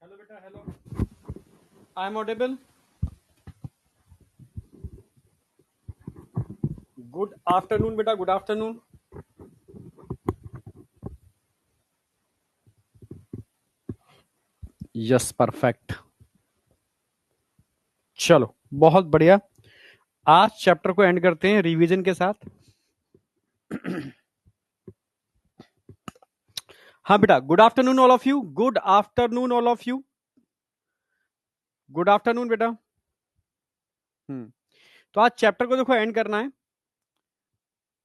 Hello बेटा, hello. I am audible? Good afternoon बेटा, good afternoon. Yes, perfect. चलो, बहुत बढ़िया। आज चैप्टर को एंड करते हैं रिवीजन के साथ। हाँ बेटा, good afternoon all of you, good afternoon all of you, good afternoon बेटा। तो आज चैप्टर को देखो एंड करना है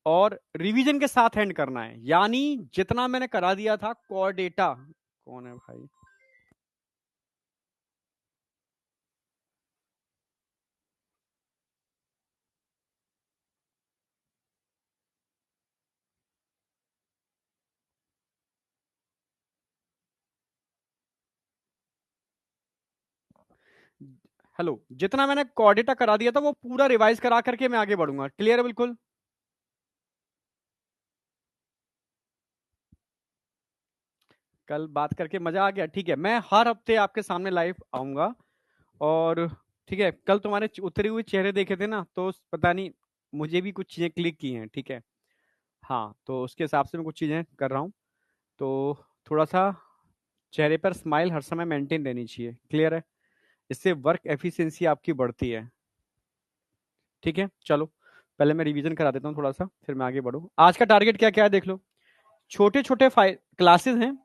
और रिवीजन के साथ एंड करना है, यानी जितना मैंने करा दिया था कोर डेटा। कौन है भाई? हेलो, जितना मैंने कोर डेटा करा दिया था वो पूरा रिवाइज करा करके मैं आगे बढ़ूंगा। क्लियर है बिल्कुल? कल बात करके मजा आ गया। ठीक है, मैं हर हफ्ते आपके सामने लाइव आऊंगा। और ठीक है, कल तुम्हारे उतरे हुए चेहरे देखे थे ना, तो पता नहीं मुझे भी कुछ चीजें क्लिक की हैं। ठीक है, हाँ, तो उसके हिसाब से मैं कुछ चीजें कर रहा हूँ। तो थोड़ा सा चेहरे पर स्माइल हर समय मेंटेन रहनी चाहिए। क्लियर है? इससे वर्क एफिशिएंसी आपकी बढ़ती है। ठीक है, चलो पहले मैं रिवीजन करा देता हूँ थोड़ा सा, फिर मैं आगे बढ़ूँ। आज का टारगेट क्या क्या है देख लो। छोटे छोटे क्लासेस हैं।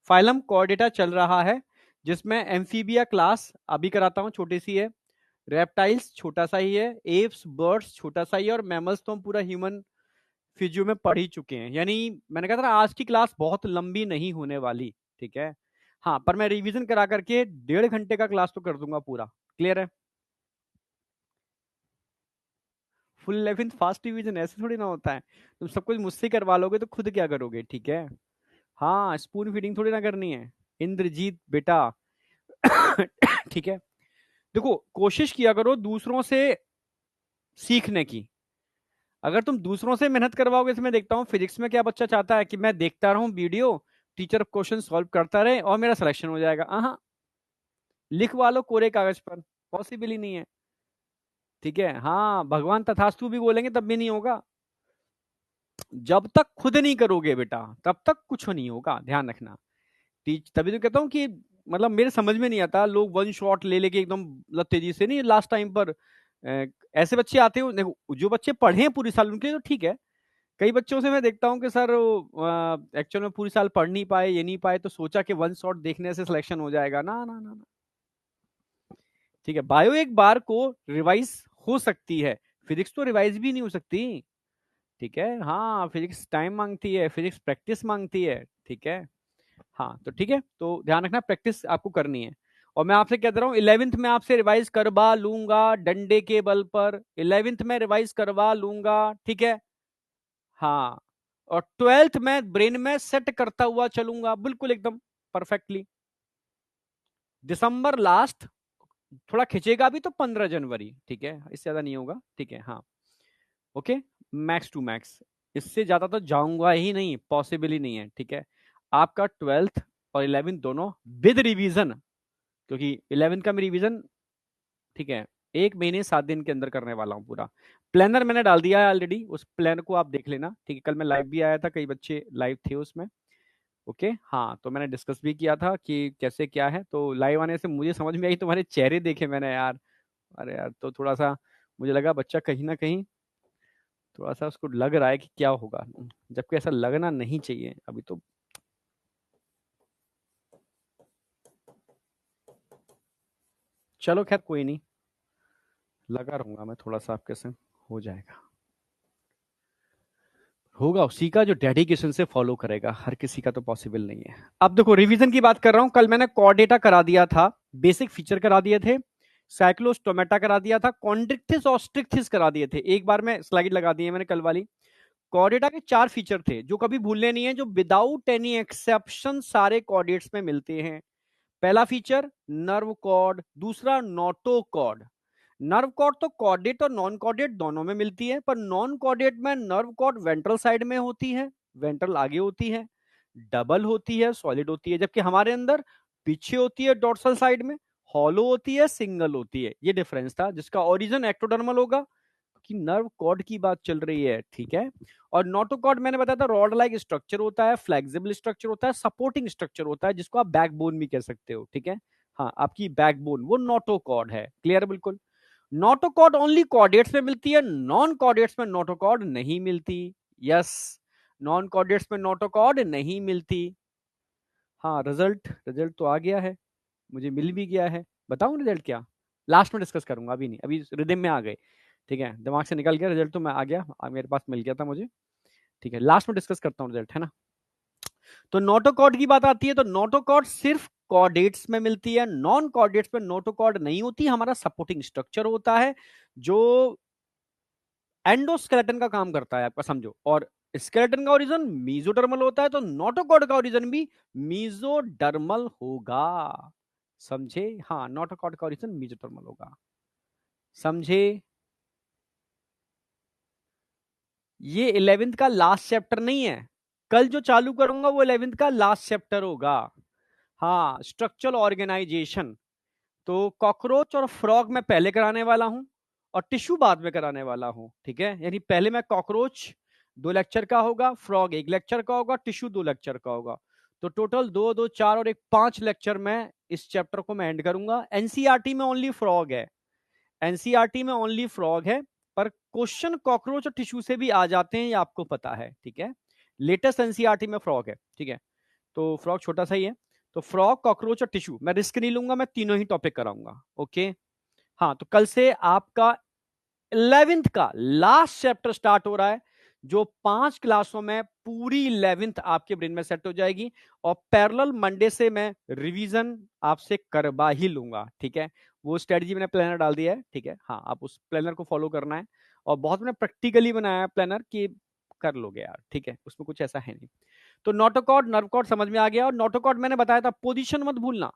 फाइलम कोऑर्डिनेटर चल रहा है, जिसमें एम्फीबिया क्लास अभी कराता हूँ, छोटी सी है। रेप्टाइल्स छोटा सा ही है। एप्स, बर्ड्स छोटा सा ही है। और मैमल्स तो हम पूरा ह्यूमन फिजियो में पढ़ ही चुके हैं। यानी मैंने कहा था ना, आज की क्लास बहुत लंबी नहीं होने वाली। ठीक है, हाँ, पर मैं रिवीजन करा करके 1.5 घंटे का क्लास तो कर दूंगा पूरा। क्लियर है? फुल 11th फास्ट रिवीजन ऐसे थोड़ी ना होता है। तुम सब कुछ मुझसे करवा लोगे तो खुद क्या करोगे? ठीक है, हाँ, स्पून फीडिंग थोड़ी ना करनी है इंद्रजीत बेटा। ठीक है, देखो, कोशिश किया करो दूसरों से सीखने की। अगर तुम दूसरों से मेहनत करवाओगे, तो मैं देखता हूँ फिजिक्स में क्या बच्चा चाहता है कि मैं देखता रहूं वीडियो, टीचर क्वेश्चन सॉल्व करता रहे और मेरा सिलेक्शन हो जाएगा। हाँ, लिखवा लो कोरे कागज पर, पॉसिबल ही नहीं है। ठीक है, हाँ, भगवान तथास्तु भी बोलेंगे तब भी नहीं होगा। जब तक खुद नहीं करोगे बेटा, तब तक कुछ नहीं होगा, ध्यान रखना। टीच तभी तो कहता हूँ कि मतलब मेरे समझ में नहीं आता, लोग वन शॉट ले लेके एकदम मतलब तेजी से नहीं, लास्ट टाइम पर ऐसे बच्चे आते हो। देखो, जो बच्चे पढ़े हैं पूरी साल उनके लिए तो ठीक है। कई बच्चों से मैं देखता हूँ कि सर एक्चुअल में पूरी साल पढ़ नहीं पाए, ये नहीं पाए, तो सोचा कि वन शॉट देखने से सिलेक्शन हो जाएगा। ना ना ना ना। ठीक है, बायो एक बार को रिवाइज हो सकती है, फिजिक्स तो रिवाइज भी नहीं हो सकती। ठीक है, हाँ, फिजिक्स टाइम मांगती है, फिजिक्स प्रैक्टिस मांगती है। ठीक है, हाँ, तो ठीक है, तो ध्यान रखना, प्रैक्टिस आपको करनी है। और मैं आपसे कह रहा हूँ 11th में आपसे रिवाइज करवा लूंगा डंडे के बल पर। 11th में रिवाइज करवा लूंगा। ठीक है, हाँ। और 12th में ब्रेन में सेट करता हुआ चलूंगा, बिल्कुल एकदम परफेक्टली। दिसंबर लास्ट थोड़ा खिंचेगा भी तो 15 जनवरी। ठीक है, इससे ज्यादा नहीं होगा। ठीक है, हाँ, ओके, मैक्स टू मैक्स। इससे ज्यादा तो जाऊंगा ही नहीं, पॉसिबल ही नहीं है। ठीक है, आपका 12th और 11th दोनों विद रिवीजन, क्योंकि 11th का मैं रिवीजन, ठीक है, 1 महीने 7 दिन के अंदर करने वाला हूँ पूरा। प्लानर मैंने डाल दिया है ऑलरेडी, उस प्लान को आप देख लेना। ठीक है, कल मैं लाइव भी आया था, कई बच्चे लाइव थे उसमें। ओके, हाँ, तो मैंने डिस्कस भी किया था कि कैसे क्या है। तो लाइव आने से मुझे समझ में आई, तुम्हारे चेहरे देखे मैंने यार। अरे यार, तो थोड़ा सा मुझे लगा बच्चा कहीं ना कहीं थोड़ा सा उसको लग रहा है कि क्या होगा, जबकि ऐसा लगना नहीं चाहिए अभी तो। चलो खैर, कोई नहीं, लगा रहूंगा मैं थोड़ा सा आपके संग, हो जाएगा। होगा उसी का जो डेडिकेशन से फॉलो करेगा, हर किसी का तो पॉसिबल नहीं है। अब देखो, रिवीजन की बात कर रहा हूं। कल मैंने कॉर्डेटा करा दिया था, बेसिक फीचर करा दिए थे, साइक्लोस्टोमेटा करा दिया था, कॉन्ड्रिक्थिस ऑस्ट्रिक्थिस करा दिए थे। एक बार में स्लाइड लगा दी है मैंने कल वाली। कॉर्डेटा के 4 फीचर थे जो कभी भूलने नहीं है, जो विदाउट एनी एक्सेप्शन सारे कॉर्डेट्स में मिलते हैं। पहला फीचर नर्व कॉर्ड, दूसरा नोटो कॉर्ड। नर्व कॉर्ड तो कॉर्डेट और नॉन कॉर्डेट दोनों में मिलती है, पर नॉन कॉर्डेट में नर्व कॉर्ड वेंट्रल साइड में होती है, वेंट्रल आगे होती है, डबल होती है, सॉलिड होती है। जबकि हमारे अंदर पीछे होती है डोर्सल साइड में, हॉलो होती है, सिंगल होती है। ये डिफरेंस था, जिसका ओरिजिन एक्टोडर्मल होगा, कि नर्व कॉर्ड की बात चल रही है, ठीक है। और नोटोकॉर्ड मैंने बताया था रॉड लाइक स्ट्रक्चर होता है, फ्लेक्सिबल स्ट्रक्चर होता है, सपोर्टिंग स्ट्रक्चर होता है, जिसको आप बैकबोन भी कह सकते हो, ठीक है। हाँ, आपकी बैकबोन वो नोटोकॉर्ड है। क्लियर? बिल्कुल। नोटोकॉर्ड ओनली कॉर्डेट्स में मिलती है, नॉन कॉर्डेट्स में नोटोकॉर्ड नहीं मिलती। यस, नॉन कॉर्डेट्स में नोटोकॉर्ड नहीं मिलती। हाँ, रिजल्ट रिजल्ट तो आ गया है, मुझे मिल भी गया है। बताऊं रिजल्ट क्या? लास्ट में डिस्कस करूंगा, अभी नहीं, अभी रिदम में आ गए, ठीक है, दिमाग से निकल गया, रिजल्ट तो मैं आ गया, मेरे पास मिल गया था मुझे, ठीक है। लास्ट में डिस्कस करता हूँ रिजल्ट, है ना। तो नोटोकॉर्ड की बात आती है, तो नोटोकॉर्ड सिर्फ कॉर्डेट्स में मिलती है, नॉन कॉर्डेट्स में नोटोकॉर्ड नहीं होती। हमारा सपोर्टिंग स्ट्रक्चर होता है जो एंडोस्केलेटन का काम करता है, आपका समझो। और स्केलेटन का ओरिजिन मीजोडर्मल होता है, तो नोटोकॉर्ड का ओरिजिन भी मीजोडर्मल होगा। समझे? हाँ, नोटोकॉर्ड का ओरिजिन मीजोडर्मल होगा। समझे? ये 11th का लास्ट चैप्टर नहीं है, कल जो चालू करूंगा वो 11th का लास्ट चैप्टर होगा। हाँ, स्ट्रक्चरल ऑर्गेनाइजेशन। तो कॉकरोच और फ्रॉग मैं पहले कराने वाला हूं, और टिश्यू बाद में कराने वाला हूं, ठीक है। यानी पहले मैं कॉकरोच 2 लेक्चर का होगा, फ्रॉग 1 लेक्चर का होगा, टिश्यू 2 लेक्चर का होगा। तो टोटल 2 2 4 और 1 5 लेक्चर में इस चैप्टर को मैं एंड करूंगा। एनसीईआरटी में ओनली फ्रॉग है, एनसीईआरटी में ओनली फ्रॉग है, पर क्वेश्चन कॉकरोच और टिश्यू से भी आ जाते हैं, ये आपको पता है, ठीक है। लेटेस्ट एनसीईआरटी में फ्रॉग है, ठीक है। तो फ्रॉग छोटा सा ही है। तो फ्रॉग, कॉकरोच और टिश्यू मैं रिस्क नहीं लूंगा, मैं तीनों ही टॉपिक कराऊंगा, ओके। हाँ, तो कल से आपका 11th का लास्ट चैप्टर स्टार्ट हो रहा है, जो 5 क्लासों में पूरी 11th आपके ब्रेन में सेट हो जाएगी। और पैरेलल मंडे से मैं रिवीजन आपसे करवा ही लूंगा, ठीक है। वो स्ट्रेटजी मैंने प्लानर डाल दिया है, ठीक है। हाँ, आप उस प्लानर को फॉलो करना है, और बहुत मैंने प्रैक्टिकली बनाया है प्लानर कि कर लोगे यार, ठीक है, उसमें कुछ ऐसा है नहीं। तो नोटोकॉर्ड, नर्व कॉर्ड समझ में आ गया। और नोटोकॉर्ड मैंने बताया था, पोजीशन मत भूलना।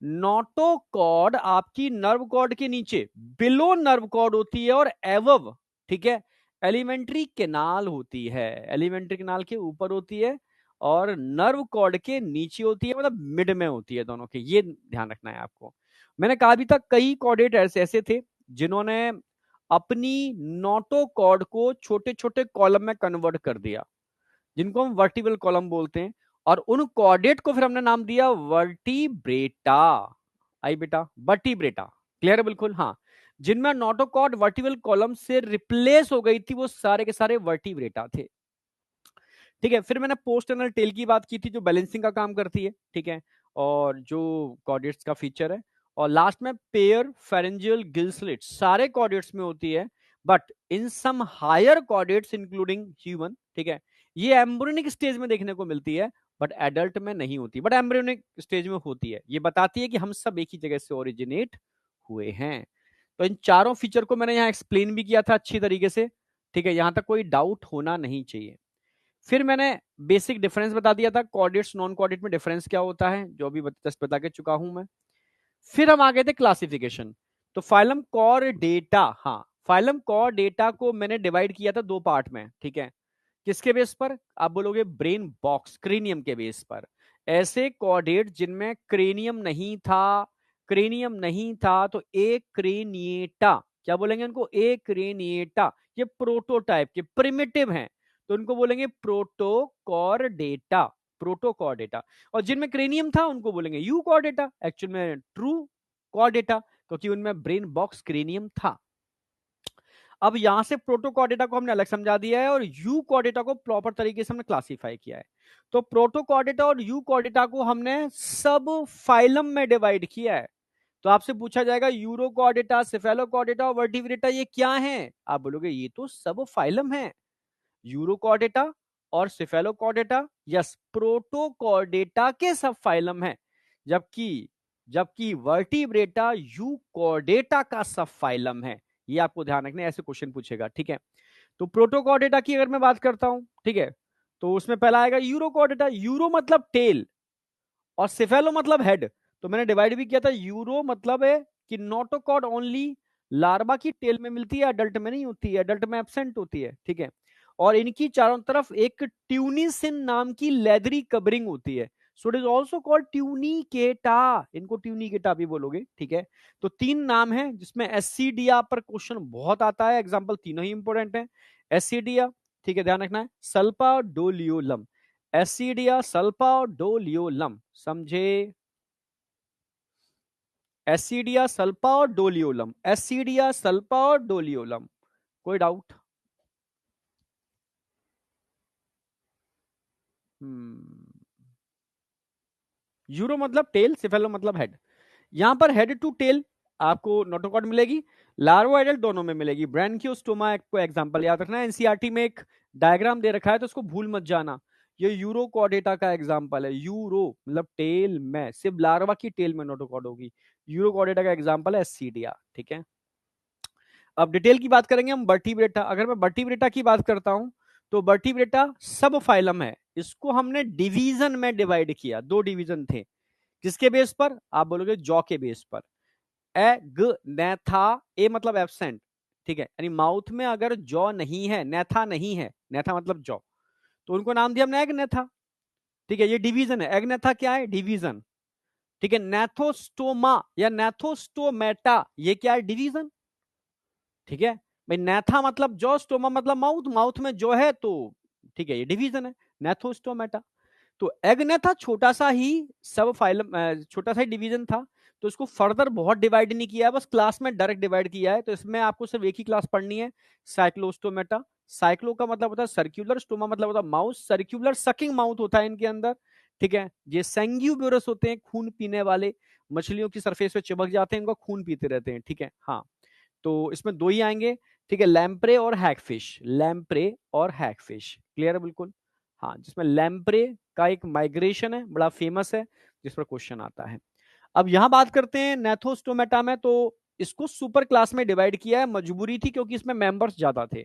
नोटोकॉर्ड आपकी नर्व कॉर्ड के नीचे बिलो नर्व कॉर्ड होती है, और एवव, ठीक है, एलिमेंट्री केनाल होती है। एलिमेंट्री केनाल के ऊपर होती है, और नर्व कॉर्ड के नीचे होती है, मतलब मिड में होती है दोनों के। ये ध्यान रखना है आपको। मैंने कहा भी था कई कॉर्डेट ऐसे थे जिन्होंने अपनी नोटोकॉर्ड को छोटे छोटे कॉलम में कन्वर्ट कर दिया, जिनको हम वर्टिबल कॉलम बोलते हैं। और उन कॉर्डेट को फिर हमने नाम दिया वर्टिब्रेटा। आई बेटा, वर्टिब्रेटा। क्लियर है? बिल्कुल। हाँ, जिनमें नोटोकॉर्ड वर्टिबल कॉलम से रिप्लेस हो गई थी, वो सारे के सारे वर्टिब्रेटा थे, ठीक है। फिर मैंने पोस्टर्नल टेल की बात की थी, जो बैलेंसिंग का काम करती है, ठीक है, और जो कॉर्डेट्स का फीचर है। और लास्ट में पेयर फेरेंजियल गिल स्लिट सारे कॉर्डेट्स में होती है, but in some higher chordates including human, ठीक है, ये एम्ब्रियोनिक स्टेज में देखने को मिलती है, बट एडल्ट में नहीं होती, बट एम्ब्रियोनिक स्टेज में होती है। ये बताती है कि हम सब एक ही जगह से ओरिजिनेट हुए हैं। तो इन चारों फीचर को मैंने यहाँ एक्सप्लेन भी किया था अच्छी तरीके से, ठीक है, यहां तक कोई डाउट होना नहीं चाहिए। फिर मैंने बेसिक डिफरेंस बता दिया था, कॉर्डेट्स नॉन कॉर्डेट में डिफरेंस क्या होता है, जो अभी जस्ट बता के चुका हूं मैं। फिर हम आ गए थे क्लासिफिकेशन। तो फाइलम कॉर्डेटा, हाँ, फाइलम कॉर्डेटा को मैंने डिवाइड किया था 2 पार्ट में, ठीक है। किसके बेस पर? आप बोलोगे ब्रेन बॉक्स, क्रेनियम के बेस पर। ऐसे कॉर्डेट जिनमें क्रेनियम नहीं था, क्रेनियम नहीं था, तो एक क्रेनिएटा, क्या बोलेंगे उनको? एक क्रेनिएटा। ये प्रोटोटाइप के प्रिमिटिव हैं, तो उनको बोलेंगे प्रोटोकॉर्डेटा, प्रोटोकॉर्डेटा। और जिनमें क्रेनियम था उनको बोलेंगे यू कॉर्डेटा, एक्चुअल में ट्रू कॉर्डेटा, क्योंकि उनमें ब्रेन बॉक्स क्रेनियम था। अब यहां से प्रोटोकॉर्डेटा को हमने अलग समझा दिया है, और यू कॉर्डेटा को प्रॉपर तरीके से हमने क्लासिफाई किया है। तो प्रोटोकॉर्डेटा और यू कॉर्डेटा को हमने सब फाइलम में डिवाइड किया है। तो आपसे पूछा जाएगा यूरोकॉर्डेटा, सेफेलोकॉर्डेटा और वर्टिब्रेटा ये क्या है? आप बोलोगे ये तो सब फाइलम है। यूरोकॉर्डेटा और सेफेलोकॉर्डेटा, यस, प्रोटोकॉर्डेटा के सब फाइलम है, जबकि जबकि वर्टिब्रेटा यूकॉर्डेटा का सब फाइलम है। ये आपको ध्यान रखना है, ऐसे क्वेश्चन पूछेगा, ठीक है। तो प्रोटोकॉर्डेटा की अगर मैं बात करता हूं, ठीक है, तो उसमें पहला आएगा यूरोकॉर्डेटा। यूरो मतलब टेल, और सेफेलो मतलब हेड। तो मैंने डिवाइड भी किया था, यूरो मतलब है कि नोटोकॉर्ड ओनली लार्वा की टेल में मिलती है, अडल्ट में नहीं होती है, अडल्ट में एब्सेंट होती है, ठीक है। और इनकी चारों तरफ एक ट्यूनिसिन नाम की लेदरी कवरिंग होती है। So it is also called Tunicata, इनको ट्यूनिकेटा भी बोलोगे, ठीक है। तो 3 नाम है जिसमें एससीडिया पर क्वेश्चन बहुत आता है, एग्जाम्पल तीनों ही इंपॉर्टेंट है। एससीडिया, ठीक है, ध्यान रखना है, सल्पा डोलियोलम, एससीडिया सल्पा डोलियोलम, समझे? एसिडिया सल्फा और डोलियोलम, एसिडिया सल्फा और डोलियोलम, कोई डाउट? यूरो मतलब टेल, सिफेलो मतलब हेड। यहां पर हेड टू टेल आपको नोटोकॉर्ड मिलेगी, लार्वा एडल्ट दोनों में मिलेगी। ब्रैंकियोस्टोमा को एग्जांपल याद रखना है, एनसीईआरटी में एक डायग्राम दे रखा है तो उसको भूल मत जाना। ये यूरोकॉर्डेटा का एग्जांपल है, यूरो मतलब टेल में, सिर्फ लार्वा की टेल में नोटोकॉर्ड होगी। यूरोकॉर्डेटा का एग्जांपल है एसिडिया, ठीक है। अब डिटेल की बात करेंगे हम वर्टिब्रेटा। अगर मैं वर्टिब्रेटा की बात करता हूं तो वर्टिब्रेटा सब फाइलम है, इसको हमने डिवीजन में डिवाइड किया, 2 डिवीजन थे। किसके बेस पर? आप बोलोगे जॉ के बेस पर। नेथा, ए मतलब एब्सेंट, ठीक है, यानी माउथ में अगर जॉ नहीं है, नेथा नहीं है, नेथा मतलब जॉ, तो उनको नाम दिया हमने एग्नेथा, ठीक है। ये डिवीजन है, एग्नेथा क्या है? डिवीजन, ठीक है। नेथोस्टोमा या नेथोस्टोमेटा, ये क्या है? डिवीजन, ठीक है। भाई नेथा मतलब जॉ, स्टोमा मतलब माउथ, माउथ में जो है तो ठीक है, ये डिवीजन है, नेथोस्टोमेटा। तो एग्नेथा छोटा सा ही सब फाइलम, छोटा सा ही डिवीजन था, तो इसको फर्दर बहुत डिवाइड नहीं किया है, बस क्लास में डायरेक्ट डिवाइड किया है। तो इसमें आपको सिर्फ एक ही क्लास पढ़नी है, साइक्लोस्टोमेटा। साइक्लो का मतलब होता है सर्क्यूलर, स्टोमा मतलब होता है माउथ, सर्क्यूलर सकिंग माउथ होता है इनके अंदर, ठीक है। ये सेंग्यूबोरस होते हैं, खून पीने वाले, मछलियों की सरफेस पे चिपक जाते हैं, इनको खून पीते रहते हैं, ठीक है। हाँ, तो इसमें 2 ही आएंगे, ठीक है, लैम्प्रे और हैगफिश, लैम्प्रे और हैगफिश, क्लियर है बिल्कुल। हाँ, जिसमें लैम्प्रे का एक माइग्रेशन है, बड़ा फेमस है, जिस पर क्वेश्चन आता है। अब यहां बात करते हैं नेथोस्टोमेटा में, तो इसको सुपर क्लास में डिवाइड किया है, मजबूरी थी क्योंकि इसमें मेंबर्स ज्यादा थे,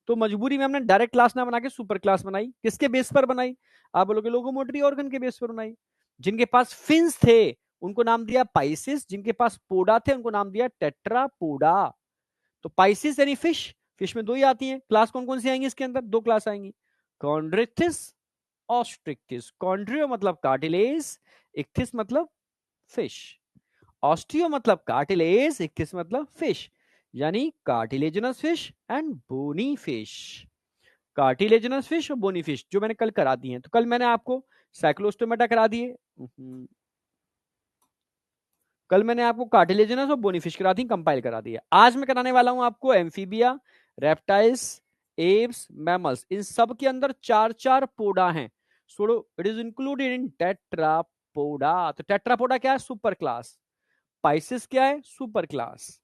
तो मजबूरी में हमने डायरेक्ट क्लास ना बना के सुपर क्लास बनाई। किसके बेस पर बनाई? आप बोलोगे लोकोमोटरी ऑर्गन के बेस पर बनाई। जिनके पास फिन्स थे उनको नाम दिया पाइसिस, जिनके पास पोडा थे उनको नाम दिया टेट्रापोडा। तो पाइसिस यानी फिश, फिश में 2 ही आती हैं, क्लास कौन कौन सी आएंगी इसके अंदर? 2 क्लास आएंगी, कॉन्ड्रिथिस, ऑस्ट्रिक्टिस। कॉन्ड्रियो मतलब कार्टिलेज, इक्थिस मतलब फिश। ऑस्टियो मतलब कार्टिलेज, इक्थिस मतलब फिश, यानी cartilaginous fish and bony fish. Cartilaginous fish और बोनी फिश जो मैंने कल करा दी है, तो कल मैंने आपको साइक्लोस्टोमेटा करा दिए, कल मैंने आपको कार्टिलेजनस और बोनीफिश करा दी, कंपाइल करा दिया। आज मैं कराने वाला हूं आपको एम्फीबिया, रेप्टाइल्स, एप्स, मैमल्स, इन सब के अंदर 4 पोडा हैं। So it is included in Tetrapoda. तो टेट्रापोडा क्या है? Super class. पाइसिस क्या है? सुपर क्लास,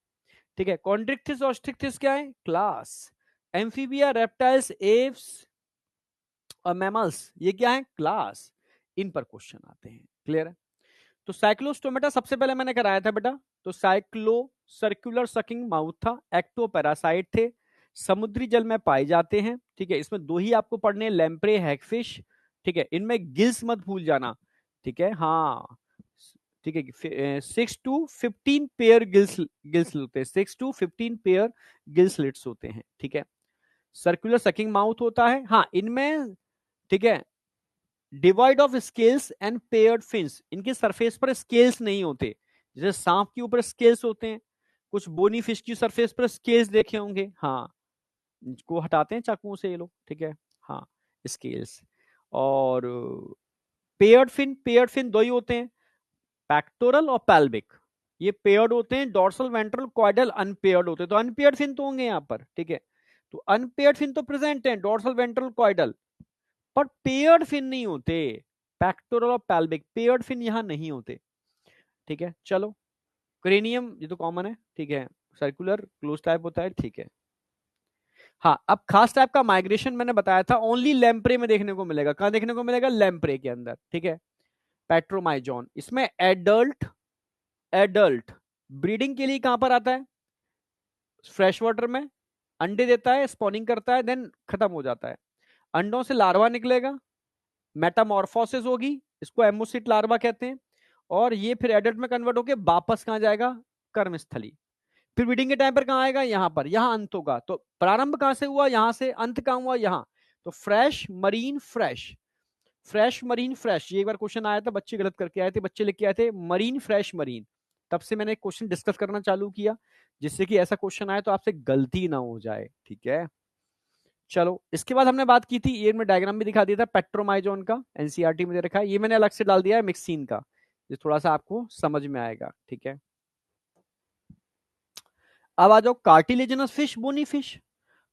ठीक है। कॉन्ड्रिक्थिस ऑस्ट्रिक्थिस क्या है? क्लास। एम्फीबिया, रेप्टाइल्स, एप्स और मैमल्स ये क्या है? क्लास। इन पर क्वेश्चन आते हैं, क्लियर है। तो साइक्लोस्टोमेटा सबसे पहले मैंने कराया था बेटा, तो साइक्लो सर्कुलर सकिंग माउथ था, एक्टो पैरासाइट थे, समुद्री जल में पाए जाते हैं, ठीक है। इसमें 2 ही आपको पढ़ने, लैम्प्रे, हैगफिश, ठीक है। इनमें गिल्स मत भूल जाना, ठीक है। हाँ, ठीक है, 6 to 15 पेयर गिल्स, गिल्स होते हैं, 6 to 15 पेयर गिल स्लिट्स होते हैं, ठीक है। सर्कुलर सकिंग माउथ होता है, हाँ इनमें, ठीक है। Divide of scales and paired fins, इनके सरफेस पर स्केल्स नहीं होते, जैसे सांप के ऊपर स्केल्स होते हैं, कुछ बोनी फिश की सरफेस पर स्केल्स देखे होंगे, हाँ, को हटाते हैं चाकुओं से ये लोग, ठीक है। हाँ, स्केल्स। और पेयर्ड फिन 2 ही होते हैं, पैक्टोरल और पैल्विक, ये पेयर्ड होते हैं, डॉर्सल, वेंट्रल, कॉइडल अनपेयर्ड होते हैं। तो अनपेयर्ड फिन तो होंगे यहाँ पर, ठीक है। तो अनपेयर्ड फिन तो प्रेजेंट है, डॉर्सल, वेंट्रल, कॉइडल, पर पेयर्ड फिन नहीं होते, पैक्टोरल और पैल्विक, पेयर्ड फिन यहां नहीं होते, ठीक है। चलो, क्रेनियम ये तो कॉमन है, ठीक है, सर्कुलर क्लोज टाइप होता है, ठीक है। हाँ, अब खास टाइप का माइग्रेशन मैंने बताया था, ओनली लैम्प्रे में देखने को मिलेगा। कहां देखने को मिलेगा? लैम्प्रे के अंदर, ठीक है। पेट्रोमाइजोन, इसमें एडल्ट, एडल्ट ब्रीडिंग के लिए कहां पर आता है? फ्रेश वाटर में, अंडे देता है, स्पॉनिंग करता है, देन खत्म हो जाता है। अंडों से लार्वा निकलेगा, मेटामॉर्फोसिस होगी, इसको एमोसिट लार्वा कहते हैं, और ये फिर एडल्ट में कन्वर्ट होकर वापस कहां जाएगा? कर्मस्थली। फिर ब्रीडिंग के टाइम पर कहां आएगा? यहां पर, यहां अंत होगा। तो प्रारंभ कहां से हुआ? यहां से। अंत कहां हुआ? यहां। तो fresh, marine fresh, fresh marine fresh, ये एक बार क्वेश्चन आया था, बच्चे गलत करके आए थे, बच्चे लिख के आए थे मरीन फ्रेश मरीन। तब से मैंने क्वेश्चन डिस्कस करना चालू किया, जिससे कि ऐसा क्वेश्चन आए तो आपसे गलती ना हो जाए, ठीक है। चलो, इसके बाद हमने बात की थी, ये में डायग्राम भी दिखा दिया था पेट्रोमाइजोन का, एनसीईआरटी में दे रखा है, ये मैंने अलग से डाल दिया है मिक्सिन का, ये थोड़ा सा आपको समझ में आएगा, ठीक है। अब आ जाओ cartilaginous fish, bony fish.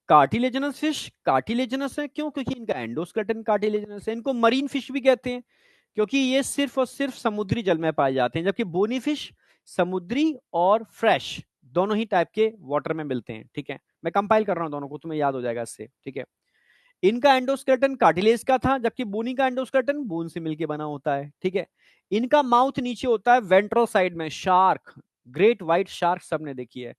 Cartilaginous fish cartilaginous है क्यों? क्योंकि इनका एंडोस्केलेटन कार्टिलेजिनस है। इनको मरीन फिश भी कहते हैं क्योंकि ये सिर्फ और सिर्फ समुद्री जल में पाए जाते हैं, जबकि बोनी फिश समुद्री और फ्रेश दोनों ही टाइप के वाटर में मिलते हैं, ठीक है। मैं कंपाइल कर रहा हूं दोनों को, तुम्हें याद हो जाएगा इससे, ठीक है। इनका एंडोस्केलेटन कार्टिलेज का था, जबकि बोनी का एंडोस्केलेटन बोन से मिलकर बना होता है, ठीक है। इनका माउथ नीचे होता है वेंट्रल साइड में, शार्क, ग्रेट व्हाइट शार्क सबने देखी है।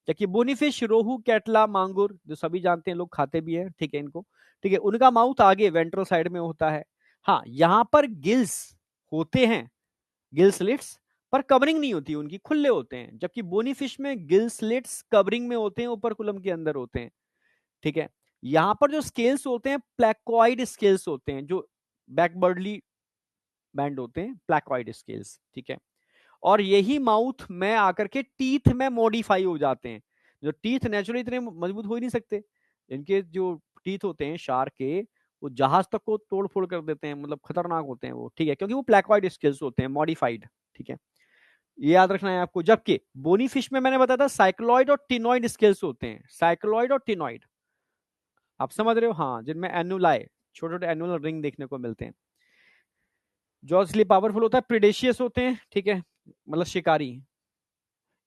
जबकि बोनीफिश, रोहू, कैटला, मांगुर जो सभी जानते हैं, लोग खाते भी हैं, ठीक है इनको, ठीक है, उनका माउथ आगे वेंट्रल साइड में होता है। हाँ, यहां पर गिल्स होते हैं, गिल स्लिट्स, पर कवरिंग नहीं होती उनकी, खुले होते हैं। जबकि बोनीफिश में गिल स्लिट्स कवरिंग में होते हैं, ऊपर कुलम के अंदर होते हैं, ठीक है। यहां पर जो स्केल्स होते हैं प्लेकोइड स्केल्स होते हैं, जो बैकबर्डली बैंड होते हैं, प्लेकोइड स्केल्स, ठीक है। और यही माउथ में आकर के टीथ में मॉडिफाई हो जाते हैं। जो टीथ नेचुरली इतने मजबूत हो ही नहीं सकते, इनके जो टीथ होते हैं शार्क के, वो जहाज तक को तोड़ फोड़ कर देते हैं, मतलब खतरनाक होते हैं वो, ठीक है, क्योंकि वो प्लेकॉइड स्केल्स होते हैं, मॉडिफाइड, ठीक है। ये याद रखना है आपको। जबकि बोनी फिश में मैंने बताया था साइक्लॉइड और टिनॉइड स्केल्स होते हैं, साइक्लॉइड और टिनॉइड, आप समझ रहे हो, हाँ, जिनमें एनुलाई, छोटे छोटे एनुअल रिंग देखने को मिलते हैं। जो इसलिए पावरफुल होता है, प्रीडेशियस होते हैं, ठीक है, मतलब शिकारी।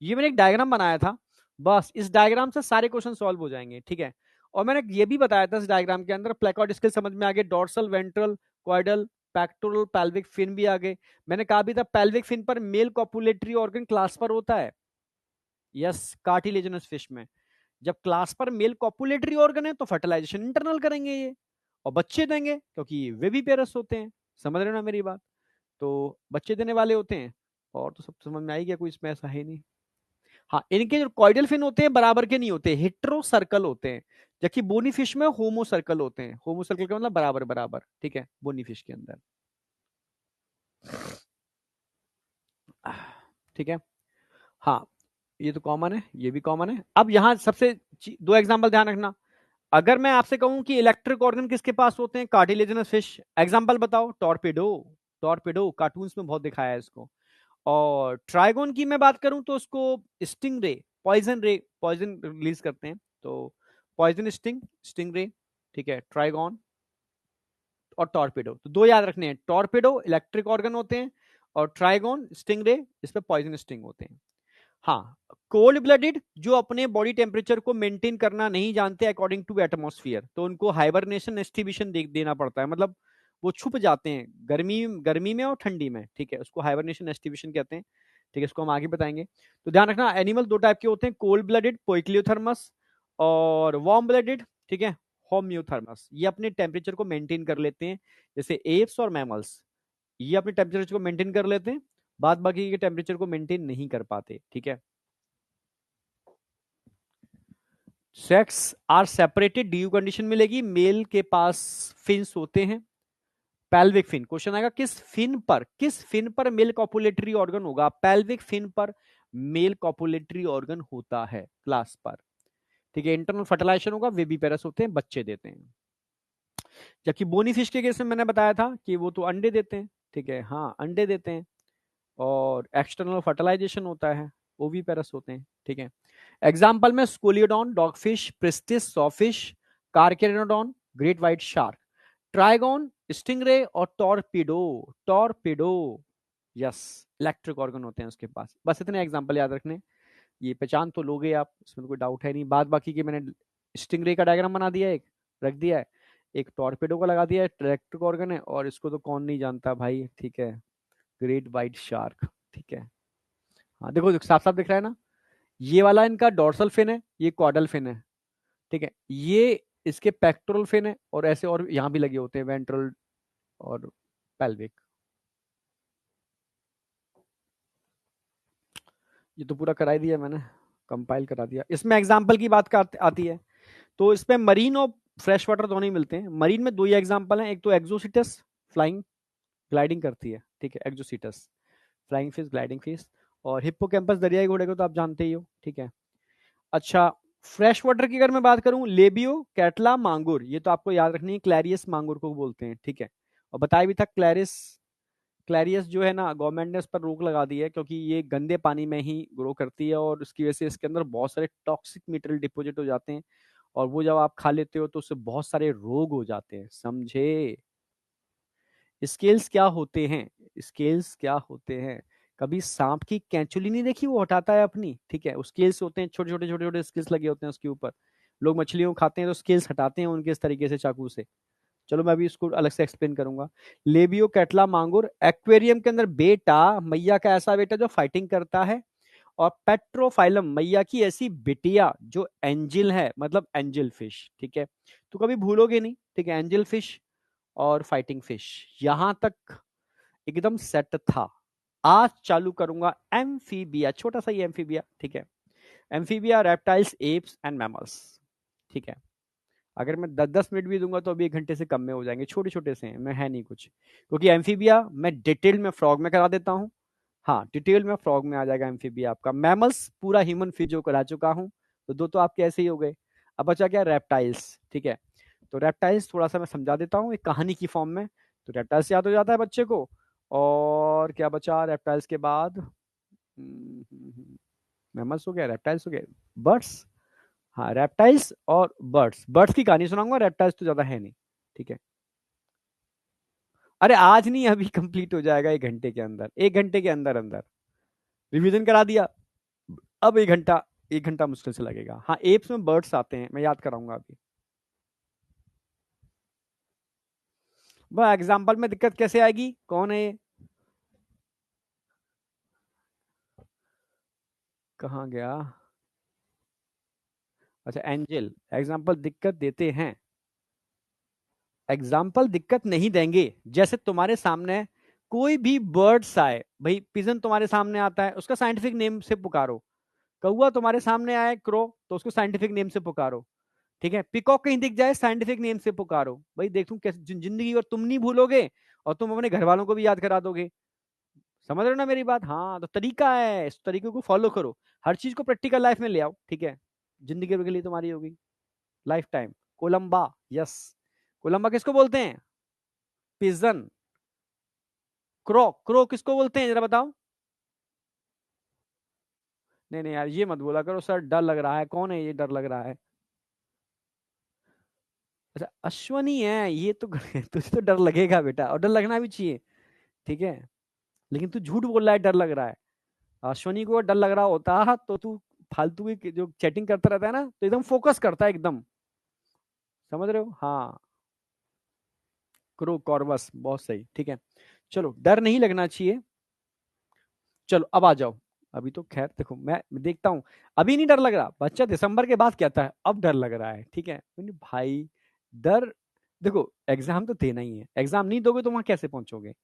ये मैंने एक डायग्राम बनाया था, बस इस डायग्राम से सारे क्वेश्चन सॉल्व हो जाएंगे, ठीक है। और मैंने ये भी बताया था इस डायग्राम के अंदर, प्लेकॉइड स्केल समझ में आ गए, dorsal, ventral, caudal, pectoral, pelvic fin भी आ गए। मैंने कहा भी था पेल्विक फिन पर male copulatory organ claspers होता है, यस, कार्टिलेजिनस फिश में। जब क्लास पर मेल कॉपुलेटरी ऑर्गन है तो फर्टिलाइजेशन इंटरनल करेंगे ये, और बच्चे देंगे, क्योंकि वे भी पेरस होते हैं, समझ रहे हो ना मेरी बात, तो बच्चे देने वाले होते हैं। और तो सब समझ में आई गया, कोई इसमें ऐसा है नहीं। हाँ, इनके जो कॉइडल फिन होते हैं बराबर के नहीं होते, हेट्रो सर्कल होते हैं। जबकि बोनी फिश में होमो सर्कल होते हैं, होमो सर्कल का मतलब बराबर बराबर, ठीक है, बोनी फिश के अंदर, ठीक है। हाँ, ये तो कॉमन है, ये भी कॉमन है। अब यहाँ सबसे दो एग्जांपल ध्यान रखना। अगर मैं आपसे कहूं कि इलेक्ट्रिक ऑर्गन किसके पास होते हैं, कार्टिलेजिनस फिश, एग्जांपल बताओ, टॉर्पेडो, टॉर्पेडो कार्टून्स में बहुत दिखाया है इसको। और ट्राइगोन की मैं बात करूं तो उसको स्टिंग रे, पॉइजन रिलीज करते हैं, तो पॉइजन स्टिंग, स्टिंग रे, ठीक है, ट्राइगोन और टॉर्पेडो, तो दो याद रखने हैं, टॉर्पेडो इलेक्ट्रिक ऑर्गन होते हैं, और ट्राइगोन स्टिंग रे, इस पे पॉइजन स्टिंग होते हैं। हाँ, कोल्ड ब्लडेड जो अपने बॉडी टेम्परेचर को मेंटेन करना नहीं जानते अकॉर्डिंग टू एटमॉस्फेयर, तो उनको हाइबरनेशन एस्टिब्यूशन देना पड़ता है, मतलब वो छुप जाते हैं गर्मी गर्मी में और ठंडी में, ठीक है, उसको हाइबरनेशन एस्टिब्यूशन कहते हैं, ठीक है, इसको हम आगे बताएंगे। तो ध्यान रखना, एनिमल दो टाइप के होते हैं, कोल्ड ब्लडेड पोइक्लियोथर्मस, और वार्म ब्लडेड, ठीक है, होम्योथर्मस, ये अपने टेम्परेचर को मेंटेन कर लेते हैं, जैसे एप्स और मैमल्स, ये अपने टेम्परेचर को मेंटेन कर लेते हैं, बाद बाकी के टेम्परेचर को मेंटेन नहीं कर पाते, ठीक है। सेक्स आर सेपरेटेड, डी यू कंडीशन मिलेगी, मेल के पास फिन्स होते हैं, पेल्विक फिन, क्वेश्चन आएगा किस फिन पर मेल कॉपुलेटरी ऑर्गन होगा, पेल्विक फिन पर मेल कॉपुलेटरी ऑर्गन होता है क्लास पर, ठीक है। इंटरनल फर्टिलाइजेशन होगा, वेबीपेरस होते हैं, बच्चे देते हैं। जबकि बोनी फिश के केस में मैंने बताया था कि वो तो अंडे देते हैं, ठीक है, हाँ अंडे देते हैं, और एक्सटर्नल फर्टिलाइजेशन होता है, ओवीपेरस होते हैं, ठीक है। एग्जाम्पल में Scoliodon, dogfish, Pristis, sawfish, Carcharodon, great white shark, Trygon, stingray और Torpedo, Torpedo, yes, electric organ होते हैं उसके पास। बस इतने एग्जाम्पल याद रखने, ये पहचान तो लोगे आप, इसमें कोई डाउट है नहीं। बाद बाकी के मैंने स्टिंगरे का डायग्राम बना दिया है, एक रख दिया है, एक टॉर्पेडो का लगा दिया है, इलेक्ट्रिक ऑर्गन है, और इसको तो कौन नहीं जानता भाई, ठीक है, ग्रेट व्हाइट शार्क, ठीक है। हाँ देखो, साफ साफ दिख रहा है ना, ये वाला इनका डोर्सल फिन है, ये कॉर्डल फिन है, ठीक है, ये इसके पेक्टोरल फिन है, और ऐसे और यहाँ भी लगे होते हैं वेंट्रल और पेल्विक। ये तो पूरा करा ही दिया मैंने, कंपाइल करा दिया। इसमें एग्जाम्पल की बात आती है, तो इसमें मरीन और फ्रेश वाटर दोनों ही मिलते हैं। मरीन में दो ही एग्जाम्पल हैं, एक तो एक्सोसिटस फ्लाइंग, ग्लाइडिंग करती है, ठीक है, एक्जोसीटस, फ्लाइंग फिश, ग्लाइडिंग फिश। और हिप्पोकैम्पस दरियाई घोड़े को तो आप जानते ही हो, ठीक है। अच्छा, फ्रेश वाटर की अगर मैं बात करूं, लेबियो, कैटला, मांगुर, ये तो आपको याद रखनी है, क्लैरियस मांगुर को बोलते हैं, ठीक है। और बताया भी था क्लैरिस, क्लैरियस जो है ना, गवर्नमेंट ने उस पर रोक लगा दी है क्योंकि ये गंदे पानी में ही ग्रो करती है और उसकी वजह से इसके अंदर बहुत सारे टॉक्सिक मटेरियल डिपोजिट हो जाते हैं और वो जब आप खा लेते हो तो उससे बहुत सारे रोग हो जाते हैं, समझे। स्केल्स क्या होते हैं, स्केल्स क्या होते हैं, कभी सांप की कैंचुली नहीं देखी, वो हटाता है अपनी, ठीक है, स्केल्स होते हैं, छोटे छोटे छोटे छोटे स्केल्स लगे होते हैं उसके ऊपर। लोग मछलियों को खाते हैं तो स्केल्स हटाते हैं उनके इस तरीके से चाकू से। चलो मैं अभी इसको अलग से एक्सप्लेन करूंगा। लेबियो कैटला मांगुर एक्वेरियम के अंदर बेटा, मैया का ऐसा बेटा जो फाइटिंग करता है। और पेट्रोफाइलम, मैया की ऐसी बिटिया जो एंजिल है, मतलब एंजिल फिश, ठीक है। तो कभी भूलोगे नहीं, ठीक है, एंजिल फिश और फाइटिंग फिश, यहां तक एकदम सेट था। आज चालू करूंगा एम्फीबिया, छोटा सा ही एम्फीबिया, ठीक है। Amphibia, reptiles, apps and mammals, ठीक है। अगर मैं 10-10 मिनट भी दूंगा तो अभी 1 घंटे से कम में हो जाएंगे, छोटे छोटे से हैं, मैं है नहीं कुछ, क्योंकि एम्फीबिया मैं डिटेल में फ्रॉग में करा देता हूँ। हाँ, डिटेल में फ्रॉग में आ जाएगा एम्फीबिया आपका। मैमल्स पूरा ह्यूमन फिजियो करा चुका हूँ, तो आपके ऐसे ही हो गए। अब बचा क्या, रेप्टाइल्स, ठीक है। तो रेप्टाइल्स थोड़ा सा मैं समझा देता हूँ एक कहानी की फॉर्म में, तो रेप्टाइल्स याद हो जाता है बच्चे को। और क्या बचा रेप्टाइल्स के बाद, मैमल्स हो गया, रेप्टाइल्स हो गए, बर्ड्स। हाँ, रेप्टाइल्स और बर्ड्स, बर्ड्स की कहानी सुनाऊंगा, रेप्टाइल्स तो ज्यादा है नहीं, ठीक है। अरे आज नहीं, अभी कंप्लीट हो जाएगा 1 घंटे के अंदर, 1 घंटे के अंदर अंदर रिवीजन करा दिया। अब 1 घंटा, 1 घंटा मुश्किल से लगेगा। हाँ, एप्स में बर्ड्स आते हैं, मैं याद कराऊंगा अभी। वह एग्जाम्पल में दिक्कत कैसे आएगी, कौन है ये, कहाँ गया। अच्छा, एंजल एग्जाम्पल दिक्कत देते हैं, एग्जाम्पल दिक्कत नहीं देंगे। जैसे तुम्हारे सामने कोई भी बर्ड्स आए, भाई पिजन तुम्हारे सामने आता है, उसका साइंटिफिक नेम से पुकारो। कौवा तुम्हारे सामने आए, क्रो, तो उसको साइंटिफिक नेम से पुकारो, ठीक है। पिकॉक कहीं दिख जाए, साइंटिफिक नेम से पुकारो। भाई देखूं कैसे जिंदगी, और तुम नहीं भूलोगे और तुम अपने घर वालों को भी याद करा दोगे। समझ रहे हो ना मेरी बात, हाँ, तो तरीका है, इस तरीके को फॉलो करो, हर चीज को प्रैक्टिकल लाइफ में ले आओ, ठीक है। जिंदगी के लिए तुम्हारी होगी life time. Columba, yes, Columba किसको बोलते हैं, पिजन। क्रो, क्रो किसको बोलते हैं जरा बताओ। नहीं नहीं यार, ये मत बोला करो सर, डर लग रहा है, कौन है ये, डर लग रहा है। अच्छा, अश्वनी है ये तो तुझे तो डर लगेगा बेटा, और डर लगना भी चाहिए, ठीक है। लेकिन तू झूठ बोल रहा है, डर लग रहा है। अश्वनी को डर लग रहा होता तो तू फालतू की जो चैटिंग करता रहता है ना, तो एकदम फोकस करता है एकदम। समझ रहे हो, हाँ। क्रो, कॉर्वस, बहुत सही, ठीक है। चलो, डर नहीं लगना चाहिए। चलो अब आ जाओ। अभी तो खैर देखो, मैं देखता हूँ, अभी नहीं डर लग रहा, बच्चा दिसंबर के बाद कहता है अब डर लग रहा है, ठीक है। मैंने भाई, डर, देखो एग्जाम तो देना ही है, एग्जाम नहीं दोगे तो वहां कैसे पहुंचोगे।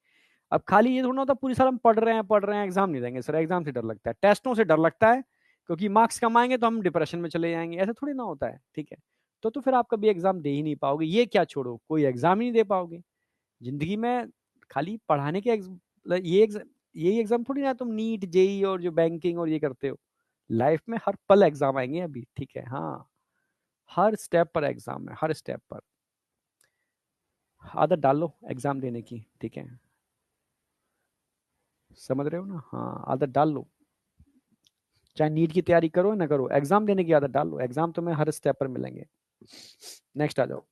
अब खाली ये थोड़ा होता पूरी साल हम पढ़ रहे हैं, एग्जाम नहीं देंगे सर, एग्जाम से डर लगता है, टेस्टों से डर लगता है, क्योंकि मार्क्स कम आएंगे तो हम डिप्रेशन में चले जाएंगे, ऐसा थोड़ी ना होता है, ठीक है। तो फिर आप कभी एग्जाम दे ही नहीं पाओगे, ये क्या छोड़ो, कोई एग्जाम ही नहीं दे पाओगे जिंदगी में। खाली पढ़ाने के ये एग्जाम, यही एग्जाम थोड़ी ना, तुम नीट, जेई और जो बैंकिंग और ये करते हो। लाइफ में हर पल एग्जाम आएंगे अभी, ठीक है, हाँ। हर स्टेप पर एग्जाम है, हर स्टेप पर। आदत डालो एग्जाम देने की, ठीक है। समझ रहे हो ना, हाँ, आदत डाल लो। चाहे नीट की तैयारी करो ना करो, एग्जाम देने की आदत डाल लो, एग्जाम तुम्हें हर स्टेप पर मिलेंगे। नेक्स्ट आ जाओ।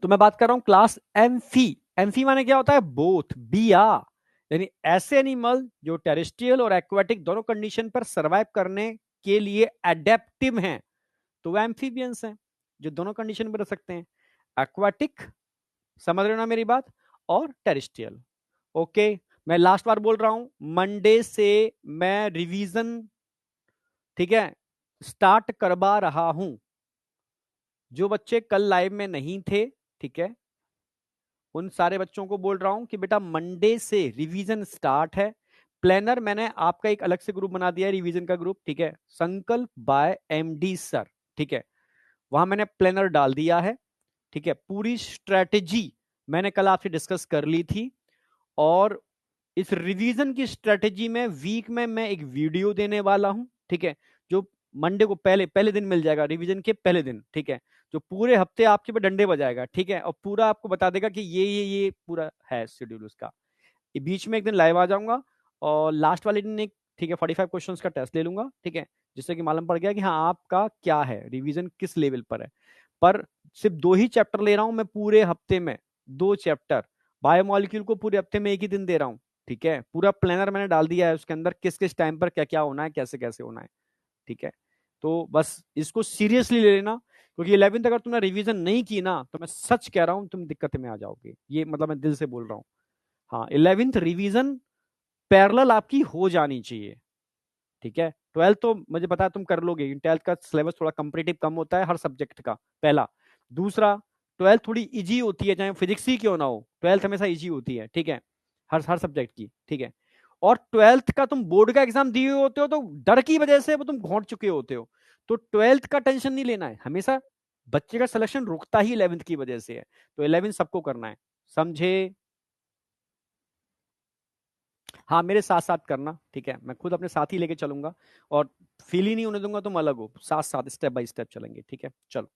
तो मैं बात कर रहा हूं क्लास एम्फी। एम्फी माने क्या होता है, बोथ, बिया, यानी ऐसे एनिमल जो टेरेस्ट्रियल और एक्वाटिक दोनों कंडीशन पर सरवाइव करने के लिए एडेप्टिव हैं, तो वो एम्फीबियंस हैं, जो दोनों कंडीशन पर रह सकते हैं, एक्वाटिक, समझ रहे हो ना मेरी बात, और टेरेस्ट्रियल। ओके, मैं लास्ट बार बोल रहा हूं, मंडे से मैं रिवीजन, ठीक है, स्टार्ट करवा रहा हूं। जो बच्चे कल लाइव में नहीं थे, ठीक है, उन सारे बच्चों को बोल रहा हूं कि बेटा मंडे से रिवीजन स्टार्ट है। प्लानर मैंने आपका एक अलग से ग्रुप बना दिया है, रिवीजन का ग्रुप, ठीक है, संकल्प बाय एमडी सर, ठीक है। वहां मैंने प्लानर डाल दिया है, ठीक है, पूरी स्ट्रेटेजी मैंने कल आपसे डिस्कस कर ली थी। और इस रिवीजन की स्ट्रेटेजी में वीक में मैं एक वीडियो देने वाला हूं, ठीक है, जो मंडे को पहले पहले दिन मिल जाएगा, रिवीजन के पहले दिन, ठीक है, जो पूरे हफ्ते आपके पे डंडे बजाएगा, ठीक है, और पूरा आपको बता देगा कि ये पूरा है शेड्यूल उसका। बीच में एक दिन लाइव आ जाऊंगा, और लास्ट वाले दिन एक, ठीक है, 45 क्वेश्चंस का टेस्ट ले लूंगा, ठीक है, जिससे कि मालूम पड़ गया कि हाँ आपका क्या है, रिवीजन किस लेवल पर है। पर सिर्फ 2 ही चैप्टर ले रहा हूं मैं पूरे हफ्ते में, 2 चैप्टर। बायोमोलिक्यूल को पूरे हफ्ते में एक ही दिन दे रहा हूँ, ठीक है, पूरा प्लानर मैंने डाल दिया है उसके अंदर, किस किस टाइम पर क्या क्या होना है, कैसे कैसे होना है, ठीक है। तो बस इसको सीरियसली ले लेना, क्योंकि 11th अगर तुमने रिवीजन नहीं की ना, तो मैं सच कह रहा हूं तुम दिक्कत में आ जाओगे, ये मतलब मैं दिल से बोल रहा हूँ। हाँ, 11th रिवीजन पैरेलल आपकी हो जानी चाहिए, ठीक है। 12th तो मुझे पता है तुम कर लोगे, 12th का सिलेबस थोड़ा कंपेटिटिव कम होता है हर सब्जेक्ट का, पहला। दूसरा, 12th थोड़ी इजी होती है, चाहे फिजिक्स ही क्यों ना हो, 12th हमेशा इजी होती है, ठीक है, हर हर सब्जेक्ट की, ठीक है। और 12th का तुम बोर्ड का एग्जाम दिए हुए होते हो, तो डर की वजह से वो तुम घोंट चुके होते हो, तो 12th का टेंशन नहीं लेना है हमेशा। बच्चे का सिलेक्शन रुकता ही 11th की वजह से है, तो 11th सबको करना है, समझे। हाँ, मेरे साथ साथ करना, ठीक है, मैं खुद अपने साथ ही लेके चलूंगा, और फील ही नहीं होने दूंगा तुम अलग हो, साथ साथ स्टेप बाय स्टेप चलेंगे, ठीक है। चलो,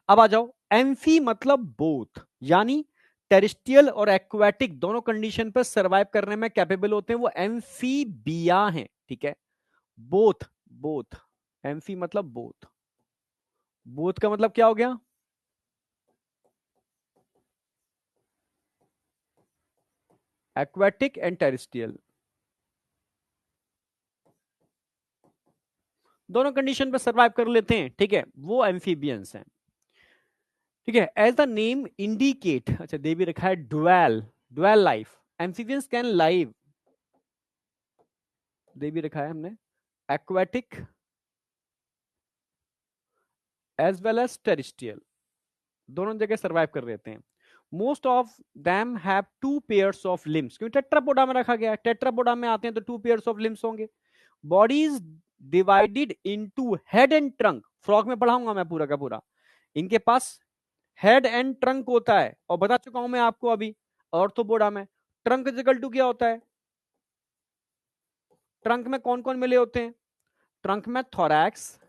अब आ जाओ, एम्फी मतलब बोथ, यानी टेरिस्ट्रियल और एक्वाटिक दोनों कंडीशन पर सरवाइव करने में कैपेबल होते हैं, वो एम्फीबिया हैं, ठीक है। बोथ, बोथ, एम्फी मतलब बोथ, बोथ का मतलब क्या हो गया? एक्वाटिक एंड टेरिस्ट्रियल, दोनों कंडीशन पर सरवाइव कर लेते हैं, ठीक है, वो एम्फीबियंस हैं, ठीक है। एज द नेम इंडिकेट, अच्छा दे भी रखा है dual, dual life, amphibians can live, दे भी रखा है हमने, aquatic as well as terrestrial, दोनों जगह सरवाइव कर लेते हैं। Most of them have 2 pairs of limbs, क्योंकि टेट्रापोडा में रखा गया है, टेट्रापोडा में आते हैं तो 2 पेयर्स ऑफ लिम्स होंगे। Body is divided into head and trunk, frog में पढ़ाऊंगा मैं पूरा का पूरा। इनके पास हेड एंड ट्रंक होता है, और बता चुका हूं मैं आपको अभी ऑर्थोपोडा में, ट्रंक इक्वल टू क्या होता है? ट्रंक में कौन कौन मिले होते हैं? ट्रंक में थोरैक्स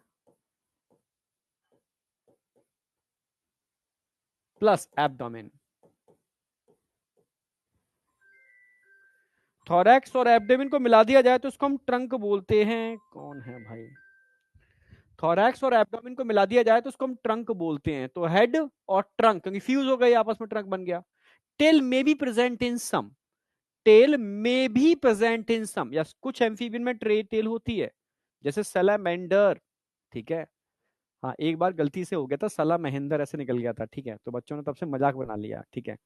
प्लस एब्डोमेन, थोरैक्स और एब्डोमेन को मिला दिया जाए तो उसको हम ट्रंक बोलते हैं। कौन है भाई? थोरैक्स और एब्डोमेन को मिला दिया जाए तो उसको हम ट्रंक बोलते हैं, तो हेड और ट्रंक क्योंकि फ्यूज हो गए आपस में, ट्रंक बन गया। Tail may be present in some, tail मे भी प्रेजेंट इन सम, या कुछ एम्फीबियन में ट्रे टेल होती है, जैसे सैलामेंडर, ठीक है। हाँ, एक बार गलती से हो गया था, सला महेंदर ऐसे निकल गया था, ठीक है, तो बच्चों ने तब से मजाक बना लिया, ठीक है,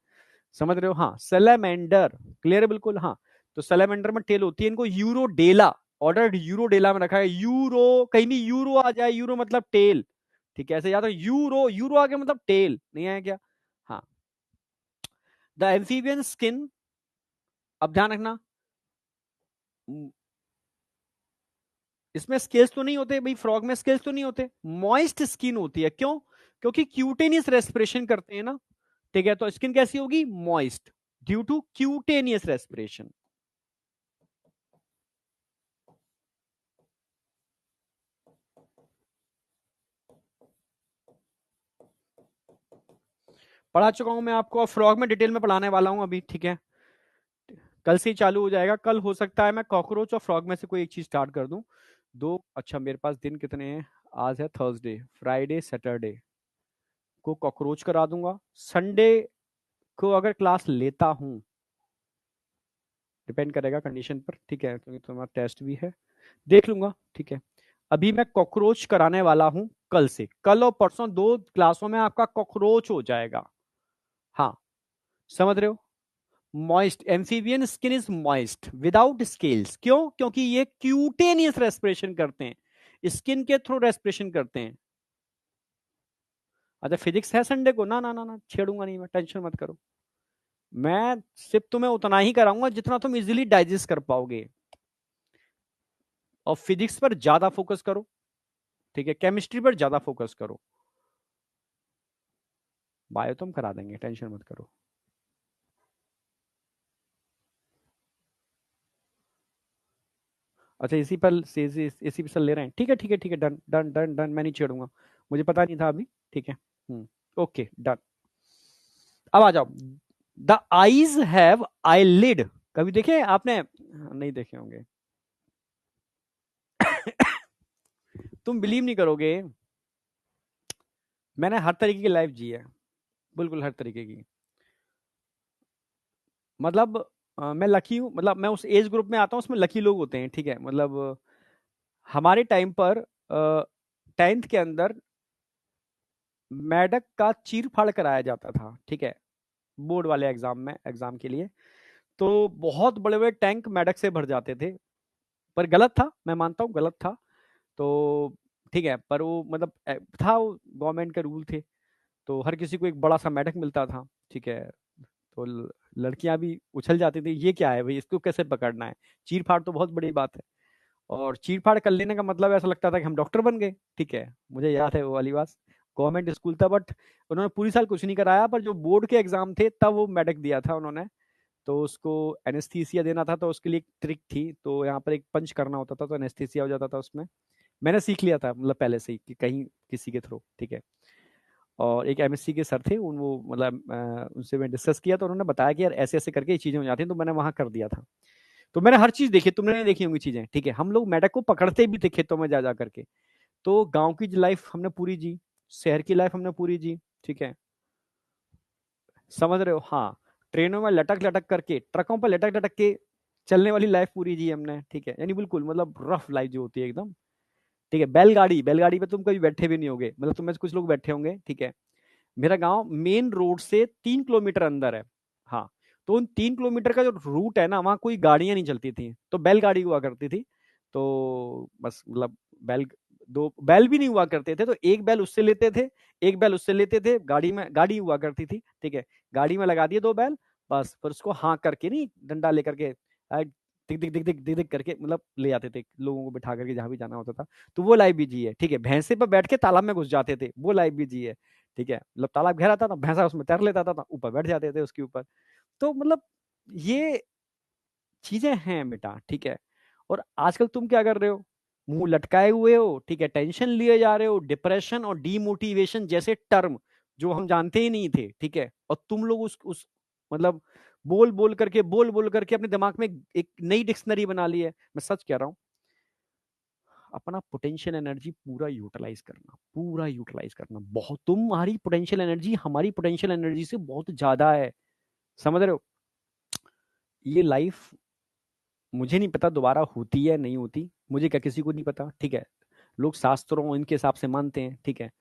समझ रहे हो। हाँ, सैलामेंडर, क्लियर है बिल्कुल, हाँ। तो सैलामेंडर में टेल होती है, इनको यूरोडेला, ऑर्डर यूरोडेला में रखा है, यूरो कहीं भी यूरो आ जाए, यूरो मतलब टेल, ठीक है, ऐसे याद हो, यूरो यूरो आ गया मतलब टेल, नहीं आया क्या? हाँ। द एम्फीबियन स्किन, अब ध्यान रखना, इसमें स्केल्स तो नहीं होते भाई, फ्रॉग में स्केल्स तो नहीं होते, मॉइस्ट स्किन होती है, क्यों? क्योंकि क्यूटेनियस रेस्पिरेशन करते हैं ना, ठीक है, तो स्किन कैसी होगी? Moist, due to cutaneous respiration. पढ़ा चुका हूं मैं आपको, और फ्रॉग में डिटेल में पढ़ाने वाला हूं अभी, ठीक है, कल से ही चालू हो जाएगा। कल हो सकता है मैं कॉकरोच और फ्रॉग में से कोई एक चीज स्टार्ट कर दूं, दो। अच्छा, मेरे पास दिन कितने हैं? आज है थर्सडे, फ्राइडे सैटरडे को कॉकरोच करा दूंगा, संडे को अगर क्लास लेता हूं, डिपेंड करेगा कंडीशन पर, ठीक है, क्योंकि तुम्हारा टेस्ट भी है, देख लूंगा, ठीक है। अभी मैं कॉकरोच कराने वाला हूं कल से, कल और परसों 2 क्लासों में आपका कॉकरोच हो जाएगा। हाँ, समझ रहे हो। Moist, amphibian skin is moist without scales, क्यों? क्योंकि ये क्यूटेनियस रेस्पिरेशन करते हैं, स्किन के थ्रू रेस्पिरेशन करते हैं। अच्छा, फिजिक्स है संडे को, ना ना ना ना, छेड़ूंगा नहीं मैं, टेंशन मत करो। मैं सिर्फ तुम्हें उतना ही कराऊंगा जितना तुम इजीली डाइजेस्ट कर पाओगे, और फिजिक्स पर ज्यादा फोकस करो, ठीक है, केमिस्ट्री पर ज्यादा फोकस करो, बायो तुम करा देंगे, टेंशन मत करो। अच्छा, इसी पर इसी पे ले रहे हैं, ठीक है ठीक है ठीक है, डन डन डन डन, मैं नहीं छेड़ूंगा, मुझे पता नहीं था अभी, ठीक है। Okay done. अब आ जाओ। द आईज हैव आईलिड, कभी देखे आपने? नहीं देखे होंगे। तुम बिलीव नहीं करोगे, मैंने हर तरीके की लाइफ जी है, बिल्कुल हर तरीके की। मतलब मैं लकी हूँ, मतलब मैं उस एज ग्रुप में आता हूँ उसमें लकी लोग होते हैं, ठीक है। मतलब हमारे टाइम पर 10th के अंदर मेडक का चीर फाड़ कराया जाता था, ठीक है, बोर्ड वाले एग्जाम में, एग्जाम के लिए। तो बहुत बड़े बड़े टैंक मेडक से भर जाते थे, पर गलत था, मैं मानता हूँ गलत था। तो ठीक है, पर वो मतलब था, वो गवर्नमेंट के रूल थे। तो हर किसी को एक बड़ा सा मेडक मिलता था, ठीक है। तो लड़कियां भी उछल जाती थी, ये क्या है भाई, इसको कैसे पकड़ना है, चीर फाड़ तो बहुत बड़ी बात है। और चीर फाड़ कर लेने का मतलब ऐसा लगता था कि हम डॉक्टर बन गए, ठीक है। मुझे याद है वो वाली बात। गवर्नमेंट स्कूल था, बट उन्होंने पूरी साल कुछ नहीं कराया, पर जो बोर्ड के एग्जाम थे तब वो मेडक दिया था उन्होंने। तो उसको एनेस्थीसिया देना था, तो उसके लिए एक ट्रिक थी, तो यहाँ पर एक पंच करना होता था, तो एनेस्थीसिया हो जाता था उसमें। मैंने सीख लिया था, मतलब पहले से ही, कि कहीं किसी के थ्रू, ठीक है। और एक एमएससी के सर थे उन, वो मतलब उनसे मैं डिस्कस किया, तो उन्होंने बताया कि यार ऐसे ऐसे करके ये चीजें हो जाती हैं, तो मैंने वहां कर दिया था। तो मैंने हर चीज देखी, तुमने नहीं देखी होंगी चीजें, ठीक है। हम लोग मेढक को पकड़ते भी थे खेतों में जा जा करके। तो गांव की लाइफ हमने पूरी जी, शहर की लाइफ हमने पूरी जी, ठीक है। समझ रहे हो? हाँ। ट्रेनों में लटक लटक करके, ट्रकों पर लटक लटक के चलने वाली लाइफ पूरी जी हमने, ठीक है। यानी बिल्कुल मतलब रफ लाइफ जो होती है एकदम, ठीक है। बैलगाड़ी, बैलगाड़ी पे तुम कभी बैठे भी नहीं होगे, मतलब तुम में से कुछ लोग बैठे होंगे, ठीक है। मेरा गांव मेन रोड से 3 किलोमीटर अंदर है। हाँ। तो उन 3 किलोमीटर का जो रूट है ना, वहाँ कोई गाड़ियां नहीं चलती थी, तो बैलगाड़ी हुआ करती थी। तो बस मतलब बैल, दो बैल भी नहीं हुआ करते थे, तो एक बैल उससे लेते थे, एक बैल उससे लेते थे, गाड़ी में गाड़ी हुआ करती थी, ठीक है। गाड़ी में लगा दिए 2 बैल, बस फिर उसको हाँक करके, नहीं डंडा लेकर के, दिख दिख दिख दिख दिख दिख करके मतलब ले आते थे लोगों को बिठा करके जहां भी जाना होता था। तो वो लाइफ भी जी है, ठीक है। भैंसे पर बैठ के तालाब में घुस जाते थे, वो लाइफ भी जी है, ठीक है। मतलब तालाब गहरा था, भैंसा उसमें तैर लेता था, ऊपर बैठ जाते थे उसके ऊपर। तो मतलब ये चीजें हैं बेटा, ठीक है। और आजकल तुम क्या कर रहे हो, मुंह लटकाए हुए हो, ठीक है, टेंशन लिए जा रहे हो, डिप्रेशन और डीमोटिवेशन जैसे टर्म जो हम जानते ही नहीं थे, ठीक है। और तुम लोग उस मतलब बोल बोल करके अपने दिमाग में एक नई डिक्शनरी बना ली है। मैं सच कह रहा हूँ, अपना पोटेंशियल एनर्जी पूरा यूटिलाइज करना, पूरा यूटिलाइज करना, बहुत, तुम्हारी पोटेंशियल एनर्जी हमारी पोटेंशियल एनर्जी से बहुत ज्यादा है, समझ रहे हो? ये लाइफ मुझे नहीं पता दोबारा होती है नहीं होती, मुझे क्या, किसी को नहीं पता, ठीक है। लोग शास्त्रों इनके हिसाब से मानते हैं, ठीक है।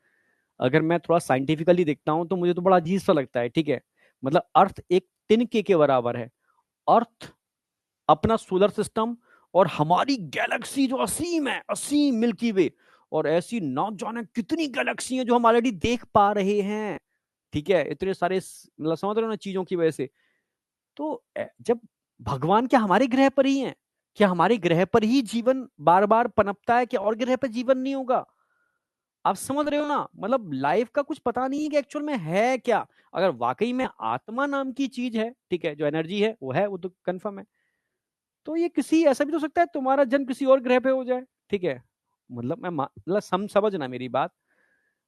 अगर मैं थोड़ा साइंटिफिकली देखता हूं तो मुझे तो बड़ा अजीब सा लगता है, ठीक है। मतलब अर्थ एक तिनके के बराबर है। अर्थ, अपना सोलर सिस्टम, और हमारी गैलेक्सी जो असीम है, असीम मिल्की वे, और ऐसी ना जाने कितनी गैलेक्सी हैं जो हम ऑलरेडी देख पा रहे हैं, ठीक है। इतने सारे मतलब समझ रहे हो ना चीजों की वजह से। तो जब भगवान क्या हमारे ग्रह पर ही हैं, क्या हमारे ग्रह पर ही जीवन बार बार पनपता है, क्या और ग्रह पर जीवन नहीं होगा? आप समझ रहे हो ना, मतलब लाइफ का कुछ पता नहीं है कि एक्चुअल में है क्या। अगर वाकई में आत्मा नाम की चीज है, ठीक है, जो एनर्जी है वो है, वो तो कंफर्म है। तो ये किसी, ऐसा भी तो सकता है तुम्हारा जन्म किसी और ग्रह पे हो जाए, ठीक है। मतलब मतलब समझना मेरी बात।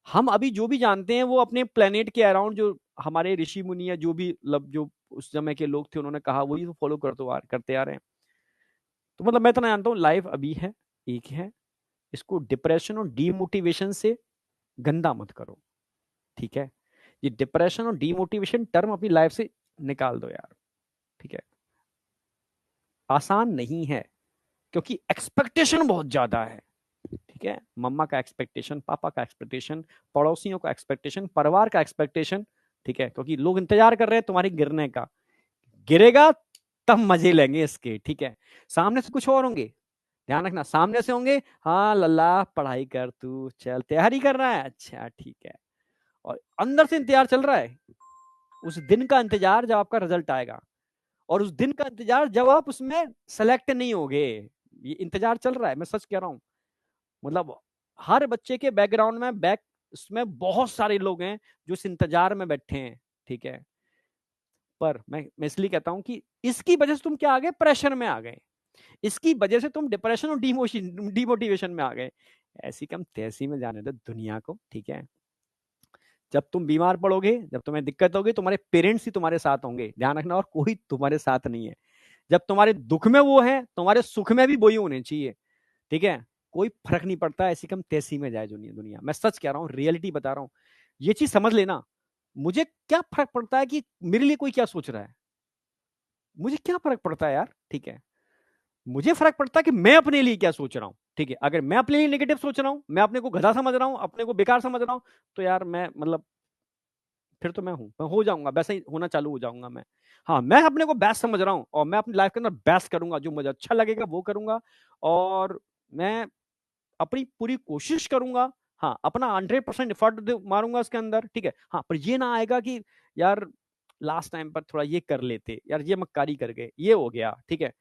हम अभी जो भी जानते हैं वो अपने प्लेनेट के अराउंड, जो हमारे ऋषि मुनि या जो भी मतलब जो उस समय के लोग थे उन्होंने कहा, वही तो फॉलो करते आ रहे हैं। तो मतलब मैं तो ना जानता हूँ, लाइफ अभी है, एक है, इसको डिप्रेशन और डीमोटिवेशन से गंदा मत करो, ठीक है। ये डिप्रेशन और डीमोटिवेशन टर्म अपनी लाइफ से निकाल दो यार, ठीक है। आसान नहीं है, क्योंकि एक्सपेक्टेशन बहुत ज्यादा है, ठीक है। मम्मा का एक्सपेक्टेशन, पापा का एक्सपेक्टेशन, पड़ोसियों का एक्सपेक्टेशन, परिवार का एक्सपेक्टेशन, ठीक है। क्योंकि लोग इंतजार कर रहे हैं तुम्हारे गिरने का, गिरेगा तब मजे लेंगे इसके, ठीक है। सामने से कुछ और होंगे, ध्यान रखना, सामने से होंगे, हाँ लल्ला पढ़ाई कर, तू चल तैयारी कर रहा है, अच्छा ठीक है। और अंदर से इंतजार चल रहा है, उस दिन का इंतजार जब आपका रिजल्ट आएगा, और उस दिन का इंतजार जब आप उसमें सेलेक्ट नहीं होगे। ये इंतजार चल रहा है, मैं सच कह रहा हूँ। मतलब हर बच्चे के बैकग्राउंड में बैक, उसमें बहुत सारे लोग हैं जो इस इंतजार में बैठे हैं, ठीक है। पर मैं इसलिए कहता हूं कि इसकी वजह से तुम क्या आ गए, प्रेशर में आ गए। इसकी वजह से तुम डिप्रेशन और डिमोटिवेशन में आ गए। ऐसी कम तैसी में जाने दो दुनिया को, ठीक है। जब तुम बीमार पड़ोगे, जब तुम्हें दिक्कत होगी, तुम्हारे पेरेंट्स ही तुम्हारे साथ होंगे, ध्यान रखना, और कोई तुम्हारे साथ नहीं है। जब तुम्हारे दुख में वो है, तुम्हारे सुख में भी वही होने चाहिए, ठीक है। कोई फर्क नहीं पड़ता, ऐसी कम तैसी में जाए दुनिया दुनिया। मैं सच कह रहा हूँ, रियलिटी बता रहा हूँ, ये चीज समझ लेना। मुझे क्या फर्क पड़ता है कि मेरे लिए कोई क्या सोच रहा है, मुझे क्या फर्क पड़ता है यार, ठीक है। मुझे फर्क पड़ता है कि मैं अपने लिए क्या सोच रहा हूँ, ठीक है। अगर मैं अपने लिए नेगेटिव सोच रहा हूँ, मैं अपने को गधा समझ रहा हूँ, अपने को बेकार समझ रहा हूँ, तो यार मैं मतलब फिर तो मैं हो जाऊंगा, वैसा ही होना चालू हो जाऊंगा मैं। हाँ, मैं अपने को बेस्ट समझ रहा हूँ और मैं अपनी लाइफ के अंदर बेस्ट करूंगा, जो मुझे अच्छा लगेगा वो करूंगा। और मैं अपनी पूरी कोशिश करूंगा, हाँ, अपना 100% एफर्ट मारूंगा उसके अंदर, ठीक है। हाँ, पर ये ना आएगा कि यार लास्ट टाइम पर थोड़ा ये कर लेते, यार ये मक्कारी कर गए, ये हो गया, ठीक है।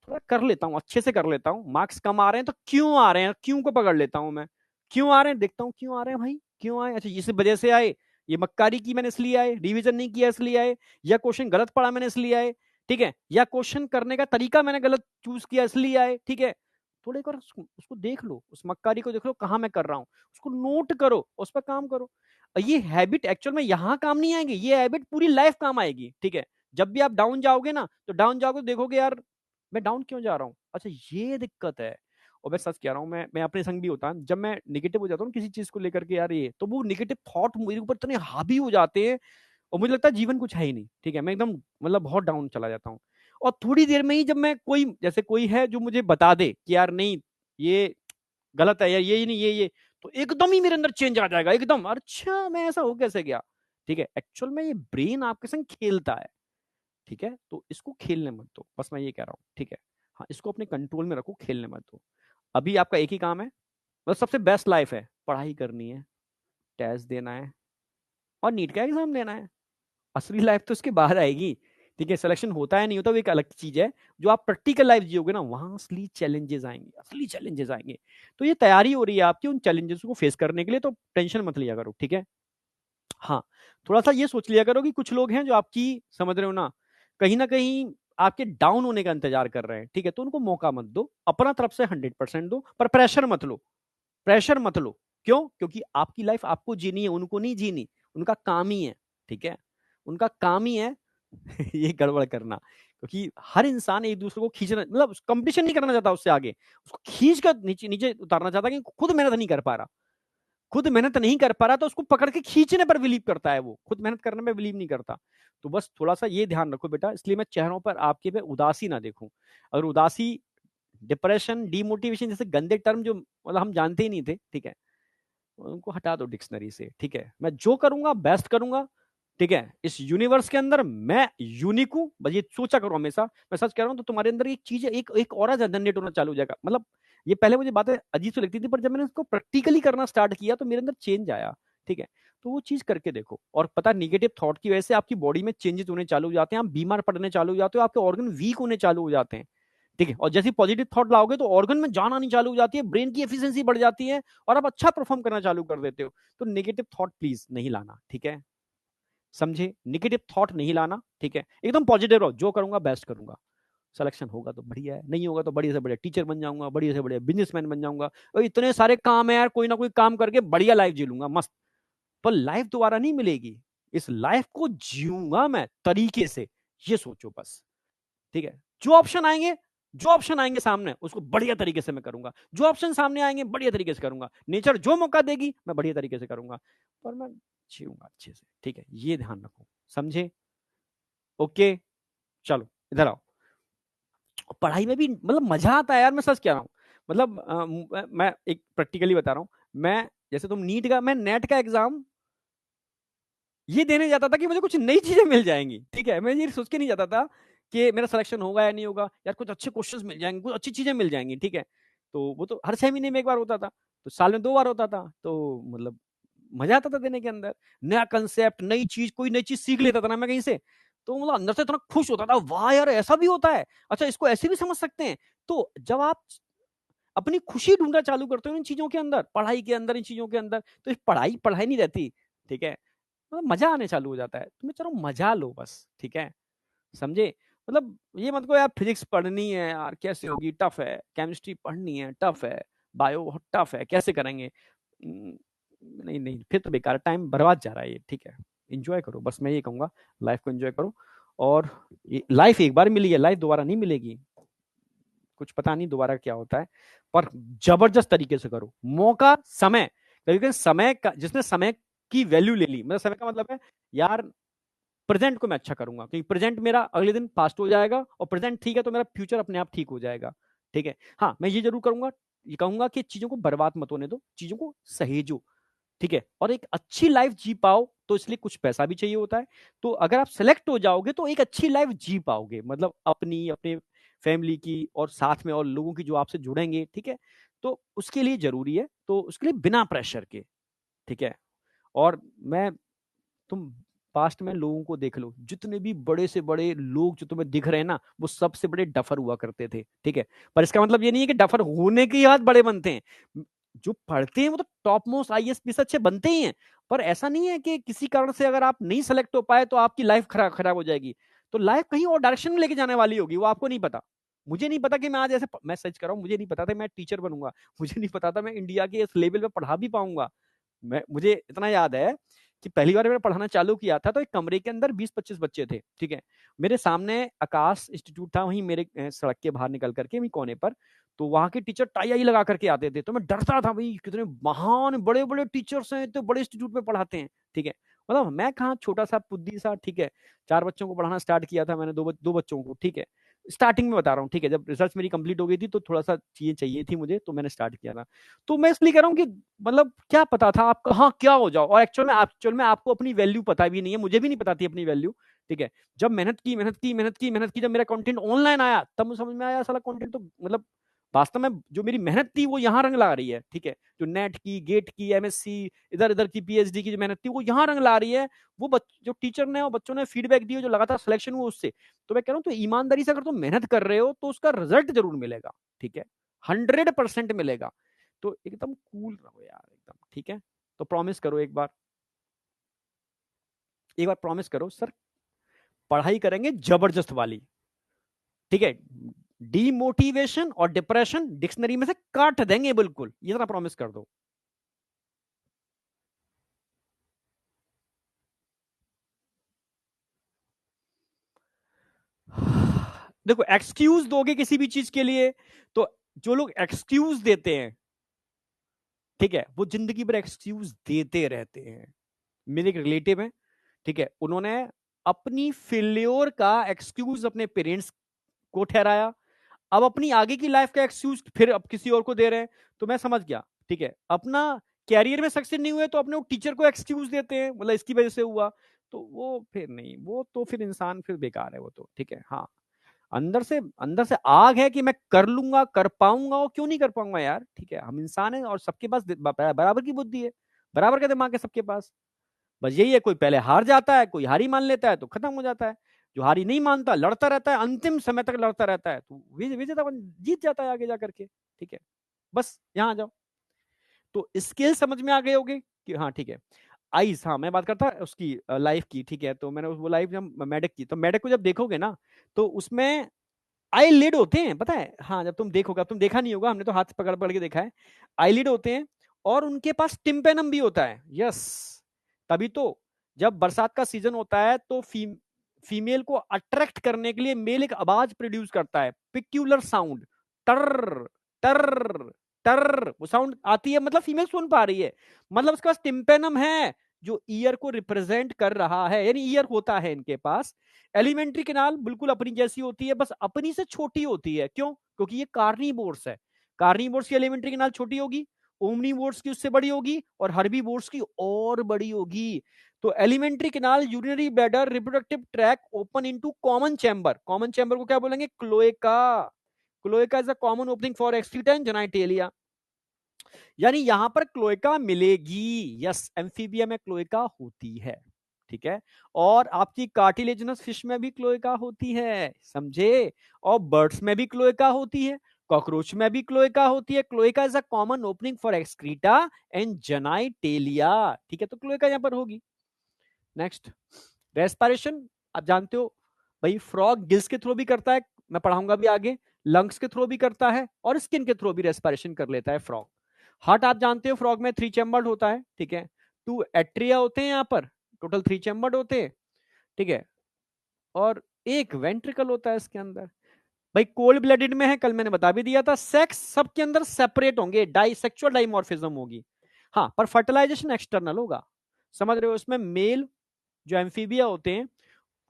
थोड़ा कर लेता हूँ, अच्छे से कर लेता हूँ। मार्क्स कम आ रहे हैं तो क्यों आ रहे हैं, क्यों को पकड़ लेता हूँ मैं। क्यों आ रहे हैं देखता हूँ, क्यों आ रहे हैं भाई, क्यों आए, अच्छा इस वजह से आए, ये मक्कारी की मैंने इसलिए आए, रिवीजन नहीं किया इसलिए आए, या क्वेश्चन गलत पढ़ा मैंने इसलिए आए, ठीक है, या क्वेश्चन करने का तरीका मैंने गलत चूज किया इसलिए आए, ठीक है। थोड़ा एक बार उसको देख लो, उस मक्कारी को देख लो कहाँ मैं कर रहा हूँ, उसको नोट करो, उस पर काम करो। ये हैबिट एक्चुअल में यहाँ काम नहीं आएगी, ये हैबिट पूरी लाइफ काम आएगी, ठीक है। जब भी आप डाउन जाओगे ना, तो डाउन जाओगे तो देखोगे यार मैं डाउन क्यों जा रहा हूँ, अच्छा ये दिक्कत है। और मैं सच कह रहा हूँ, मैं अपने संग भी होता है, जब मैं निगेटिव हो जाता हूँ किसी चीज को लेकर के यार, ये तो वो निगेटिव थॉट मेरे ऊपर इतने हावी हो जाते हैं, और मुझे लगता है जीवन कुछ है ही नहीं, ठीक है। मैं एकदम मतलब बहुत डाउन चला जाता हूँ। और थोड़ी देर में ही जब मैं कोई जैसे कोई है जो मुझे बता दे कि यार नहीं ये गलत है, यार ये नहीं ये, तो एकदम ही मेरे अंदर चेंज आ जाएगा एकदम, अच्छा मैं ऐसा हो कैसे गया, ठीक है। एक्चुअल में ये ब्रेन आपके संग खेलता है, ठीक है। तो इसको खेलने मत दो, बस मैं ये कह रहा हूँ, ठीक है। हाँ, इसको अपने कंट्रोल में रखो, खेलने मत दो। अभी आपका एक ही काम है, बस सबसे बेस्ट लाइफ है, पढ़ाई करनी है, टेस्ट देना है, और नीट का एग्जाम देना है। असली लाइफ तो उसके बाद आएगी, ठीक है। सिलेक्शन होता है नहीं होता वो एक अलग चीज है, जो आप प्रैक्टिकल लाइफ जियोगे ना, वहां असली चैलेंजेस आएंगे, असली चैलेंजेस आएंगे। तो ये तैयारी हो रही है आपकी उन चैलेंजेस को फेस करने के लिए, तो टेंशन मत लिया करो, ठीक है। हाँ, थोड़ा सा ये सोच लिया करो कि कुछ लोग हैं जो आपकी, समझ रहे हो ना कहीं आपके डाउन होने का इंतजार कर रहे हैं, ठीक है। तो उनको मौका मत दो, अपना तरफ से 100% दो, पर प्रेशर मत लो, प्रेशर मत लो। क्यों? क्योंकि आपकी लाइफ आपको जीनी है, उनको नहीं जीनी, उनका काम ही है, ठीक है। उनका काम ही है ये गड़बड़ करना, क्योंकि हर इंसान एक दूसरे को खींचना, मतलब कंपटीशन नहीं करना चाहता उससे आगे, उसको खींच कर नीचे नीचे उतारना चाहता है, कि खुद मेहनत नहीं कर पा रहा, खुद मेहनत नहीं कर पा रहा, तो उसको पकड़ के खींचने पर बिलीव करता है, वो खुद मेहनत करने में बिलीव नहीं करता। तो बस थोड़ा सा ये ध्यान रखो बेटा, इसलिए मैं चेहरों पर आपके पे उदासी ना देखूं। अगर उदासी, डिप्रेशन, डिमोटिवेशन जैसे गंदे टर्म जो मतलब हम जानते ही नहीं थे, ठीक है, उनको हटा दो डिक्शनरी से, ठीक है। मैं जो करूंगा बेस्ट करूंगा, ठीक है। इस यूनिवर्स के अंदर मैं यूनिक हूं, बस ये सोचा करो हमेशा। मैं सच कह रहा हूं, तो तुम्हारे अंदर एक चीज है, एक और जनरेट होना चालू हो जाएगा। मतलब ये पहले मुझे बातें अजीब सी लगती थी, पर जब मैंने इसको प्रैक्टिकली करना स्टार्ट किया तो मेरे अंदर चेंज आया, ठीक है। तो वो चीज करके देखो, और पता निगेटिव थॉट की वजह से आपकी बॉडी में चेंजेस होने चालू हो जाते हैं, आप बीमार पड़ने चालू हो जाते हो, आपके ऑर्गन वीक होने चालू हो जाते हैं, ठीक है। और जैसे पॉजिटिव थॉट लाओगे तो ऑर्गन में जान आनी चालू हो जाती है, ब्रेन की एफिशिएंसी बढ़ जाती है, और आप अच्छा परफॉर्म करना चालू कर देते हो। तो नेगेटिव थॉट प्लीज नहीं लाना, ठीक है, समझे। नेगेटिव थॉट नहीं लाना, ठीक है। एकदम पॉजिटिव रहो, जो करूंगा बेस्ट करूंगा, सिलेक्शन होगा तो बढ़िया है, नहीं होगा तो बढ़िया से बढ़िया टीचर बन जाऊंगा, बढ़िया से बढ़िया बिजनेसमैन बन जाऊंगा, और इतने सारे काम है यार, कोई ना कोई काम करके बढ़िया लाइफ जी लूंगा मस्त। पर लाइफ दोबारा नहीं मिलेगी, इस लाइफ को जीऊंगा मैं तरीके से, ये सोचो बस, ठीक है। जो ऑप्शन आएंगे सामने, उसको बढ़िया तरीके से मैं करूंगा, जो ऑप्शन सामने आएंगे बढ़िया तरीके से करूंगा, नेचर जो मौका देगी मैं बढ़िया तरीके से करूंगा, पर मैं जीऊंगा अच्छे से, ठीक है। ये ध्यान रखो, समझे। ओके, चलो इधर आओ। पढ़ाई में भी मतलब मजा आता है यार, मैं सच कह रहा हूँ। मतलब मैं एक प्रैक्टिकली बता रहा हूँ। मैं जैसे तुम नीट का, मैं नेट का एग्जाम ये देने जाता था कि मुझे कुछ नई चीजें मिल जाएंगी, ठीक है। मैं ये सोच के नहीं जाता था कि मेरा सिलेक्शन होगा या नहीं होगा, यार कुछ अच्छे क्वेश्चंस मिल जाएंगे, कुछ अच्छी चीजें मिल जाएंगी, ठीक है। तो वो तो हर 6 महीने में एक बार होता था, तो साल में 2 बार होता था, तो मतलब मजा आता था देने के अंदर। नया कंसेप्ट, नई चीज, कोई नई चीज सीख लेता था ना मैं कहीं से, तो मतलब अंदर से इतना खुश होता था, वाह यार ऐसा भी होता है, अच्छा इसको ऐसे भी समझ सकते हैं। तो जब आप अपनी खुशी ढूंढना चालू करते हो इन चीजों के अंदर, पढ़ाई के अंदर, इन चीजों के अंदर, तो इस पढ़ाई पढ़ाई नहीं रहती, ठीक है। मतलब मजा आने चालू हो जाता है, तुम्हें चलो मजा लो बस, ठीक है, समझे। मतलब ये मत को यार फिजिक्स पढ़नी है यार, कैसे होगी, टफ है, केमिस्ट्री पढ़नी है, टफ है, बायो टफ है, कैसे करेंगे। नहीं नहीं, फिर तो बेकार, टाइम बर्बाद जा रहा है ये, ठीक है। एंजॉय करो, बस मैं ये कहूंगा, लाइफ को एंजॉय करो। और लाइफ एक बार मिली है, लाइफ दोबारा नहीं मिलेगी, कुछ पता नहीं दोबारा क्या होता है, पर जबरदस्त तरीके से करो, मौका समय, क्योंकि समय का, जिसने समय की वैल्यू ले ली, मतलब समय का मतलब है यार प्रेजेंट को मैं अच्छा करूंगा, क्योंकि प्रेजेंट मेरा अगले दिन पास्ट हो जाएगा, और प्रेजेंट ठीक है तो मेरा फ्यूचर अपने आप ठीक हो जाएगा, ठीक है। हाँ, मैं ये जरूर करूंगा, ये कहूंगा कि चीजों को बर्बाद मत होने दो, चीजों को सहेजो, ठीक है, और एक अच्छी लाइफ जी पाओ, तो इसलिए कुछ पैसा भी चाहिए होता है। तो अगर आप सेलेक्ट हो जाओगे तो एक अच्छी लाइफ जी पाओगे, मतलब अपनी, अपने फैमिली की, और साथ में और लोगों की जो आपसे जुड़ेंगे, ठीक है। तो उसके लिए जरूरी है, तो उसके लिए बिना प्रेशर के, ठीक है। और मैं, तुम पास्ट में लोगों को देख लो, जितने भी बड़े से बड़े लोग जो तुम्हें दिख रहे हैं ना, वो सबसे बड़े डफर हुआ करते थे, ठीक है। पर इसका मतलब ये नहीं है कि डफर होने के बाद बड़े बनते हैं, जो पढ़ते हैं वो तो टॉप मोस्ट आईएएस पीएस अच्छे बनते ही हैं। पर ऐसा नहीं है कि किसी कारण से अगर आप नहीं सेलेक्ट हो पाए तो आपकी लाइफ खराब खराब हो जाएगी। तो लाइफ कहीं और डायरेक्शन में लेके जाने वाली होगी, वो आपको नहीं पता। मुझे नहीं पता कि मैं आज ऐसे, मैं सच कर रहा हूँ, मुझे नहीं पता था मैं टीचर बनूंगा, मुझे नहीं पता था मैं इंडिया के इस लेवल पे पढ़ा भी पाऊंगा। मैं, मुझे इतना याद है कि पहली बार मैंने पढ़ाना चालू किया था तो एक कमरे के अंदर 20-25 बच्चे थे, ठीक है। मेरे सामने आकाश इंस्टीट्यूट था, वहीं मेरे सड़क के बाहर निकल करके वहीं कोने पर। तो वहां के टीचर टाई आई लगा करके आते थे, तो मैं डरता था, भाई कितने महान बड़े बड़े टीचर्स हैं, तो बड़े इंस्टीट्यूट में पढ़ाते हैं, ठीक है। मतलब मैं कहाँ, छोटा सा पुद्दी सा, ठीक है। 4 बच्चों को पढ़ाना स्टार्ट किया था मैंने, दो बच्चों को, ठीक है। स्टार्टिंग में बता रहा हूँ, ठीक है, जब रिसर्च मेरी कंप्लीट हो गई थी तो थोड़ा सा चीजें चाहिए थी मुझे, तो मैंने स्टार्ट किया था। तो मैं इसलिए कह रहा हूँ कि मतलब क्या पता था आप कहाँ क्या हो जाओ, और एक्चुअल में आपको अपनी वैल्यू पता भी नहीं है, मुझे भी नहीं पता थी अपनी वैल्यू, ठीक है। जब मेहनत की, जब मेरा कंटेंट ऑनलाइन आया तब मुझे समझ में आया, साला कंटेंट तो मतलब वास्तव में जो मेरी मेहनत थी वो यहाँ रंग ला रही है, ठीक है। जो नेट की, गेट की, एमएससी, इधर इधर की, पीएचडी की जो मेहनत थी वो यहाँ रंग ला रही है। वो जो टीचर ने और बच्चों ने फीडबैक दिया, जो लगातार सिलेक्शन हुआ उससे। तो मैं कह रहा हूँ, तो ईमानदारी से अगर तुम मेहनत कर रहे हो तो उसका रिजल्ट जरूर मिलेगा, ठीक है, 100% मिलेगा। तो एकदम कूल रहो यार, एकदम ठीक है। तो प्रॉमिस करो एक बार, एक बार प्रॉमिस करो, सर पढ़ाई करेंगे जबरदस्त वाली, ठीक है। डीमोटिवेशन और डिप्रेशन डिक्शनरी में से काट देंगे बिल्कुल, ये तरह प्रॉमिस कर दो। देखो, एक्सक्यूज दोगे किसी भी चीज के लिए, तो जो लोग एक्सक्यूज देते हैं, ठीक है, वो जिंदगी भर एक्सक्यूज देते रहते हैं। मेरे एक रिलेटिव है, ठीक है, उन्होंने अपनी फेल्योर का एक्सक्यूज अपने पेरेंट्स को ठहराया, अब अपनी आगे की लाइफ का एक्सक्यूज फिर अब किसी और को दे रहे हैं। तो मैं समझ गया, ठीक है, अपना कैरियर में सक्सेस नहीं हुए तो अपने वो टीचर को एक्सक्यूज देते हैं, मतलब इसकी वजह से हुआ। तो वो फिर नहीं, वो तो फिर इंसान फिर बेकार है वो तो, ठीक है। हाँ, अंदर से आग है कि मैं कर लूंगा, कर पाऊंगा, और क्यों नहीं कर पाऊंगा यार, ठीक है। हम इंसान हैं और सबके पास बराबर की बुद्धि है, बराबर का दिमाग है सबके पास। बस यही है, कोई पहले हार जाता है, कोई हारी मान लेता है तो खत्म हो जाता है। जो हारी नहीं मानता, लड़ता रहता है, अंतिम समय तक लड़ता रहता है, तो विजेता जीत जाता है आगे जा करके, ठीक है। बस यहाँ आ जाओ। तो स्किल समझ में आ गए होगे कि हाँ ठीक है। आइज, हाँ मैं बात करता उसकी लाइफ की, ठीक है। तो मैंने वो लाइफ जब मेडक की, तो मेडक को जब देखोगे ना, तो उसमें आईलिड होते हैं, पता है, हाँ जब तुम देखोगे, अब तुम देखा नहीं होगा, हमने तो हाथ पकड़ पकड़ के देखा है। आईलिड होते हैं, और उनके पास टिम्पेनम भी होता है, यस। तभी तो जब बरसात का सीजन होता है तो फीमेल को अट्रैक्ट करने के लिए मेल एक आवाज प्रोड्यूस करता है, पिक्यूलर साउंड, टर टर टर, वो साउंड आती है, मतलब फीमेल सुन पा रही है, मतलब उसके पास टिम्पेनम है जो ईयर को रिप्रेजेंट कर रहा है, यानी ईयर होता है इनके पास। एलिमेंट्री कैनाल बिल्कुल अपनी जैसी होती है, बस अपनी से छोटी होती है, क्यों? क्योंकि ये कार्निवोर्स है। कार्निवोर्स की एलिमेंट्री कैनाल छोटी होगी, ओमनीवोर्स की उससे बड़ी होगी, और हर्बीवोर्स की और बड़ी होगी। तो alimentary canal, urinary bladder, reproductive tract open into common chamber, common chamber को क्या बोलेंगे? Cloaca. Cloaca is a common opening for excreta and genitalia, यानी यहां पर क्लोएका मिलेगी, यस, एम्फीबिया में क्लोएका होती है, ठीक है। और आपकी कार्टिलेजिनस फिश में भी क्लोएका होती है, समझे। और बर्ड्स में भी क्लोएका होती है, कॉकरोच में भी क्लोएका होती है। Cloaca is a common opening for excreta and genitalia, ठीक है, तो क्लोएका यहां पर होगी। नेक्स्ट, रेस्पिरेशन, आप जानते हो, भाई फ्रॉग गिल्स के थ्रू भी करता है, मैं पढ़ाऊंगा भी आगे, लंग्स के थ्रू भी करता है, और स्किन के थ्रू भी रेस्पिरेशन कर लेता है फ्रॉग। हार्ट आप जानते हो फ्रॉग में 3 चैम्बर्ड होता है, ठीक है, 2 एट्रिया होते हैं यहाँ पर, टोटल 3 चैम्बर्ड होते हैं, ठीक है, और एक वेंट्रिकल होता है इसके अंदर। भाई कोल्ड ब्लडेड में है, कल मैंने बता भी दिया था, सेक्स सबके अंदर सेपरेट होंगे, डाई सेक्सुअल डाइमॉर्फिज्म होगी, हाँ, पर फर्टिलाइजेशन एक्सटर्नल होगा, समझ रहे हो, इसमें मेल जो एम्फीबिया होते हैं,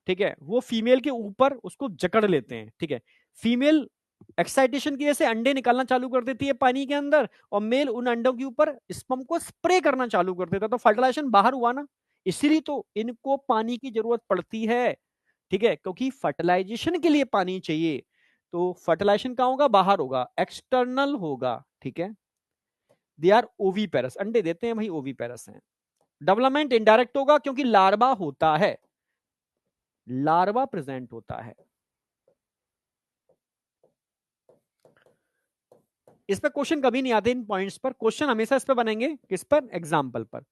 ठीक है, वो फीमेल के ऊपर उसको जकड़ लेते हैं, ठीक है, फीमेल एक्साइटेशन की वजह से अंडे निकालना चालू कर देती है पानी के अंदर, और मेल उन अंडों के ऊपर स्पर्म को स्प्रे करना चालू कर देता है, तो फर्टिलाइजेशन बाहर हुआ ना, इसीलिए तो इनको पानी की जरूरत पड़ती है, ठीक है, क्योंकि फर्टिलाइजेशन के लिए पानी चाहिए, तो फर्टिलाइजेशन कहां होगा, बाहर होगा, एक्सटर्नल होगा, ठीक है, दे आर ओवीपेरस, अंडे देते हैं भाई, ओवीपेरस हैं। डेवलपमेंट इनडायरेक्ट होगा क्योंकि लार्वा होता है, लार्वा प्रेजेंट होता है। इस पर क्वेश्चन कभी नहीं आते, इन पॉइंट्स पर क्वेश्चन हमेशा इस पर बनेंगे, किस पर, एग्जाम्पल पर।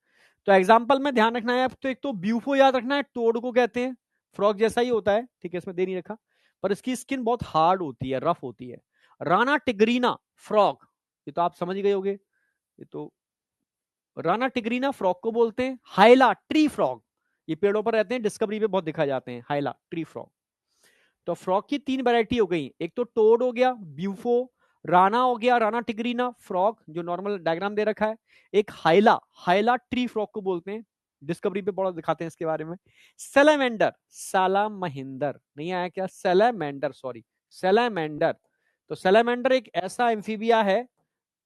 तो एग्जाम्पल में ध्यान रखना है, तो एक तो ब्यूफो याद रखना है, टोड को कहते हैं, फ्रॉग जैसा ही होता है, ठीक है, इसमें दे नहीं रखा, पर इसकी स्किन बहुत हार्ड होती है, रफ होती है। राना टिग्रीना फ्रॉग, ये तो आप समझ गए होंगे, ये तो राना टिग्रीना फ्रॉग को बोलते हैं। हाइला ट्री फ्रॉग, ये पेड़ों पर रहते हैं, डिस्कवरी पे बहुत दिखाए जाते हैं, हाइला ट्री फ्रॉग। तो फ्रॉग की 3 वैरायटी हो गई, एक तो टोड हो गया, ब्यूफो, राना हो गया, राना टिग्रीना फ्रॉग जो नॉर्मल डायग्राम दे रखा है, एक हाइला, हाइला ट्री फ्रॉग को बोलते हैं, डिस्कवरी पे बड़ा दिखाते हैं इसके बारे में। सेलेमेंडर, सालामहिंदर नहीं आया क्या, सेलेमेंडर, सॉरी, सेलेमेंडर। तो सेलेमेंडर एक ऐसा एम्फीबिया है,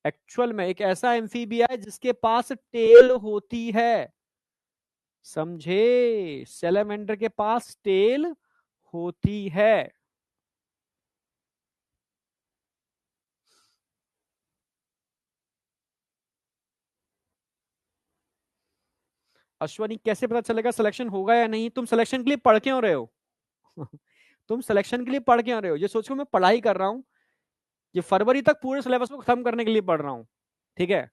एक्चुअल में एक ऐसा एम्फीबिया है जिसके पास टेल होती है, समझे, सेलेमेंडर के पास टेल होती है। अश्वनी कैसे पता चलेगा सिलेक्शन होगा या नहीं, तुम सिलेक्शन के लिए पढ़ क्यों रहे हो? तुम सिलेक्शन के लिए पढ़ क्यों रहे हो, ये सोचो मैं पढ़ाई कर रहा हूं, ये फरवरी तक पूरे सिलेबस को खत्म करने के लिए पढ़ रहा हूं, ठीक है,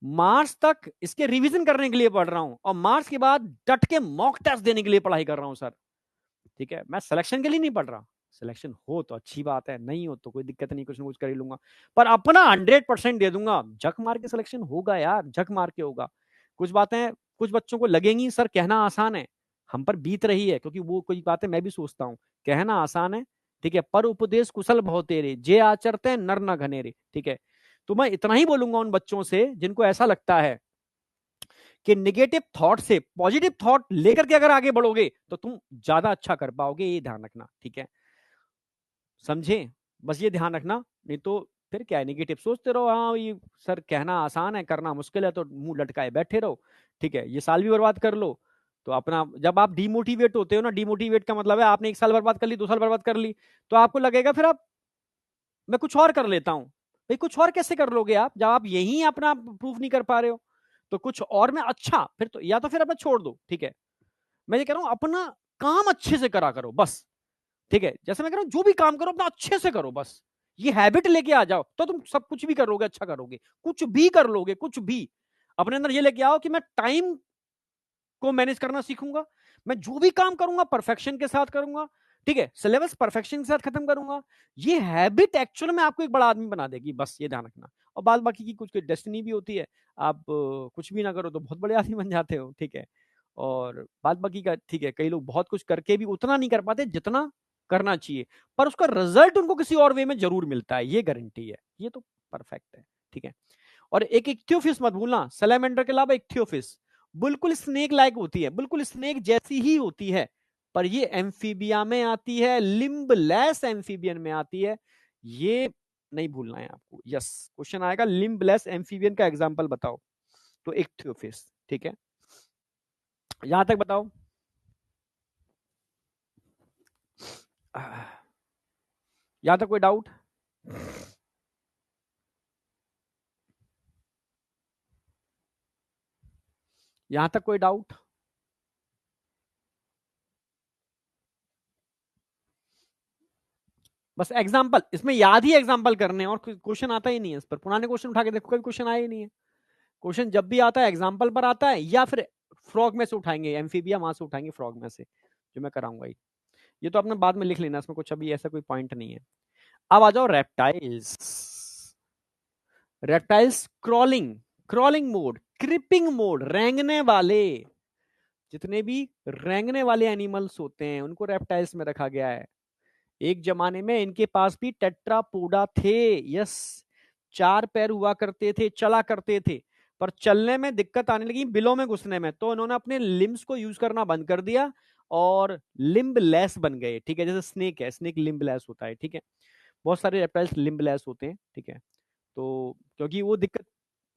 मार्च तक इसके रिवीजन करने के लिए पढ़ रहा हूं, और मार्च के बाद डट के मॉक टेस्ट देने के लिए पढ़ाई कर रहा हूं सर, ठीक है, मैं सिलेक्शन के लिए नहीं पढ़ रहा। सिलेक्शन हो तो अच्छी बात है, नहीं हो तो कोई दिक्कत नहीं, कुछ ना कुछ कर ही लूंगा, पर अपना 100% दे दूंगा, झक मार के सिलेक्शन होगा यार, झक मार के होगा। कुछ बातें कुछ बच्चों को लगेंगी सर कहना आसान है, हम पर बीत रही है, क्योंकि वो कुछ बातें मैं भी सोचता हूँ, कहना आसान है, ठीक है, पर उपदेश कुशल बहुत तेरे, जे आचरते हैं नर न घनेरे, ठीक है। तो मैं इतना ही बोलूंगा उन बच्चों से जिनको ऐसा लगता है कि निगेटिव थॉट से पॉजिटिव थॉट लेकर के अगर आगे बढ़ोगे तो तुम ज्यादा अच्छा कर पाओगे, ये ध्यान रखना, ठीक है, समझे, बस ये ध्यान रखना, नहीं तो फिर क्या है, निगेटिव सोचते रहो, हाँ ये सर कहना आसान है करना मुश्किल है, तो मुंह लटकाए बैठे रहो, ठीक है, ये साल भी बर्बाद कर लो। तो अपना जब आप डिमोटिवेट होते हो ना, डिमोटिवेट का मतलब है आपने 1 साल बर्बाद कर ली, 2 साल बर्बाद कर ली, तो आपको लगेगा फिर आप, मैं कुछ और कर लेता हूं, भाई कुछ और कैसे कर लोगे आप, जब आप यही अपना प्रूफ नहीं कर पा रहे हो, तो कुछ और में अच्छा, फिर तो या तो फिर अपना छोड़ दो, ठीक है, मैं ये कह रहा हूं अपना काम अच्छे से करा करो बस, ठीक है, जैसे मैं कह रहा हूं जो भी काम करो अपना अच्छे से करो बस, ये हैबिट लेके आ जाओ तो तुम सब कुछ भी करोगे, अच्छा करोगे, कुछ भी कर लोगे, कुछ भी अपने अंदर ये लेके आओ कि मैं टाइम को मैनेज करना सीखूंगा, मैं जो भी काम करूंगा परफेक्शन के साथ करूंगा, ठीक है, सिलेबस परफेक्शन के साथ खत्म करूंगा, ये हैबिट एक्चुअल में आपको एक बड़ा आदमी बना देगी, बस ये ध्यान रखना। और बाद बाकी की कुछ डेस्टिनी भी होती है, आप कुछ भी ना करो तो बहुत बड़े आदमी बन जाते हो, ठीक है, और बाद बाकी का ठीक है, कई लोग बहुत कुछ करके भी उतना नहीं कर पाते जितना करना चाहिए, पर उसका रिजल्ट उनको किसी और वे में जरूर मिलता है, ये गारंटी है, ये तो परफेक्ट है, ठीक है। और एक इक्थियोफिस मत भूलना, सैलामेंडर के अलावा इक्थियोफिस बिल्कुल स्नेक लाइक होती है, बिल्कुल स्नेक जैसी ही होती है, पर ये एम्फीबिया में आती है, लिम्बलेस एम्फीबियन में आती है, ये नहीं भूलना है आपको। यस, क्वेश्चन आएगा लिम्बलेस एम्फीबियन का एग्जांपल बताओ, तो इक्थियोफिस, ठीक है, यहां तक बताओ, यहां तक कोई डाउट? यहां तक कोई डाउट? बस एग्जाम्पल, इसमें याद ही एग्जाम्पल करने हैं, और क्वेश्चन आता ही नहीं है इस पर, पुराने क्वेश्चन उठा के देखो कभी क्वेश्चन आया ही नहीं है, क्वेश्चन जब भी आता है एग्जाम्पल पर आता है, या फिर फ्रॉग में से उठाएंगे, एम्फीबिया वहां से उठाएंगे, फ्रॉग में से, जो मैं कराऊंगा ही। ये तो आपने बाद में लिख लेना, इसमें कुछ अभी ऐसा कोई पॉइंट नहीं है। अब आ जाओ reptiles. Reptiles crawling, crawling mode, creeping mode, रेंगने वाले, जितने भी रेंगने वाले एनिमल्स होते हैं उनको रेप्टाइल्स में रखा गया है। एक जमाने में इनके पास भी टेट्रापोडा थे। यस, 4 पैर हुआ करते थे, चला करते थे, पर चलने में दिक्कत आने लगी, बिलों में घुसने में, तो इन्होंने अपने लिम्स को यूज करना बंद कर दिया और लिम्ब लेस बन गए। ठीक है, जैसे स्नेक है, स्नेक लिम्ब लेस होता है। ठीक है, बहुत सारे रेप्टाइल्स लिम्ब लेस होते हैं। ठीक है, तो क्योंकि वो दिक्कत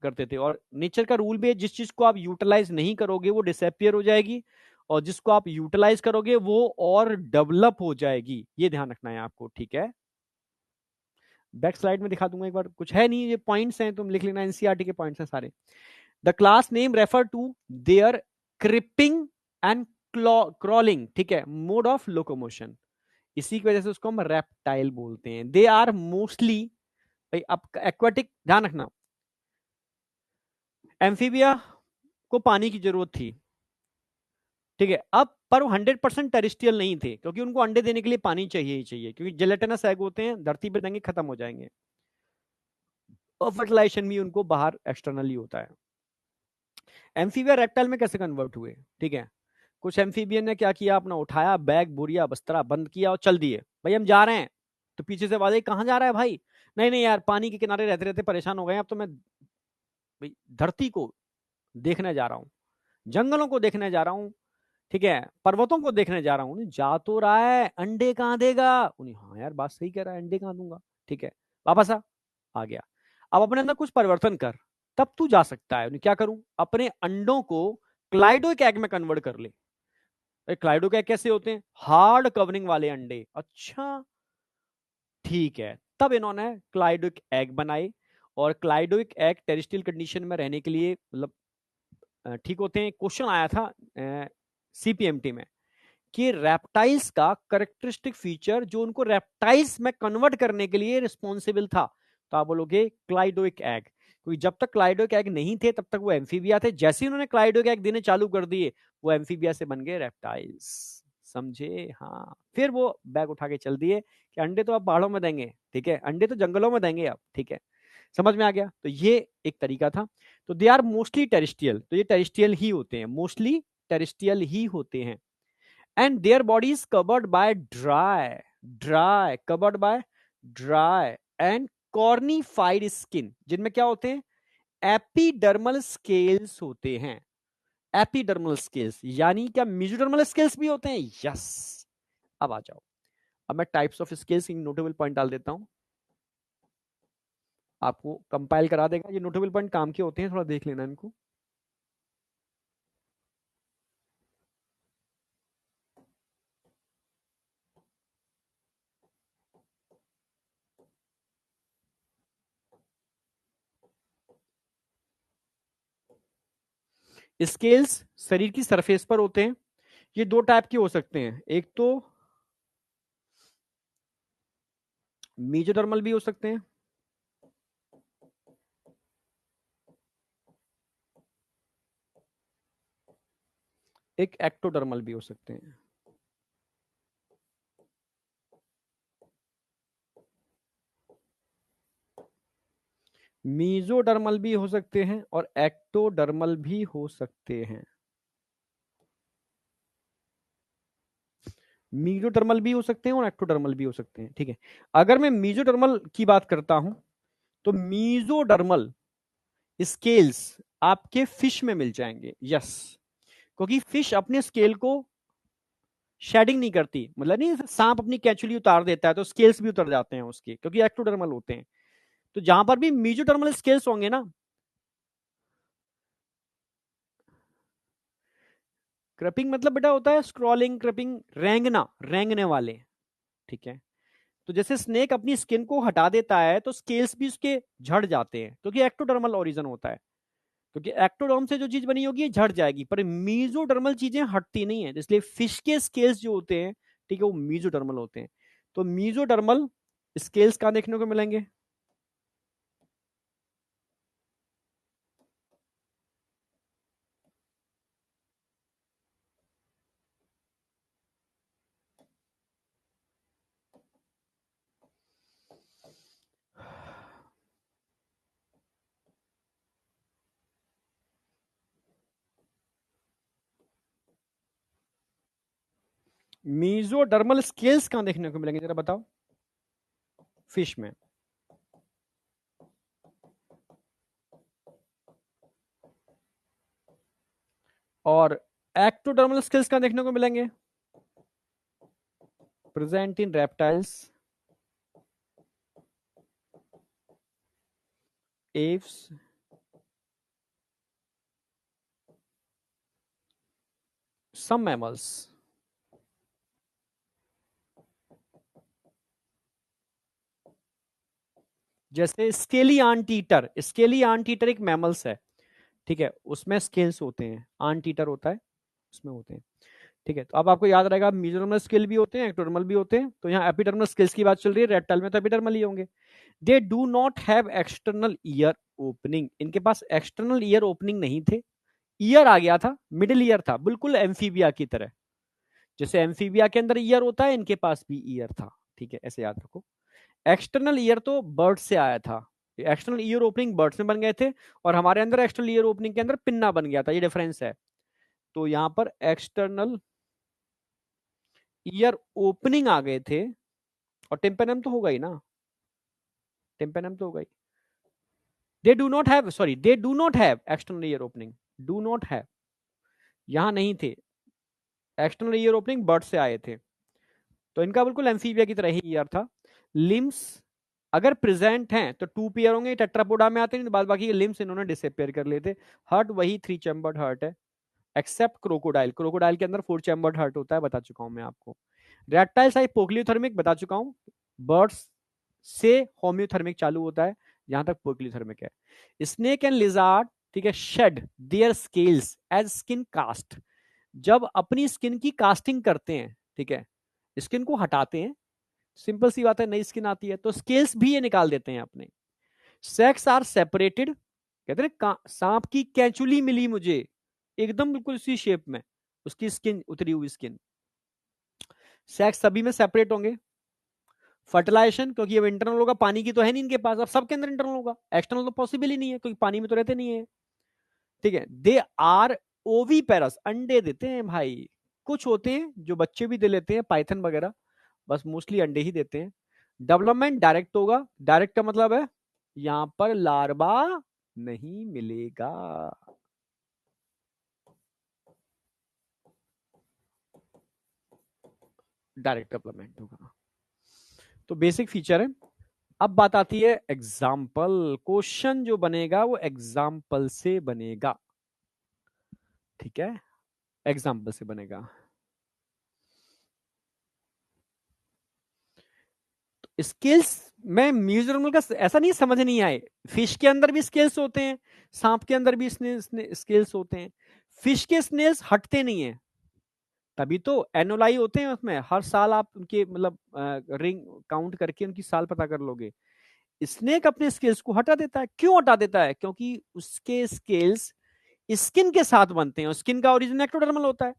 करते थे, और नेचर का रूल भी है, जिस चीज को आप यूटिलाइज नहीं करोगे वो डिसअपियर हो जाएगी, और जिसको आप यूटिलाइज करोगे वो और डेवलप हो जाएगी। ये ध्यान रखना है आपको। ठीक है, बैक स्लाइड में दिखा दूंगा एक बार, कुछ है नहीं, ये पॉइंट्स हैं, तुम लिख लेना, एनसीईआरटी के पॉइंट्स हैं सारे। The class name refer to their creeping and crawling, ठीक है, मोड ऑफ लोकोमोशन। इसी की वजह से उसको हम रेप्टाइल बोलते हैं। दे आर मोस्टली, भाई अब एक्वाटिक ध्यान रखना, एम्फीबिया को पानी की जरूरत थी, ठीक है, अब पर वो 100% टेरिस्टियल नहीं थे, क्योंकि उनको अंडे देने के लिए पानी चाहिए ही चाहिए, क्योंकि जेलेटिनस एग होते हैं, धरती पे देंगे खत्म हो जाएंगे, और फर्टिलाइजेशन भी उनको बाहर एक्सटर्नली होता है। एम्फीबिया रेप्टाइल में कैसे कन्वर्ट हुए? ठीक है, कुछ एम्फीबियन ने क्या किया, अपना उठाया बैग, बोरिया, बस्तरा बंद किया और चल दिए, भाई हम जा रहे हैं। तो पीछे से आवाज आई, कहाँ जा रहा है भाई? नहीं नहीं यार, पानी के किनारे रहते रहते परेशान हो गए, अब तो मैं भाई धरती को देखने जा रहा हूँ, जंगलों को देखने जा रहा हूँ, ठीक है, पर्वतों को देखने जा रहा हूँ। जा तो रहा है, अंडे कहाँ देगा? उन्हें, हाँ यार बात सही कह रहा है, अंडे कहाँ दूंगा? ठीक है, वापस आ गया। अब अपने अंदर कुछ परिवर्तन कर, तब तू जा सकता है। उन्हें क्या करूं, अपने अंडों को क्लाइडो एग में कन्वर्ट कर ले। क्लाइडो एग कैसे होते हैं? हार्ड कवरिंग वाले अंडे। अच्छा, ठीक है, तब इन्होंने क्लाइडोइक एग बनाए, और क्लाइडोइक एग टेरिस्टियल कंडीशन में रहने के लिए मतलब ठीक होते हैं। क्वेश्चन आया था सीपीएमटी में कि रेप्टाइल्स का करेक्टरिस्टिक फीचर जो उनको रेप्टाइल्स में कन्वर्ट करने के लिए रिस्पॉन्सिबल था, तो आप बोलोगे क्लाइडोइक एग, क्योंकि जब तक क्लाइडोइक एग नहीं थे तब तक वो एम्फीबिया थे, जैसे ही उन्होंने क्लाइडोइक एग देने चालू कर दिए वो एम्फीबिया से बन गए रेप्टाइल्स। समझे? हाँ, फिर वो बैग उठा के चल दिए कि अंडे तो आप पहाड़ों में देंगे, ठीक है, अंडे तो जंगलों में देंगे आप, ठीक है, समझ में आ गया? तो ये एक तरीका था। तो दे आर मोस्टली टेरिस्टियल, तो ये टेरिस्टियल ही होते हैं, मोस्टली टेरिस्टियल ही होते हैं। And their body is covered by dry, dry covered by dry and cornified skin, जिनमें क्या होते हैं? एपिडर्मल स्केल्स होते हैं। एपिडर्मल स्केल्स यानी क्या मेसोडर्मल स्केल्स भी होते हैं? यस। अब आ जाओ, अब मैं टाइप्स ऑफ स्केल्स की नोटेबल पॉइंट डाल देता हूं, आपको कंपाइल करा देगा। ये नोटेबल पॉइंट काम के होते हैं, थोड़ा देख लेना इनको। स्केल्स शरीर की सरफेस पर होते हैं। ये दो टाइप के हो सकते हैं, एक तो मीजोडर्मल भी हो सकते हैं, एक एक्टोडर्मल भी हो सकते हैं। मीजोडर्मल भी हो सकते हैं और एक्टोडर्मल भी हो सकते हैं। मीजोडर्मल भी हो सकते हैं और एक्टोडर्मल भी हो सकते हैं, ठीक है। अगर मैं मीजोडर्मल की बात करता हूं, तो मीजोडर्मल स्केल्स आपके फिश में मिल जाएंगे। यस, क्योंकि फिश अपने स्केल को शेडिंग नहीं करती, मतलब नहीं जैसे सांप अपनी कैचुली उतार देता है तो स्केल्स भी उतर जाते हैं उसके, क्योंकि एक्टोडर्मल होते हैं। तो जहां पर भी मीजोडर्मल स्केल्स होंगे ना, क्रपिंग मतलब बेटा होता है स्क्रॉलिंग, क्रपिंग रेंगना, रेंगने वाले, ठीक है। तो जैसे स्नेक अपनी स्किन को हटा देता है तो स्केल्स भी उसके झड़ जाते हैं, क्योंकि एक्टोडर्मल ओरिजन होता है, क्योंकि एक्टोडर्म से जो चीज बनी होगी ये झड़ जाएगी, पर मीजोडर्मल चीजें हटती नहीं है, इसलिए फिश के स्केल्स जो होते हैं, ठीक है, वो मीजोडर्मल होते हैं। तो मीजोडर्मल स्केल्स कहां देखने को मिलेंगे? मीजोडर्मल स्केल्स कहां देखने को मिलेंगे जरा बताओ? फिश में। और एक्टोडर्मल स्केल्स कहां देखने को मिलेंगे? Present in reptiles, Aves, some mammals. जैसे scaly anteater, scaly anteater एक मैमल्स है, ठीक है, उसमें स्केल्स होते हैं, आंट ईटर होता है, उसमें होते हैं, ठीक है। तो अब आपको याद रहेगा मीजोडर्मल स्केल भी होते हैं, एक्टोडर्मल भी होते हैं, तो यहाँ एपिडर्मल स्केल्स की बात चल रही है, रेप्टाइल में तो एपिडर्मल ही होंगे। दे do not have external ear opening, इनके पास एक्सटर्नल ईयर ओपनिंग नहीं थे, ईयर आ गया था, मिडिल ईयर था, बिल्कुल एम्फीबिया की तरह, जैसे एम्फीबिया के अंदर ईयर होता है, इनके पास भी ईयर था, ठीक है, ऐसे याद रखो। एक्सटर्नल ईयर तो बर्ड से आया था, एक्सटर्नल ईयर ओपनिंग बर्ड्स में बन गए थे, और हमारे अंदर एक्सटर्नल ईयर ओपनिंग के अंदर पिन्ना बन गया था, ये डिफरेंस है। तो यहां पर एक्सटर्नल ईयर ओपनिंग आ गए थे, और टिम्पेनम तो होगा ही ना, टिम्पेनम तो होगा ही। They do not have, sorry, they do not have external ear opening, do not have, यहां नहीं थे, एक्सटर्नल ईयर ओपनिंग बर्ड से आए थे, तो इनका बिल्कुल एम्फीबिया की तरह ही ईयर था। लिम्स अगर प्रेजेंट हैं तो टू पेयर होंगे, टेट्रापोडा में आते हैं, बाद बाकी के लिम्स इन्होंने डिसअपियर कर लेते। हर्ट वही थ्री चैम्बर्ड हर्ट है, एक्सेप्ट क्रोकोडाइल, क्रोकोडाइल के अंदर फोर चैम्बर्ड हर्ट होता है, बता चुका हूं मैं आपको। रेप्टाइल्स आई पोक्लियोथर्मिक, बता चुका हूं, बर्ड्स से होम्योथर्मिक चालू होता है, जहां तक पोक्लियोथर्मिक है। स्नेक एंड लिजार्ड, ठीक है, shed their scales as skin cast, जब अपनी स्किन की कास्टिंग करते हैं, ठीक है, स्किन को हटाते हैं, सिंपल सी बात है, नई स्किन आती है तो स्केल्स भी ये निकाल देते हैं अपने। सेक्स आर सेपरेटेड, कहते हैं सांप की कैचुली मिली मुझे, एकदम बिल्कुल उसी शेप में, उसकी स्किन, उतरी हुई स्किन। सेक्स सभी में सेपरेट होंगे। फर्टिलाइजेशन, क्योंकि अब इंटरनल होगा, पानी की तो है नहीं इनके पास, अब सबके अंदर इंटरनल होगा, एक्सटर्नल तो पॉसिबल ही नहीं है, क्योंकि पानी में तो रहते नहीं है, ठीक है। दे आर ओवी पेरस, अंडे देते हैं भाई, कुछ होते हैं जो बच्चे भी दे लेते हैं, पाइथन वगैरह, बस मोस्टली अंडे ही देते हैं। डेवलपमेंट डायरेक्ट होगा, डायरेक्ट का मतलब है यहां पर लार्वा नहीं मिलेगा, डायरेक्ट डेवलपमेंट होगा, तो बेसिक फीचर है। अब बात आती है एग्जाम्पल, क्वेश्चन जो बनेगा वो एग्जाम्पल से बनेगा, ठीक है, एग्जाम्पल से बनेगा। स्केल्स में म्यूजियम का ऐसा नहीं समझ नहीं आए, फिश के अंदर भी स्केल्स होते हैं, सांप के अंदर भी स्केल्स होते हैं, फिश के स्नेल्स हटते नहीं है, तभी तो एनुलाई होते हैं उसमें, हर साल आप उनके मतलब रिंग काउंट करके उनकी साल पता कर लोगे। स्नेक अपने स्केल्स को हटा देता है, क्यों हटा देता है? क्योंकि उसके स्केल्स स्किन के साथ बनते हैं, स्किन का ओरिजिन एक्टोडर्मल होता है,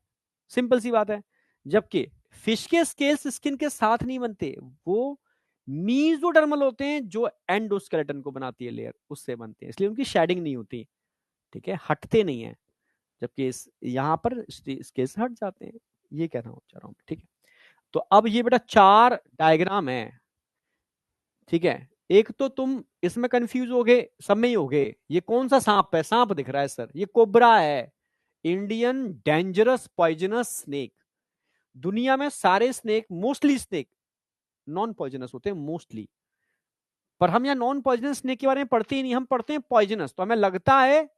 सिंपल सी बात है। जबकि फिश के स्केल्स स्किन के साथ नहीं बनते, वो मीजोडर्मल होते हैं, जो एंडोस्केलेटन को बनाती है लेयर, उससे बनते हैं, इसलिए उनकी शेडिंग नहीं होती, ठीक है, हटते नहीं है, जबकि यहां पर स्केल्स हट जाते हैं, ये कहना चाह रहा हूं, ठीक है। तो अब ये बेटा चार डायग्राम है, ठीक है, एक तो तुम इसमें कंफ्यूज हो गए, सब में ही हो गए, ये कौन सा सांप है, सांप दिख रहा है सर, ये कोबरा है, इंडियन डेंजरस पॉइजनस स्नेक। दुनिया में सारे snake, mostly snake non poisonous होते हैं मोस्टली, पर हम यहाँ नॉन पॉइजनस स्नेक के बारे में पढ़ते ही नहीं, हम पढ़ते हैं पॉइजनस, तो हमें लगता है,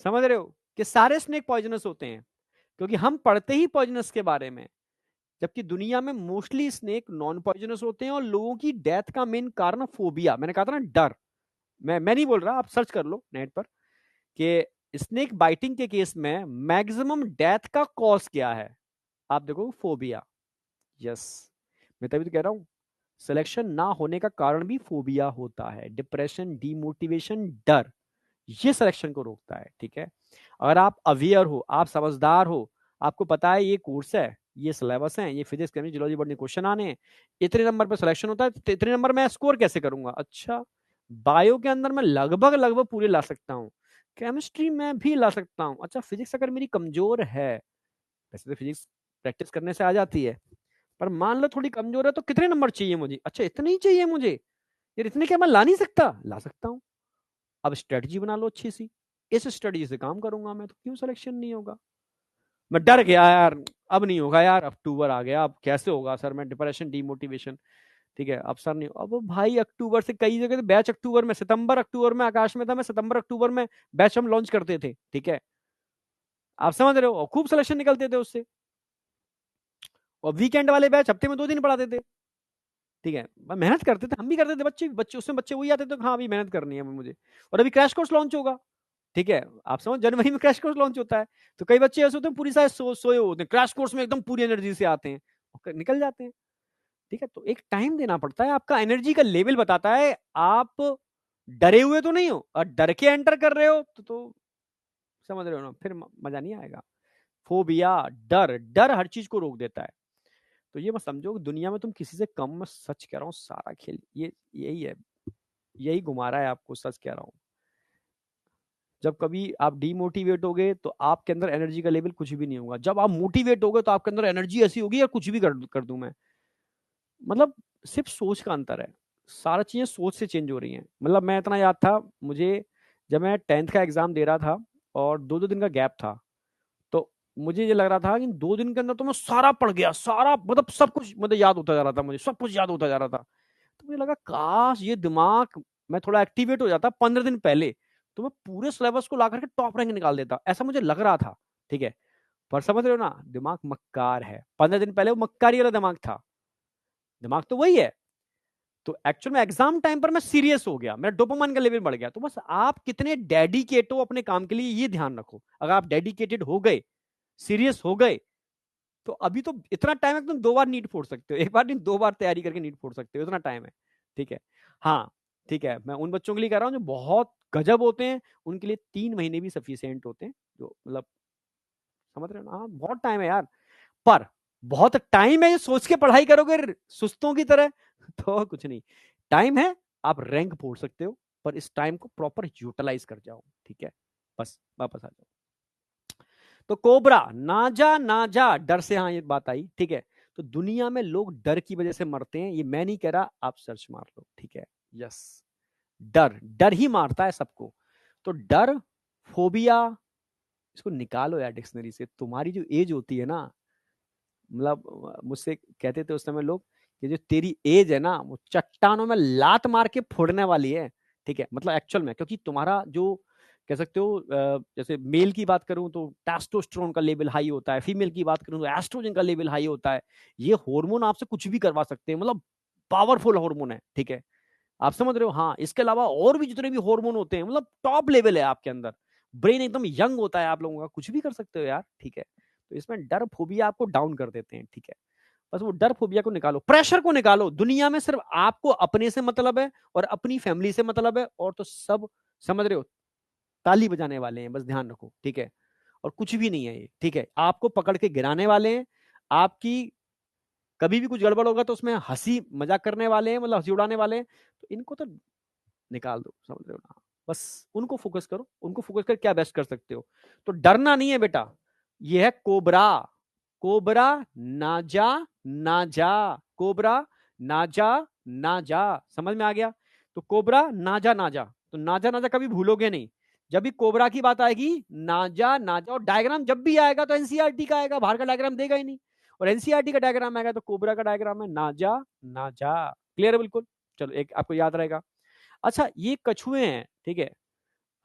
समझ रहे हो, कि सारे स्नेक पॉइजनस होते हैं, क्योंकि हम पढ़ते ही पॉइजनस के बारे में, जबकि दुनिया में मोस्टली स्नेक नॉन पॉइजनस होते हैं, और लोगों की डेथ का मेन कारण फोबिया, मैंने कहा था ना डर, मैं नहीं बोल रहा, आप सर्च कर लो नेट पर कि स्नेक बाइटिंग के केस में मैक्सिमम डेथ का कॉज क्या है, आप देखो फोबिया, यस, मैं तभी तो कह रहा हूं सिलेक्शन ना होने का कारण भी फोबिया होता है, डिप्रेशन, डीमोटिवेशन, डर, ये सिलेक्शन को रोकता है, ठीक है। अगर आप अवेयर हो, आप समझदार हो, आपको पता है ये कोर्स है, ये सिलेबस है, ये physics chemistry geology botany question आने हैं, इतने नंबर पर सिलेक्शन होता है, तो इतने नंबर मैं स्कोर कैसे करूंगा, अच्छा बायो के अंदर मैं लगभग लगभग पूरे ला सकता हूं, केमिस्ट्री में भी ला सकता हूँ। अच्छा, फिजिक्स अगर मेरी कमजोर है, वैसे तो फिजिक्स प्रैक्टिस करने से आ जाती है, पर मान लो थोड़ी कमजोर है, तो कितने नंबर चाहिए मुझे? अच्छा, इतने ही चाहिए मुझे यार? इतने क्या मैं ला नहीं सकता? ला सकता हूँ। अब स्ट्रेटजी बना लो अच्छी सी, इस स्ट्रेटजी से काम करूंगा मैं, तो क्यों सिलेक्शन नहीं होगा? मैं डर गया यार, अब नहीं होगा यार, अक्टूबर आ गया, अब कैसे होगा सर? मैं डिप्रेशन, डीमोटिवेशन, ठीक है, अब सर नहीं, अब भाई अक्टूबर से कई जगह तो बैच अक्टूबर में, सितंबर अक्टूबर में आकाश में था, मैं सितंबर अक्टूबर में बैच हम लॉन्च करते थे, ठीक है, आप समझ रहे हो, और खूब सिलेक्शन निकलते थे उससे। और वीकेंड वाले बैच हफ्ते में 2 दिन पढ़ाते थे, ठीक है, मेहनत करते थे, हम भी करते थे, बच्चे बच्चे उसमें बच्चे वही आते थे, हाँ अभी मेहनत करनी है मुझे। और अभी क्रैश कोर्स लॉन्च होगा, ठीक है, आप समझ, जनवरी में क्रैश कोर्स लॉन्च होता है, तो कई बच्चे ऐसे होते हैं पूरी साल सोए होते हैं, क्रैश कोर्स में एकदम पूरी एनर्जी से आते हैं, निकल जाते हैं, ठीक है। तो एक टाइम देना पड़ता है, आपका एनर्जी का लेवल बताता है, आप डरे हुए तो नहीं हो, और डर के एंटर कर रहे हो तो समझ रहे हो ना, फिर मजा नहीं आएगा। फोबिया, डर, डर हर चीज को रोक देता है। तो ये मत समझो कि दुनिया में तुम किसी से कम, मैं सच कह रहा हूँ, सारा खेल ये यही है, यही घुमा रहा है आपको, सच कह रहा हूँ। जब कभी आप डीमोटिवेट होगे तो आपके अंदर एनर्जी का लेवल कुछ भी नहीं होगा, जब आप मोटिवेट होगे तो आपके अंदर एनर्जी ऐसी होगी या कुछ भी कर दूं मैं। मतलब सिर्फ सोच का अंतर है, सारा चीजें सोच से चेंज हो रही हैं। मतलब मैं इतना याद था मुझे, जब मैं 10th का एग्जाम दे रहा था और 2-2 दिन का गैप था, तो मुझे ये लग रहा था कि 2 दिन के अंदर तो मैं सारा पढ़ गया, सारा मतलब सब कुछ मतलब याद होता जा रहा था, मुझे सब कुछ याद होता जा रहा था। तो मुझे लगा काश ये दिमाग मैं थोड़ा एक्टिवेट हो जाता 15 दिन पहले, तो मैं पूरे सिलेबस को ला करके टॉप रैंक निकाल देता, ऐसा मुझे लग रहा था, ठीक है। पर समझ रहे हो ना, दिमाग मक्कार है, 15 दिन पहले वो मक्कारी वाला दिमाग था, दिमाग तो वही है। तो एक्चुअल में एग्जाम टाइम पर मैं सीरियस हो गया, मेरा डोपामाइन का लेवल बढ़ गया। तो बस आप कितने डेडिकेट हो अपने काम के लिए, ये ध्यान रखो। अगर आप डेडिकेटेड हो गए, सीरियस हो गए, तो अभी तो इतना टाइम है कि तुम 2 बार नीट फोड़ सकते हो, एक बार नहीं 2 बार तैयारी करके नीट फोड़ सकते हो, इतना टाइम है, ठीक है। हाँ, ठीक है, मैं उन बच्चों के लिए कह रहा हूँ जो बहुत गजब होते हैं, उनके लिए 3 महीने भी सफिशियंट होते हैं, जो मतलब समझ रहे हो ना, हाँ बहुत टाइम है यार। पर बहुत टाइम है ये सोच के पढ़ाई करोगे सुस्तों की तरह तो कुछ नहीं, टाइम है, आप रैंक फोड़ सकते हो, पर इस टाइम को प्रॉपर यूटिलाइज कर जाओ, ठीक है। बस वापस आ जाओ। तो कोबरा, नाजा नाजा, डर से, हाँ ये बात आई, ठीक है। तो दुनिया में लोग डर की वजह से मरते हैं, ये मैं नहीं कह रहा, आप सर्च मार लो, ठीक है। यस, डर, डर ही मारता है सबको। तो डर, फोबिया, इसको निकालो यार डिक्शनरी से। तुम्हारी जो एज होती है ना, मतलब मुझसे कहते थे उस समय लोग कि जो तेरी एज है ना, वो चट्टानों में लात मार के फोड़ने वाली है, ठीक है। मतलब एक्चुअल में, क्योंकि तुम्हारा जो कह सकते हो, जैसे मेल की बात करूं तो टेस्टोस्टेरोन का लेवल हाई होता है, फीमेल की बात करूं तो एस्ट्रोजन का लेवल हाई होता है। ये हार्मोन आपसे कुछ भी करवा सकते हैं, मतलब पावरफुल हार्मोन है, ठीक है, आप समझ रहे हो। हाँ, इसके अलावा और भी जितने भी हार्मोन होते हैं, मतलब टॉप लेवल है आपके अंदर, ब्रेन एकदम यंग होता है आप लोगों का, कुछ भी कर सकते हो यार, ठीक है। तो इसमें डर फोबिया आपको डाउन कर देते हैं, ठीक है। बस वो डर फोबिया को निकालो, प्रेशर को निकालो। दुनिया में सिर्फ आपको अपने से मतलब है और अपनी फैमिली से मतलब है, और तो सब समझ रहे हो ताली बजाने वाले हैं, बस ध्यान रखो, ठीक है। और कुछ भी नहीं है ये, ठीक है, आपको पकड़ के गिराने वाले हैं, आपकी कभी भी कुछ गड़बड़ होगा तो उसमें हंसी मजाक करने वाले हैं, मतलब हंसी उड़ाने वाले हैं, तो इनको तो निकाल दो, समझ रहे हो ना। बस उनको फोकस करो, उनको फोकस कर क्या बेस्ट कर सकते हो। तो डरना नहीं है बेटा, ये है कोबरा, कोबरा, नाजा नाजा, कोबरा, नाजा नाजा, समझ में आ गया। तो कोबरा, नाजा नाजा, तो नाजा नाजा कभी भूलोगे नहीं। जब भी कोबरा की बात आएगी, नाजा नाजा, और डायग्राम जब भी आएगा तो एनसीईआरटी का आएगा, बाहर का डायग्राम देगा ही नहीं। और एनसीईआरटी का डायग्राम आएगा तो कोबरा का डायग्राम है नाजा नाजा। क्लियर है बिल्कुल। चलो एक आपको याद रहेगा। अच्छा, ये कछुए हैं, ठीक है।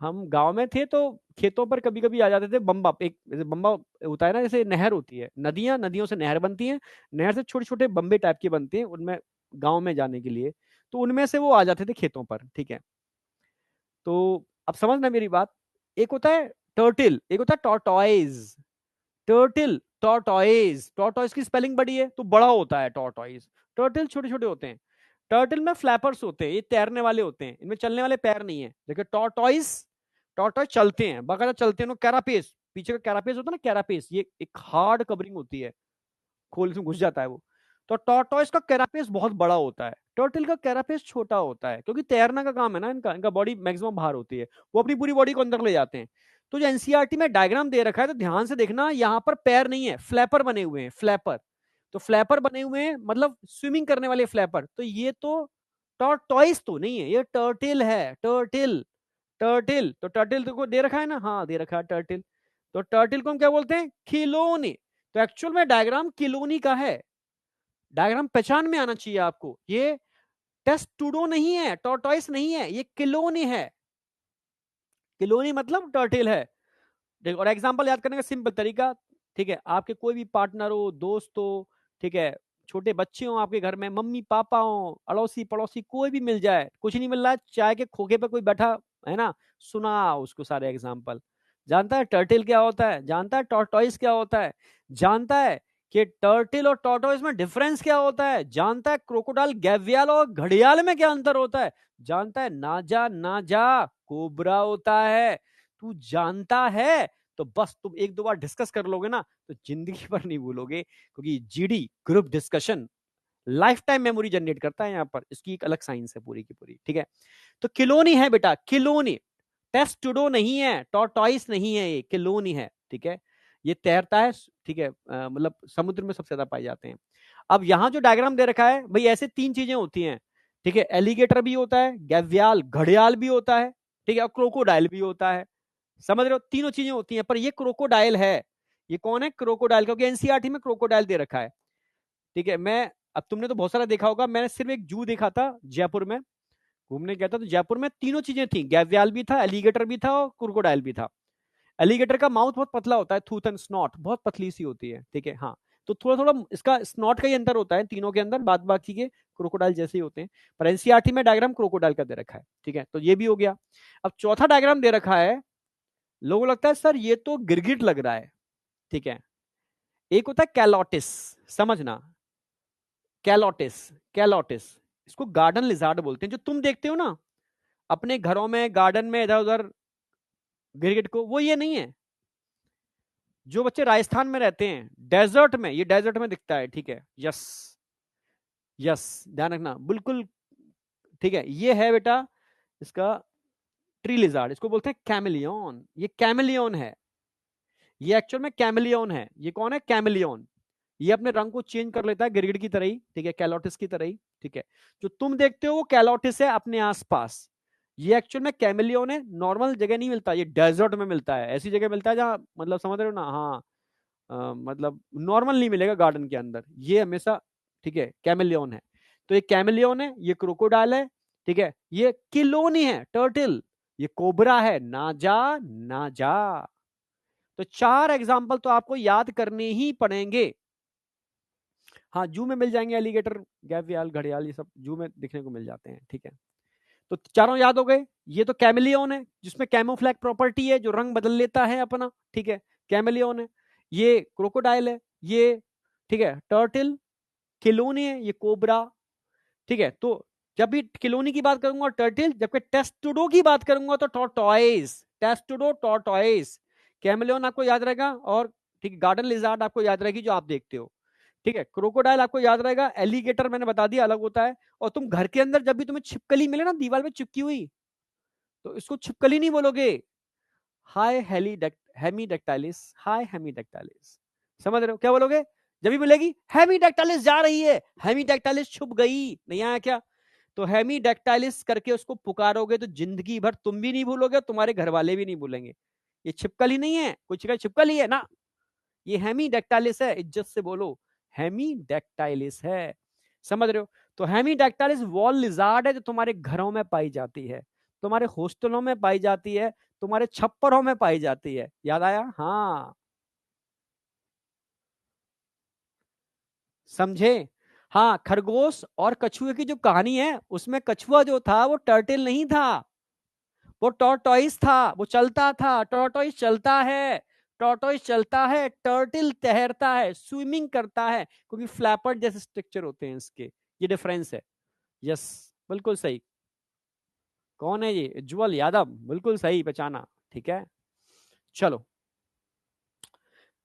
हम गांव में थे तो खेतों पर कभी कभी आ जाते थे बम्बा, एक जैसे बम्बा होता है ना, जैसे नहर होती है, नदियां, नदियों से नहर बनती हैं, नहर से छोटे छोटे बम्बे टाइप के बनते हैं, उनमें गांव में जाने के लिए, तो उनमें से वो आ जाते थे खेतों पर, ठीक है। तो अब समझना मेरी बात, एक होता है टर्टिल, एक होता है टॉर्टॉइज। टर्टिल, टॉर्टॉइज, टॉर्टॉइज की स्पेलिंग बड़ी है तो बड़ा होता है टॉर्टॉइज, टर्टिल छोटे छोटे होते हैं। टर्टल में फ्लैपर्स होते हैं, ये तैरने वाले होते हैं, इनमें चलने वाले पैर नहीं है। देखिए टॉर्टॉइज, टॉर्टॉइज चलते हैं, बाकायदा चलते हैं, कैरापेस, पीछे का कैरापेस होता है ना, कैरापेस, ये एक हार्ड कवरिंग होती है, खोल से घुस जाता है वो। तो टॉर्टोइस का कैरापेस बहुत बड़ा होता है, टर्टल का कैरापेस छोटा होता है, क्योंकि तैरना का काम है ना इनका, इनका बॉडी मैक्सिमम बाहर होती है, वो अपनी पूरी बॉडी को अंदर ले जाते हैं। तो जो एनसीईआरटी में डायग्राम दे रखा है तो ध्यान से देखना, यहाँ पर पैर नहीं है, फ्लैपर बने हुए हैं, फ्लैपर। तो फ्लैपर बने हुए हैं मतलब स्विमिंग करने वाले फ्लैपर, तो ये तो टॉर्टोइस तो नहीं है, ये टर्टिल है, टर्टिल। टर्टिल, तो टर्टिल को दे रखा है ना, हाँ दे रखा है टर्टिल। तो टर्टिल को हम क्या बोलते हैं, खिलौने। तो एक्चुअल में डायग्राम किलोनी का है, डायग्राम पहचान में आना चाहिए आपको, ये टेस्टुडो नहीं है, टॉर्टोइस नहीं है, ये किलोनी है। किलोनी मतलब टर्टिल है। देखो, और एग्जांपल याद करने का सिंपल तरीका, ठीक है, आपके कोई भी पार्टनर हो, दोस्त हो, ठीक है, छोटे बच्चे हो आपके घर में, मम्मी पापा हो, अड़ोसी पड़ोसी कोई भी मिल जाए, कुछ नहीं मिल रहा है, चाय के खोखे पे कोई बैठा है ना, सुना उसको सारे एग्जांपल। जानता है टर्टिल क्या होता है, जानता है टॉर्टोइस क्या होता है, जानता है कि टर्टिल और टॉर्टोइस में डिफरेंस क्या होता है, जानता है क्रोकोडाइल, गैवियल और घड़ियाल में क्या अंतर होता है, जानता है नाजा नाजा कोबरा होता है। तू जानता है तो बस तुम एक दो बार डिस्कस कर लोगे ना तो जिंदगी भर नहीं भूलोगे, क्योंकि GD group discussion life time memory generate करता है यहाँ पर, इसकी एक अलग साइंस है पूरी की पूरी, ठीक है। तो किलोनी है बेटा, किलोनी, टेस्टुडो नहीं है, टॉर्टोइस नहीं है, ये किलोनी है, ठीक है। ये तैरता है, ठीक है, मतलब समुद्र में सबसे ज्यादा पाए जाते हैं। अब यहां जो डायग्राम दे रखा है भाई, ऐसे तीन चीजें होती हैं, ठीक है, एलिगेटर भी होता है, गैवियाल घड़ियाल भी होता है, ठीक है, और क्रोकोडाइल भी होता है। समझ रहे हो, तीनों चीजें होती हैं, पर ये क्रोकोडाइल है। ये कौन है, क्रोकोडाइल, क्योंकि एनसीईआरटी में क्रोकोडाइल दे रखा है, ठीक है। मैं, अब तुमने तो बहुत सारा देखा होगा, मैंने सिर्फ एक जू देखा था जयपुर में, घूमने गया था, तो जयपुर में तीनों चीजें थी, गैवियाल भी था, एलिगेटर भी था और क्रोकोडाइल भी था। एलिगेटर का माउथ बहुत पतला होता है, थूथ एंड स्नॉट बहुत पतली सी होती है, ठीक है, हाँ। तो थोड़ा थोड़ा इसका स्नॉट का ही अंतर होता है तीनों के अंदर, बाद बाकी के क्रोकोडाइल जैसे ही होते हैं। पर एनसीईआरटी में डायग्राम क्रोकोडाइल का दे रखा है, ठीक है, तो ये भी हो गया। अब चौथा डायग्राम दे रखा है, लोगों को लगता है सर ये तो गिरगिट लग रहा है, ठीक है। एक होता है कैलोटिस, समझना, कैलोटिस, कैलोटिस, इसको गार्डन लिजार्ड बोलते हैं, जो तुम देखते हो ना अपने घरों में गार्डन में इधर उधर गिरगिट को, वो ये नहीं है। जो बच्चे राजस्थान में रहते हैं डेजर्ट में, ये डेजर्ट में दिखता है, ठीक है, यस, यस, ध्यान रखना बिल्कुल, ठीक है, ये है बेटा इसका ट्री लिजार्ड, इसको बोलते हैं कैमिलियन, ये कैमिलियन है, ये एक्चुअल में कैमिलियन है। ये कौन है, कैमिलियन, ये अपने रंग को चेंज कर लेता है गिरगिट की तरह ही, ठीक है, कैलोटिस की तरह ही, ठीक है। जो तुम देखते हो वो कैलोटिस है अपने आसपास, ये एक्चुअल में कैमिलियन है, नॉर्मल जगह नहीं मिलता, ये डेजर्ट में मिलता है, ऐसी जगह मिलता है जहां, मतलब समझ रहे हो ना, हाँ, मतलब नॉर्मल नहीं मिलेगा गार्डन के अंदर, ये हमेशा, ठीक है, कैमिलियन है। तो ये कैमिलियन है, ये क्रोकोडाइल है, ठीक है, ये किलोनी है, टर्टिल, ये कोबरा है, नाजा नाजा। तो चार एग्जाम्पल तो आपको याद करने ही पड़ेंगे। हाँ, जू में मिल जाएंगे एलिगेटर, गैवियाल घड़ियाल, ये सब जू में दिखने को मिल जाते हैं, ठीक है। तो चारों याद हो गए। ये तो कैमिलियन है जिसमें कैमोफ्लैग प्रॉपर्टी है, जो रंग बदल लेता है अपना, ठीक है, कैमिलियन है। ये क्रोकोडाइल है, ये, ठीक है, टर्टिल, किलोनी है, ये कोबरा, ठीक है। तो जब भी किलोनी की बात करूंगा टर्टिल, जबकि टेस्टुडो की बात करूंगा तो टॉर्टोइस, टेस्टुडो टॉर्टोइस, कैमिलियन आपको याद रहेगा, और ठीक है, गार्डन लिजार्ड आपको याद रहेगी जो आप देखते हो, ठीक है, क्रोकोडाइल आपको याद रहेगा, एलिगेटर मैंने बता दिया अलग होता है। और तुम घर के अंदर जब भी तुम्हें छिपकली मिले ना दीवार पे चिपकी हुई, तो इसको छिपकली नहीं बोलोगे, हाय हेमीडेक्टाइलिस, हाय हेमीडेक्टाइलिस, समझ रहे हो, क्या बोलोगे, जब भी मिलेगी हेमीडेक्टाइलिस जा रही है, हेमीडेक्टाइलिस छुप गई, नहीं आया क्या, तो हेमीडेक्टाइलिस करके उसको पुकारोगे तो जिंदगी भर तुम भी नहीं भूलोगे, तुम्हारे घर वाले भी नहीं भूलेंगे। ये छिपकली नहीं है, कुछ छिपकली है ना, ये हेमीडेक्टाइलिस है, इज्जत से बोलो, हेमीडेक्टाइलिस है, समझ रहे हो। तो हेमीडेक्टाइलिस वॉल लिजार्ड है, जो तुम्हारे घरों में पाई जाती है, तुम्हारे हॉस्टलों में पाई जाती है, तुम्हारे छप्परों में पाई जाती है, याद आया, हाँ, समझे। हाँ, खरगोश और कछुए की जो कहानी है, उसमें कछुआ जो था वो टर्टल नहीं था, वो टॉर्टोइस था, वो चलता था, टॉर्टोइस चलता है, टॉर्टोइस चलता है, टर्टल तैरता है, स्विमिंग करता है, क्योंकि फ्लैपर जैसे स्ट्रक्चर होते हैं इसके, ये डिफरेंस है। यस, बिल्कुल सही। कौन है ये, उज्जवल यादव, बिल्कुल सही पहचाना, ठीक है। चलो,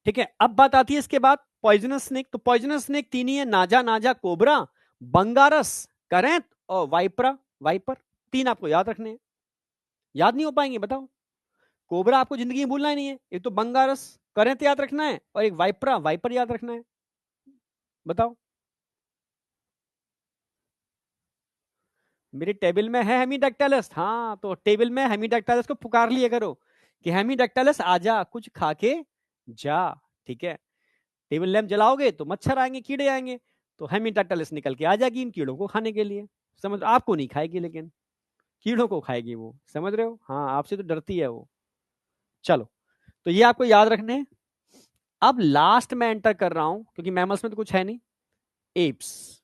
ठीक है, अब बात आती है इसके बाद पॉइजनस स्नेक, तो पॉइजनस स्नेक तीन ही है, नाजा, नाजा, कोबरा, बंगारस, करेंट और वाइपरा, वाइपर। तीन आपको याद रखने हैं। याद नहीं हो पाएंगे बताओ? कोबरा आपको जिंदगी में भूलना ही नहीं है, एक तो बंगारस, करेंट याद रखना है, और एक वाइपरा, वाइपर याद रखना है। बताओ। मेरे टेबल में है हेमीडेक्टाइलस, हाँ तो टेबल में हेमीडेक्टाइलस को पुकार लिए करो कि हेमीडेक्टाइलस आजा कुछ खा के जा। ठीक है, टेबल लैंप जलाओगे तो मच्छर आएंगे, कीड़े आएंगे, तो हेमीडेक्टाइलस निकल के आ जाएगी इन कीड़ों को खाने के लिए। समझ, आपको नहीं खाएगी लेकिन कीड़ों को खाएगी वो, समझ रहे हो? हाँ, आपसे तो डरती है वो। चलो, तो ये आपको याद रखने हैं। अब लास्ट में एंटर कर रहा हूं क्योंकि मैमल्स में तो कुछ है नहीं। Apps,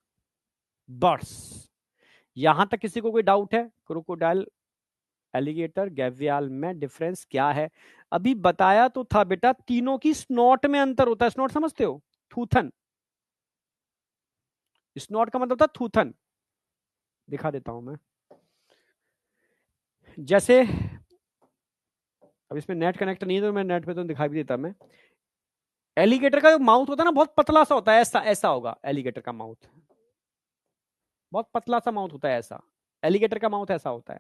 birds. यहां तक किसी को कोई डाउट है? क्रोकोडाइल, एलिगेटर, गैवियाल में डिफरेंस क्या है? अभी बताया तो था बेटा, तीनों की स्नॉट में अंतर होता है। स्नॉट समझते हो? थूथन। स्नॉट का मतलब था थूथन। दिखा देता हूं मैं। जैसे अब इसमें नेट कनेक्ट नहीं है तो मैं नेट पे तो दिखा भी देता मैं। एलिगेटर का जो माउथ होता है ना, बहुत पतला सा होता है, ऐसा ऐसा होगा एलिगेटर का माउथ। बहुत पतला सा माउथ होता है ऐसा। एलिगेटर का माउथ ऐसा होता है।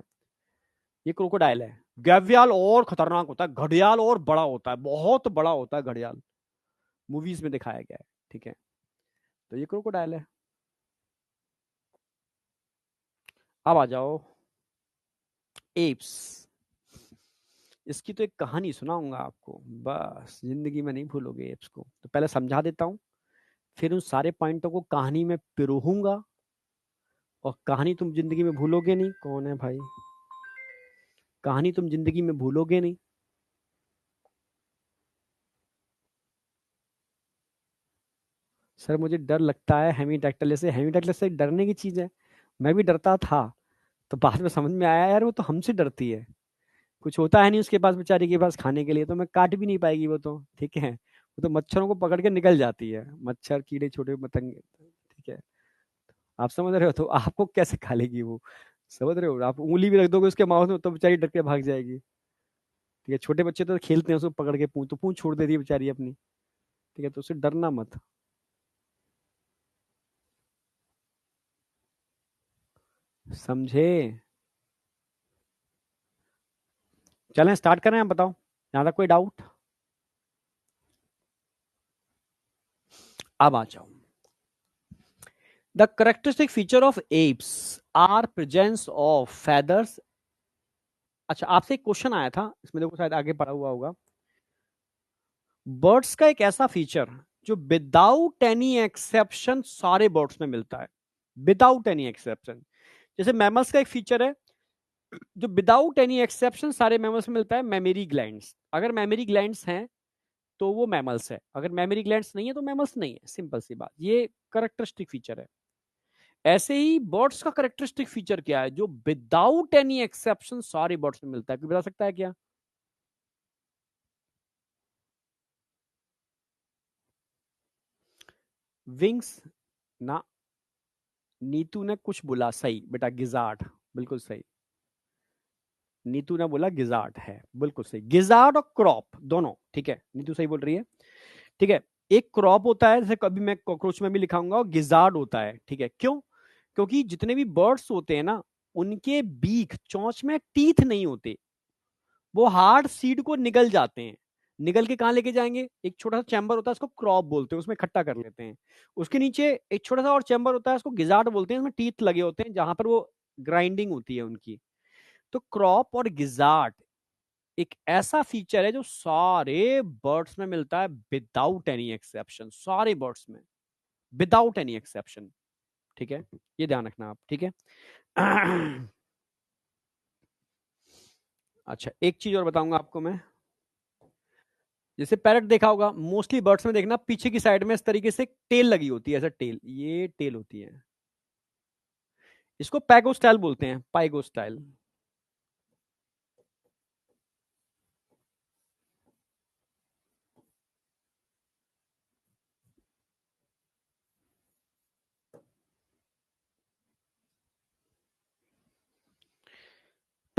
ये क्रोकोडाइल है। गैवियाल और खतरनाक होता है, घड़ियाल और बड़ा होता है, बहुत बड़ा होता है घड़ियाल, मूवीज में दिखाया गया है। ठीक है, तो ये क्रोकोडाइल है। अब आ जाओ एप्स। इसकी तो एक कहानी सुनाऊंगा आपको, बस जिंदगी में नहीं भूलोगे एप्स को। तो पहले समझा देता हूं, फिर उन सारे पॉइंटों को कहानी में पिरोहूंगा, और कहानी तुम जिंदगी में भूलोगे नहीं। कौन है भाई? कहानी तुम जिंदगी में भूलोगे नहीं। सर मुझे डर लगता है हेमीडेक्टिलस से। हेमीडेक्टिलस से डरने की चीज है? मैं भी डरता था, तो बाद में समझ में आया यार वो तो हमसे डरती है। कुछ होता है नहीं उसके पास, बेचारी के पास खाने के लिए, तो मैं काट भी नहीं पाएगी वो तो। ठीक है, वो तो मच्छरों को पकड़ के निकल जाती है, मच्छर, कीड़े, छोटे पतंगे। ठीक है, आप समझ रहे हो? तो आपको कैसे खा लेगी वो? समझ रहे हो? आप उंगली भी रख दोगे उसके माउथ में तो बेचारी डर के भाग जाएगी। ठीक है, छोटे बच्चे तो खेलते हैं उसको पकड़ के, पूंछ तो पूंछ छोड़ देती है बेचारी अपनी। ठीक है, तो उससे डरना मत। समझे? चलें स्टार्ट करें? आप बताओ, यहाँ तक कोई डाउट? अब आ जाओ। The characteristic feature of aves are presence of feathers. अच्छा, आपसे एक क्वेश्चन आया था इसमें, देखो शायद आगे पढ़ा हुआ होगा। बर्ड्स का एक ऐसा फीचर जो विदाउट एनी एक्सेप्शन सारे बर्ड्स में मिलता है, विदाउट एनी एक्सेप्शन। जैसे मैमल्स का एक फीचर है जो विदाउट एनी एक्सेप्शन सारे मैमल्स में मिलता है, मेमोरी ग्लैंड्स। अगर मेमोरी ग्लैंड्स हैं तो वो मैमल्स है, अगर मेमोरी ग्लैंड्स नहीं है तो मैमल्स नहीं है। सिंपल सी बात, ये करेक्टरिस्टिक फीचर है। ऐसे ही बर्ड्स का करेक्टरिस्टिक फीचर क्या है जो विदाउट एनी एक्सेप्शन सारे बर्ड्स में मिलता है? कोई बता सकता है क्या? विंग्स ना। नीतू ने कुछ बोला सही बेटा, गिजार्ड। बिल्कुल सही, नीतू ने बोला गिजार्ड है, बिल्कुल सही। गिजार्ड और क्रॉप दोनों ठीक है, नीतू सही बोल रही है। ठीक है, एक क्रॉप होता है, जैसे कभी मैं कॉकरोच में भी लिखाऊंगा, और गिजार्ड होता है। ठीक है, क्यों? क्योंकि जितने भी बर्ड्स होते हैं ना, उनके बीक, चोंच में टीथ नहीं होते, वो हार्ड सीड को निगल जाते हैं। निगल के कहाँ लेके जाएंगे? एक छोटा सा चैम्बर होता है, उसको क्रॉप बोलते हैं, उसमें इकट्ठा कर लेते हैं। उसके नीचे एक छोटा सा और चैम्बर होता है, उसको गिजार्ड बोलते हैं, उसमें टीथ लगे होते हैं जहां पर वो ग्राइंडिंग होती है उनकी। तो क्रॉप और गिजार्ड एक ऐसा फीचर है जो सारे बर्ड्स में मिलता है विदाउट एनी एक्सेप्शन, सारे बर्ड्स में विदाउट एनी एक्सेप्शन। ठीक है, ये ध्यान रखना आप। ठीक है। अच्छा, एक चीज और बताऊंगा आपको मैं। जैसे पैरट देखा होगा, मोस्टली बर्ड्स में देखना पीछे की साइड में इस तरीके से टेल लगी होती है, ऐसा टेल, ये टेल होती है। इसको पैगो स्टाइल बोलते हैं, पाइगो स्टाइल।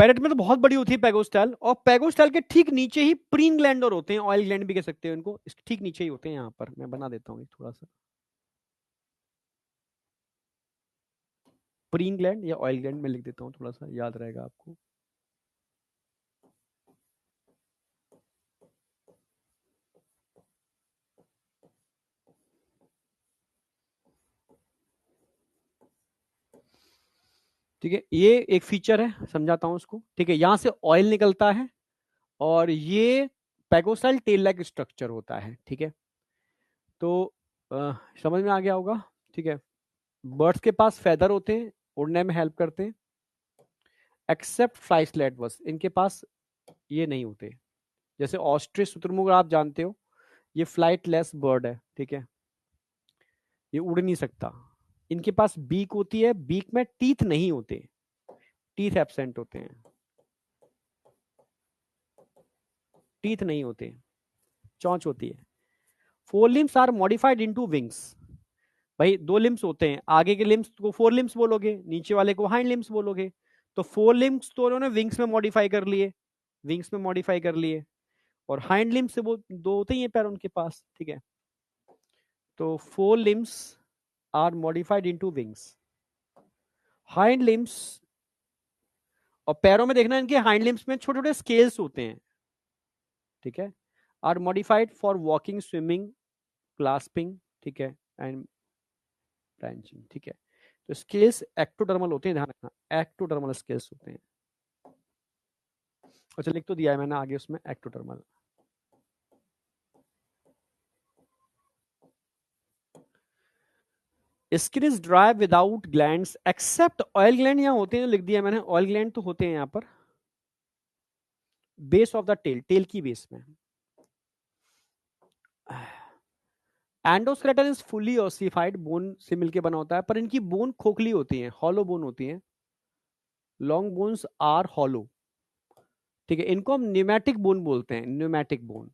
पैरेट में तो बहुत बड़ी होती है पैगोस्टाइल, और पैगोस्टाइल के ठीक नीचे ही प्रीन ग्लैंडर होते हैं, ऑयल ग्लैंड भी कह सकते हो इनको, इसके ठीक नीचे ही होते हैं। यहाँ पर मैं बना देता हूँ थोड़ा सा, प्रीन ग्लैंड या ऑयल ग्लैंड में लिख देता हूँ, थोड़ा सा याद रहेगा आपको। ठीक है, ये एक फीचर है, समझाता हूँ उसको। ठीक है, यहाँ से ऑयल निकलता है, और ये पैगोसाइल टेल लाइक स्ट्रक्चर होता है। ठीक है, तो समझ में आ गया होगा। ठीक है, बर्ड्स के पास फेदर होते हैं, उड़ने में हेल्प करते हैं, एक्सेप्ट फ्लाइस्लेट, बस इनके पास ये नहीं होते। जैसे ऑस्ट्रिच शुतुरमुर्ग आप जानते हो, ये फ्लाइटलेस बर्ड है। ठीक है, ये उड़ नहीं सकता। इनके पास बीक होती है, बीक में टीथ नहीं होते, टीथ एब्सेंट होते हैं, टीथ नहीं होते, चोंच होती है। Fore limbs are modified into wings. भाई दो लिम्स होते हैं, आगे के लिम्स को फोर लिम्स बोलोगे, नीचे वाले को हाइंड लिम्स बोलोगे। तो फोर लिम्स तो उन्होंने विंग्स में मॉडिफाई कर लिए, विंग्स में मॉडिफाई कर लिए, और हाइंड लिम्स से वो दो होते ही हैं पैर उनके पास। ठीक है, तो four limbs are modified into wings. Hind limbs, और पैरों में देखना इनके हाइंड लिम्स में छोटे छोटे स्केल्स होते हैं। ठीक है, are modified for walking, swimming, clasping. ठीक है, एंड ब्रांचिंग। ठीक है, तो स्केल्स एक्टोडर्मल होते हैं, ध्यान रखना, एक्टोडर्मल स्केल्स होते हैं। अच्छा, लिख तो दिया है मैंने आगे उसमें ectodermal. Skin is dry without glands except oil gland, यहाँ होते हैं, लिख दिया मैंने, ऑयल ग्लैंड तो होते हैं यहाँ पर base of the tail, tail की बेस में। Endoskeleton is fully ossified, bone से मिलके बना होता है, पर इनकी बोन खोखली होती है, हॉलो बोन होती है। Long bones are hollow. ठीक है, इनको हम न्यूमेटिक बोन बोलते हैं, न्यूमेटिक बोन।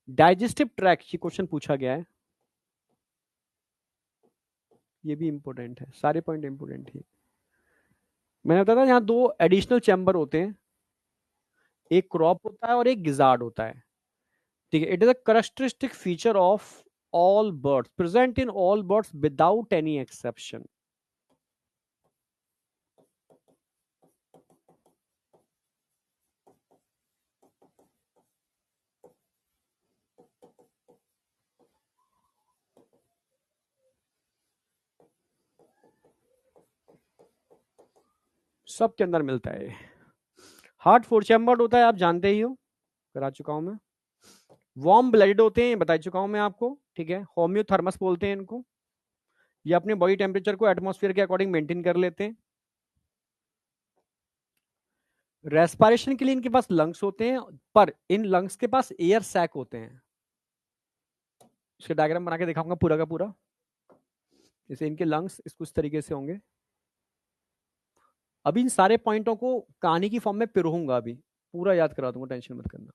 डाइजेस्टिव ट्रैक, ये क्वेश्चन पूछा गया है, ये भी इंपॉर्टेंट है, सारे पॉइंट इंपॉर्टेंट है। मैंने बताया था यहाँ दो एडिशनल चैम्बर होते हैं, एक क्रॉप होता है और एक गिजार्ड होता है। ठीक है, it is a characteristic feature of all birds, present in all birds without any exception. सबके अंदर मिलता है। हार्ट फोर चैम्बर्ड होता है, आप जानते ही हो, करा चुका हूं मैं। वार्म ब्लडेड होते हैं, बता चुका हूं मैं आपको। ठीक है, होम्योथर्मस बोलते हैं इनको, ये अपने बॉडी टेम्परेचर को एटमॉस्फेयर के अकॉर्डिंग मेंटेन कर लेते हैं। रेस्पिरेशन के लिए इनके पास लंग्स होते हैं, पर इन लंग्स के पास एयर सैक होते हैं। इसके डायग्राम बना के दिखाऊंगा पूरा का पूरा। जैसे इनके लंग्स इस कुछ तरीके से होंगे। अभी इन सारे पॉइंटों को कहानी की फॉर्म में पिरोऊंगा, अभी पूरा याद करा दूंगा, टेंशन मत करना।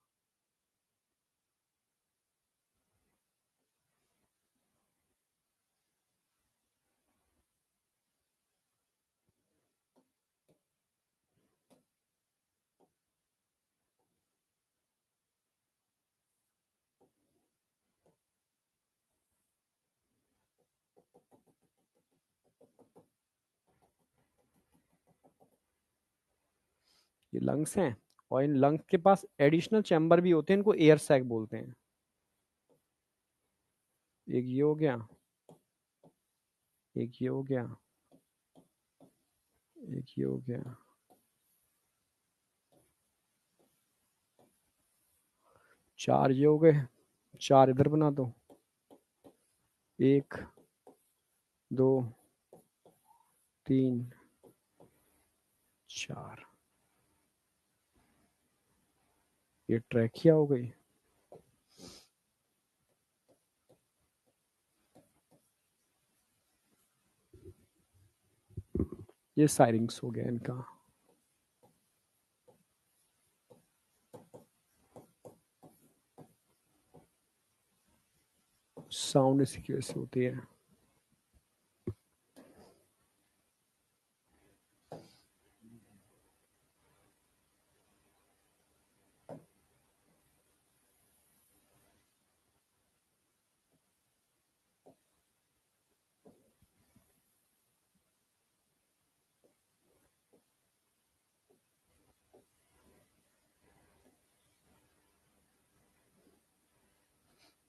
ये लंग्स हैं, और इन लंग्स के पास एडिशनल चैम्बर भी होते हैं, इनको एयर सैक बोलते हैं। एक ये हो गया, एक ये हो गया, एक ये हो गया, चार ये हो गए, चार इधर बना दो, एक, दो, तीन, चार, ये ट्रैकिया हो गई, ये साइरिंग्स हो गया इनका। साउंड इसी की वजह से होती है।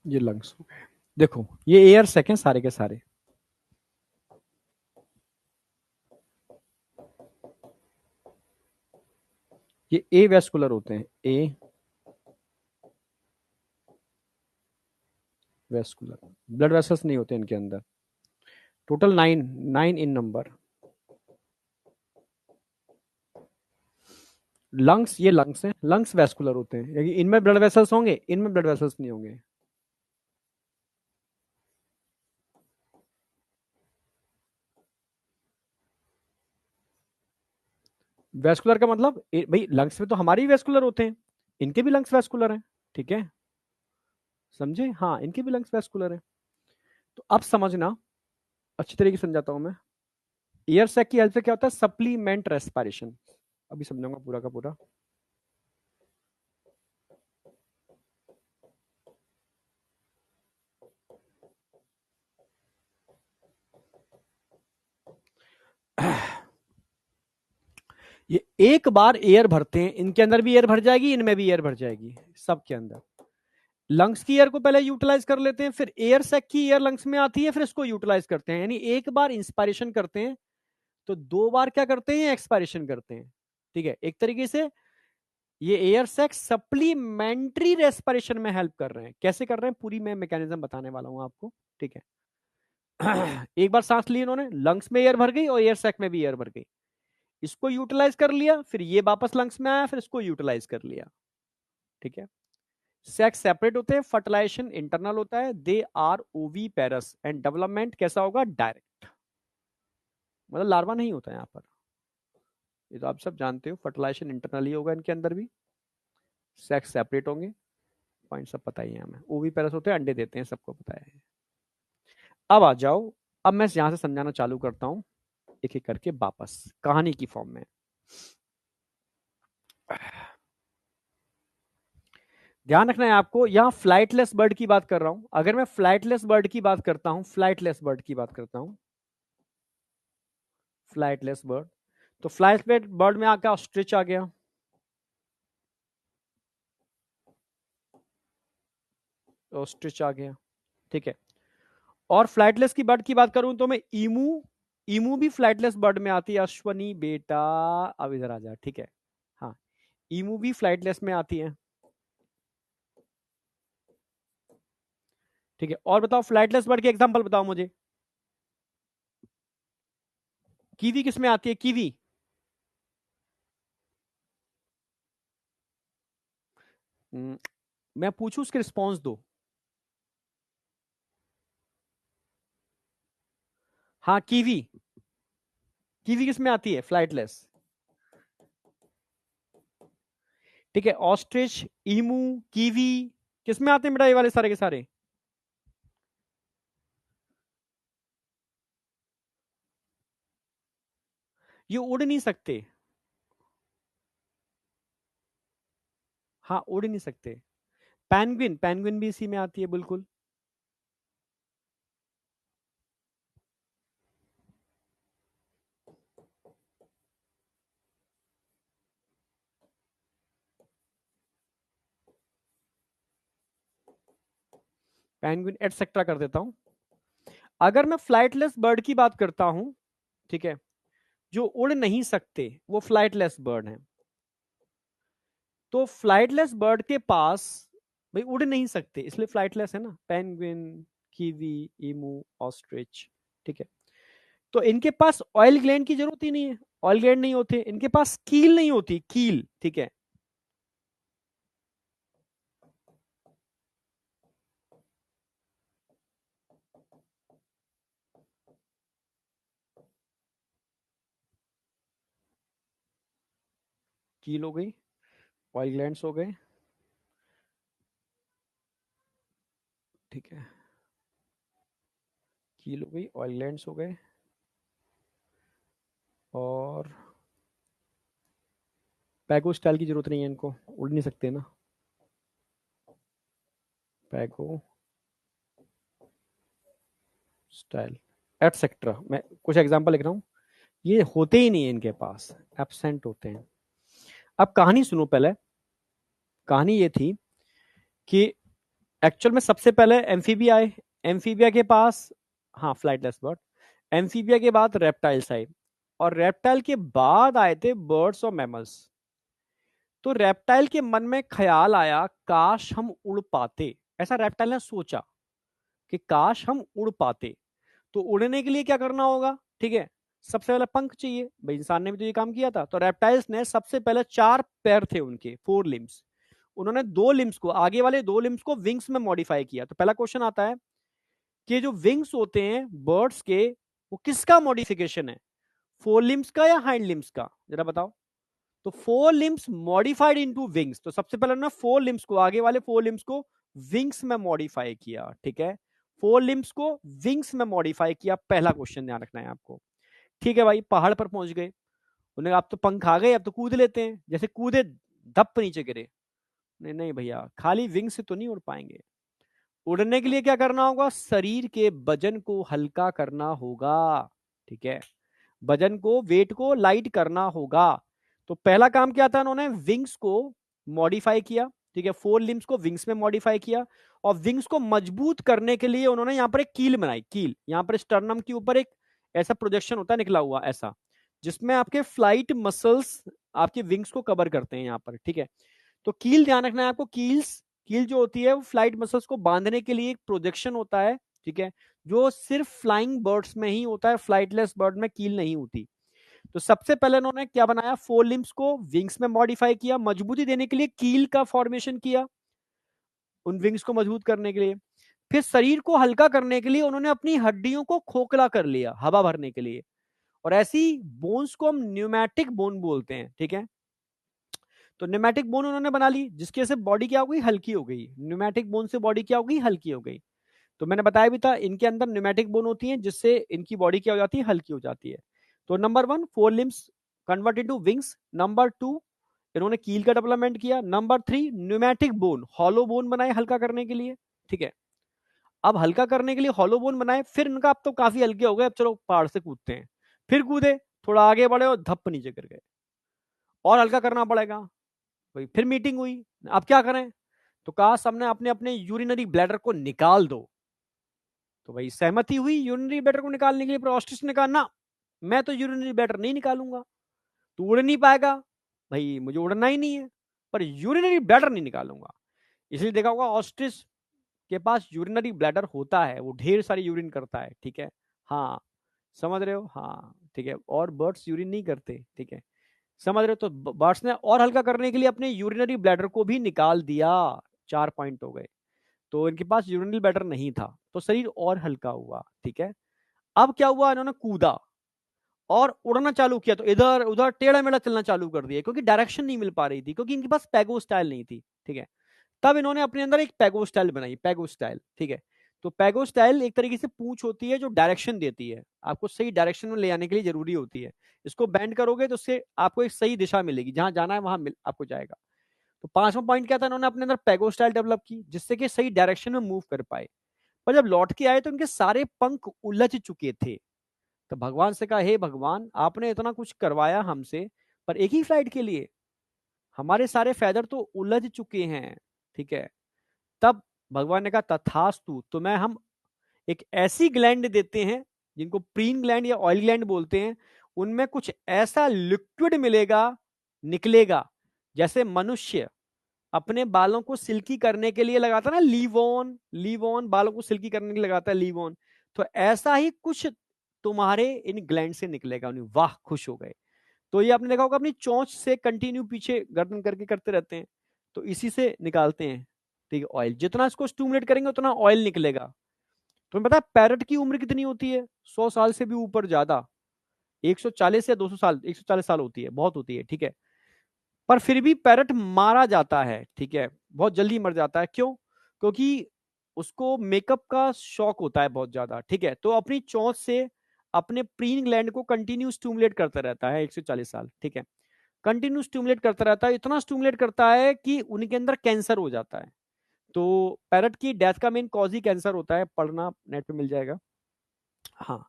ये लंग्स हो गए। देखो ये एयर सैक हैं सारे के सारे। ये ए वेस्कुलर होते हैं, ए वेस्कुलर। ब्लड वेसल्स नहीं होते इनके अंदर। टोटल 9, 9 इन नंबर। लंग्स, ये लंग्स हैं, लंग्स वेस्कुलर होते हैं, यानी इनमें ब्लड वेसल्स होंगे, इनमें ब्लड वेसल्स नहीं होंगे। वेस्कुलर का मतलब भाई लंग्स में तो हमारे ही वेस्कुलर होते हैं, इनके भी लंग्स वेस्कुलर हैं। ठीक है, समझे? हाँ, इनके भी लंग्स वेस्कुलर हैं। तो अब समझना, अच्छी तरीके से समझाता हूं मैं। एयर सैक की हेल्प से क्या होता है? Supplement respiration. अभी समझाऊंगा पूरा का पूरा। ये एक बार एयर भरते हैं, इनके अंदर भी एयर भर जाएगी, इनमें भी एयर भर जाएगी, सबके अंदर। लंग्स की एयर को पहले यूटिलाइज कर लेते हैं, फिर एयर सैक की एयर लंग्स में आती है, फिर इसको यूटिलाइज करते हैं। यानी एक बार इंस्पायरेशन करते हैं तो दो बार क्या करते हैं? एक्सपायरेशन करते हैं। ठीक है, एक तरीके से ये एयर सैक सप्लीमेंट्री रेस्पिरेशन में हेल्प कर रहे हैं। कैसे कर रहे हैं पूरी मैं मैकेनिज्म बताने वाला हूं आपको। ठीक है। एक बार सांस ली इन्होंने, लंग्स में एयर भर गई और एयर सैक में भी एयर भर गई, इसको यूटिलाइज कर लिया, फिर ये वापस लंग्स में आया, फिर इसको यूटिलाइज कर लिया। ठीक है। सेक्स सेपरेट होते हैं, फर्टिलाइजेशन इंटरनल होता है, दे आर ओवी पेरस, एंड डेवलपमेंट कैसा होगा? डायरेक्ट, मतलब लार्वा नहीं होता है यहाँ पर। ये तो आप सब जानते हो, फर्टिलाइजेशन इंटरनली होगा इनके अंदर भी, सेक्स सेपरेट होंगे। पॉइंट सब पता ही है हमें। ओवी पेरस होते हैं, अंडे देते हैं, सबको पता है। अब आ जाओ, अब मैं यहां से समझाना चालू करता हूं, एक एक करके वापस कहानी की फॉर्म में। ध्यान रखना है आपको, यहां फ्लाइटलेस बर्ड की बात कर रहा हूं। अगर मैं फ्लाइटलेस बर्ड की बात करता हूं, फ्लाइटलेस बर्ड की बात करता हूं, फ्लाइटलेस बर्ड, तो फ्लाइटलेस बर्ड में आकर ऑस्ट्रिच आ गया, ऑस्ट्रिच आ गया। ठीक है। और फ्लाइटलेस की बर्ड की बात करूं तो मैं ईमू, ईमू भी फ्लाइटलेस बर्ड में आती है। अश्वनी बेटा, अब इधर आ जा। ठीक है। हाँ, ईमू भी फ्लाइटलेस में आती है। ठीक है, और बताओ फ्लाइटलेस बर्ड के एग्जांपल बताओ मुझे। कीवी किस में आती है? कीवी, हम्म, मैं पूछूं उसके रिस्पॉन्स दो। हाँ, कीवी, कीवी किस में आती है? फ्लाइटलेस। ठीक है, ऑस्ट्रिच, ईमू, कीवी किस में आते हैं बेटा? ये वाले सारे के सारे ये उड़ नहीं सकते। हाँ, उड़ नहीं सकते। पेंगुइन, पेंगुइन भी इसी में आती है, बिल्कुल। पेंगुइन एटसेट्रा कर देता हूं। अगर मैं फ्लाइटलेस बर्ड की बात करता हूं, ठीक है, जो उड़ नहीं सकते वो फ्लाइटलेस बर्ड हैं। तो फ्लाइटलेस बर्ड के पास, भाई उड़ नहीं सकते इसलिए फ्लाइटलेस है ना, पेंगुइन, कीवी, ईमू, ऑस्ट्रिच। ठीक है। तो इनके पास ऑयल ग्लैंड की जरूरत ही नहीं है, ऑयल ग्लैंड नहीं होते इनके पास, कील नहीं होती, कील। ठीक है, कील हो गई, ऑयल ग्लैंड्स हो गए। ठीक है, कील हो गई, ऑयल ग्लैंड्स हो गए, और पैगो स्टाइल की जरूरत नहीं है इनको, उड़ नहीं सकते ना। पैगो स्टाइल एटसेट्रा, मैं कुछ एग्जांपल लिख रहा हूँ। ये होते ही नहीं है इनके पास, एब्सेंट होते हैं। अब कहानी सुनो पहले। कहानी ये थी कि एक्चुअल में सबसे पहले एम्फीबिया आए, एम्फीबिया के पास, हाँ फ्लाइटलेस बर्ड, एम्फीबिया के बाद रेप्टाइल्स आए, और रेप्टाइल के बाद आए थे बर्ड्स और मैमल्स। तो रेप्टाइल के मन में ख्याल आया काश हम उड़ पाते, ऐसा रेप्टाइल ने सोचा कि काश हम उड़ पाते। तो उड़ने के लिए क्या करना होगा, ठीक है, सबसे पहले पंख चाहिए, भाई इंसान ने भी तो ये काम किया था। तो रेप्टाइल्स ने सबसे पहले 4 पैर थे उनके, 4 लिम्स, उन्होंने 2 लिम्स को, आगे वाले 2 लिम्स को विंग्स में मॉडिफाई किया। तो पहला क्वेश्चन आता है कि जो विंग्स होते हैं बर्ड्स के, वो किसका मॉडिफिकेशन है, 4 लिम्स का या हाइंड लिम्स का, जरा बताओ। तो 4 लिम्स मॉडिफाइड इनटू विंग्स, तो सबसे पहले ना 4 लिम्स को, आगे वाले 4 लिम्स को विंग्स में मॉडिफाई किया, ठीक है, 4 लिम्स को विंग्स में मॉडिफाई किया, पहला क्वेश्चन ध्यान रखना है आपको। ठीक है भाई, पहाड़ पर पहुंच गए, उन्हें आप तो पंख आ गए, अब तो कूद लेते हैं, जैसे कूदे धप नीचे गिरे, नहीं नहीं भैया, खाली विंग से तो नहीं उड़ पाएंगे। उड़ने के लिए क्या करना होगा, शरीर के वजन को हल्का करना होगा, ठीक है, वजन को, वेट को लाइट करना होगा। तो पहला काम क्या था, उन्होंने विंग्स को मॉडिफाई किया, ठीक है, 4 लिम्स को विंग्स में मॉडिफाई किया, और विंग्स को मजबूत करने के लिए उन्होंने यहां पर एक कील बनाई, कील, यहां पर स्टर्नम के ऊपर एक ऐसा प्रोजेक्शन होता है निकला हुआ ऐसा, जिसमें आपके फ्लाइट मसल्स आपके विंग्स को कवर करते हैं यहां पर, ठीक है। तो कील ध्यान रखना है आपको, कील्स, कील जो होती है वो फ्लाइट मसल्स को बांधने के लिए एक प्रोजेक्शन होता है, ठीक है, जो सिर्फ फ्लाइंग बर्ड्स में ही होता है, फ्लाइटलेस बर्ड में कील नहीं होती। तो सबसे पहले उन्होंने क्या बनाया, 4 लिम्स को विंग्स में मॉडिफाई किया, मजबूती देने के लिए कील का फॉर्मेशन किया उन विंग्स को मजबूत करने के लिए। फिर शरीर को हल्का करने के लिए उन्होंने अपनी हड्डियों को खोखला कर लिया हवा भरने के लिए, और ऐसी बोन्स को हम न्यूमैटिक बोन बोलते हैं, ठीक है। तो न्यूमैटिक बोन उन्होंने बना ली, जिसकी वजह से बॉडी क्या हो गई, हल्की हो गई, न्यूमैटिक बोन से बॉडी क्या हो गई, हल्की हो गई। तो मैंने बताया भी था इनके अंदर न्यूमैटिक बोन होती है, जिससे इनकी बॉडी क्या हो जाती है, हल्की हो जाती है। तो number 1, 4 limbs convert into wings. Number 2, इन्होंने कील का डेवलपमेंट किया। Number 3, pneumatic bone, hollow bone बनाए हल्का करने के लिए, ठीक है। अब हल्का करने के लिए हॉलो बोन बनाए, फिर इनका अब तो काफी हल्के हो गए, अब चलो पहाड़ से कूदते हैं, फिर कूदे, थोड़ा आगे बढ़े और धप्प नीचे गिर गए, और हल्का करना पड़ेगा भाई। फिर मीटिंग हुई, अब क्या करें, तो कहा सबने अपने अपने यूरिनरी ब्लैडर को निकाल दो। तो भाई सहमति हुई यूरिनरी ब्लैडर को निकालने के लिए, पर ऑस्ट्रिच ने कहा ना, मैं तो यूरिनरी ब्लैडर नहीं निकालूंगा, तू उड़ नहीं पाएगा, भाई मुझे उड़ना ही नहीं है, पर यूरिनरी ब्लैडर नहीं निकालूंगा। इसलिए देखा होगा ऑस्ट्रिच के पास यूरिनरी ब्लैडर होता है, वो ढेर सारी यूरिन करता है, ठीक है, हाँ समझ रहे हो, हाँ ठीक है, और बर्ड्स यूरिन नहीं करते, ठीक है, समझ रहे हो। तो बर्ड्स ने और हल्का करने के लिए अपने यूरिनरी ब्लैडर को भी निकाल दिया, 4 पॉइंट हो गए। तो इनके पास यूरिनरी ब्लैडर नहीं था, तो शरीर और हल्का हुआ, ठीक है। अब क्या हुआ, इन्होंने कूदा और उड़ना चालू किया, तो इधर उधर टेढ़ा मेढ़ा चलना चालू कर दिया, क्योंकि डायरेक्शन नहीं मिल पा रही थी, क्योंकि इनके पास पैगो स्टाइल नहीं थी, ठीक है। तब इन्होंने अपने अंदर एक पैगो स्टाइल बनाई, पैगो स्टाइल, ठीक है। तो पैगो स्टाइल एक तरीके से पूंछ होती है जो डायरेक्शन देती है, आपको सही डायरेक्शन में ले जाने के लिए जरूरी होती है। इसको बेंड करोगे तो उससे आपको एक सही दिशा मिलेगी, जहां जाना है वहां आपको जाएगा। तो 5वां पॉइंट क्या था, इन्होंने अपने अंदर पैगो स्टाइल डेवलप की, जिससे कि सही डायरेक्शन में मूव कर पाए। पर जब लौट के आए तो उनके सारे पंख उलझ चुके थे। तो भगवान से कहा, हे भगवान, आपने इतना कुछ करवाया हमसे, पर एक ही फ्लाइट के लिए हमारे सारे फैदर तो उलझ चुके हैं, ठीक है। तब भगवान ने कहा, तथास्तु, तुम्हें हम एक ऐसी ग्लैंड देते हैं जिनको प्रीन ग्लैंड या ऑयल ग्लैंड बोलते हैं, उनमें कुछ ऐसा लिक्विड मिलेगा, निकलेगा, जैसे मनुष्य अपने बालों को सिल्की करने के लिए लगाता है ना, लीव ऑन, लीव ऑन, बालों को सिल्की करने के लिए लगाता है लीव ऑन, तो ऐसा ही कुछ तुम्हारे इन ग्लैंड से निकलेगा। उन्हें वाह, खुश हो गए। तो ये आपने देखा होगा, अपनी चोंच से कंटिन्यू पीछे गर्दन करके करते रहते हैं, तो इसी से निकालते हैं, ठीक है, ऑयल। जितना इसको स्टूमुलेट करेंगे उतना ऑयल निकलेगा। तुम्हें पता है पैरट की उम्र कितनी होती है, 100 साल से भी ऊपर, ज्यादा, 140 या 200 साल, 140 साल होती है, बहुत होती है, ठीक है। पर फिर भी पैरट मारा जाता है, ठीक है, बहुत जल्दी मर जाता है, क्यों, क्योंकि उसको मेकअप का शौक होता है बहुत ज्यादा, ठीक है। तो अपनी चोंच से अपने प्रीन ग्लैंड को कंटिन्यू स्टूमुलेट करता रहता है 140 साल, ठीक है, कंटिन्यू स्टूमुलेट करता रहता है, इतना स्टूमुलेट करता है कि उनके अंदर कैंसर हो जाता है। तो पैरट की डेथ का मेन कॉज ही कैंसर होता है, पढ़ना नेट पे मिल जाएगा, हाँ।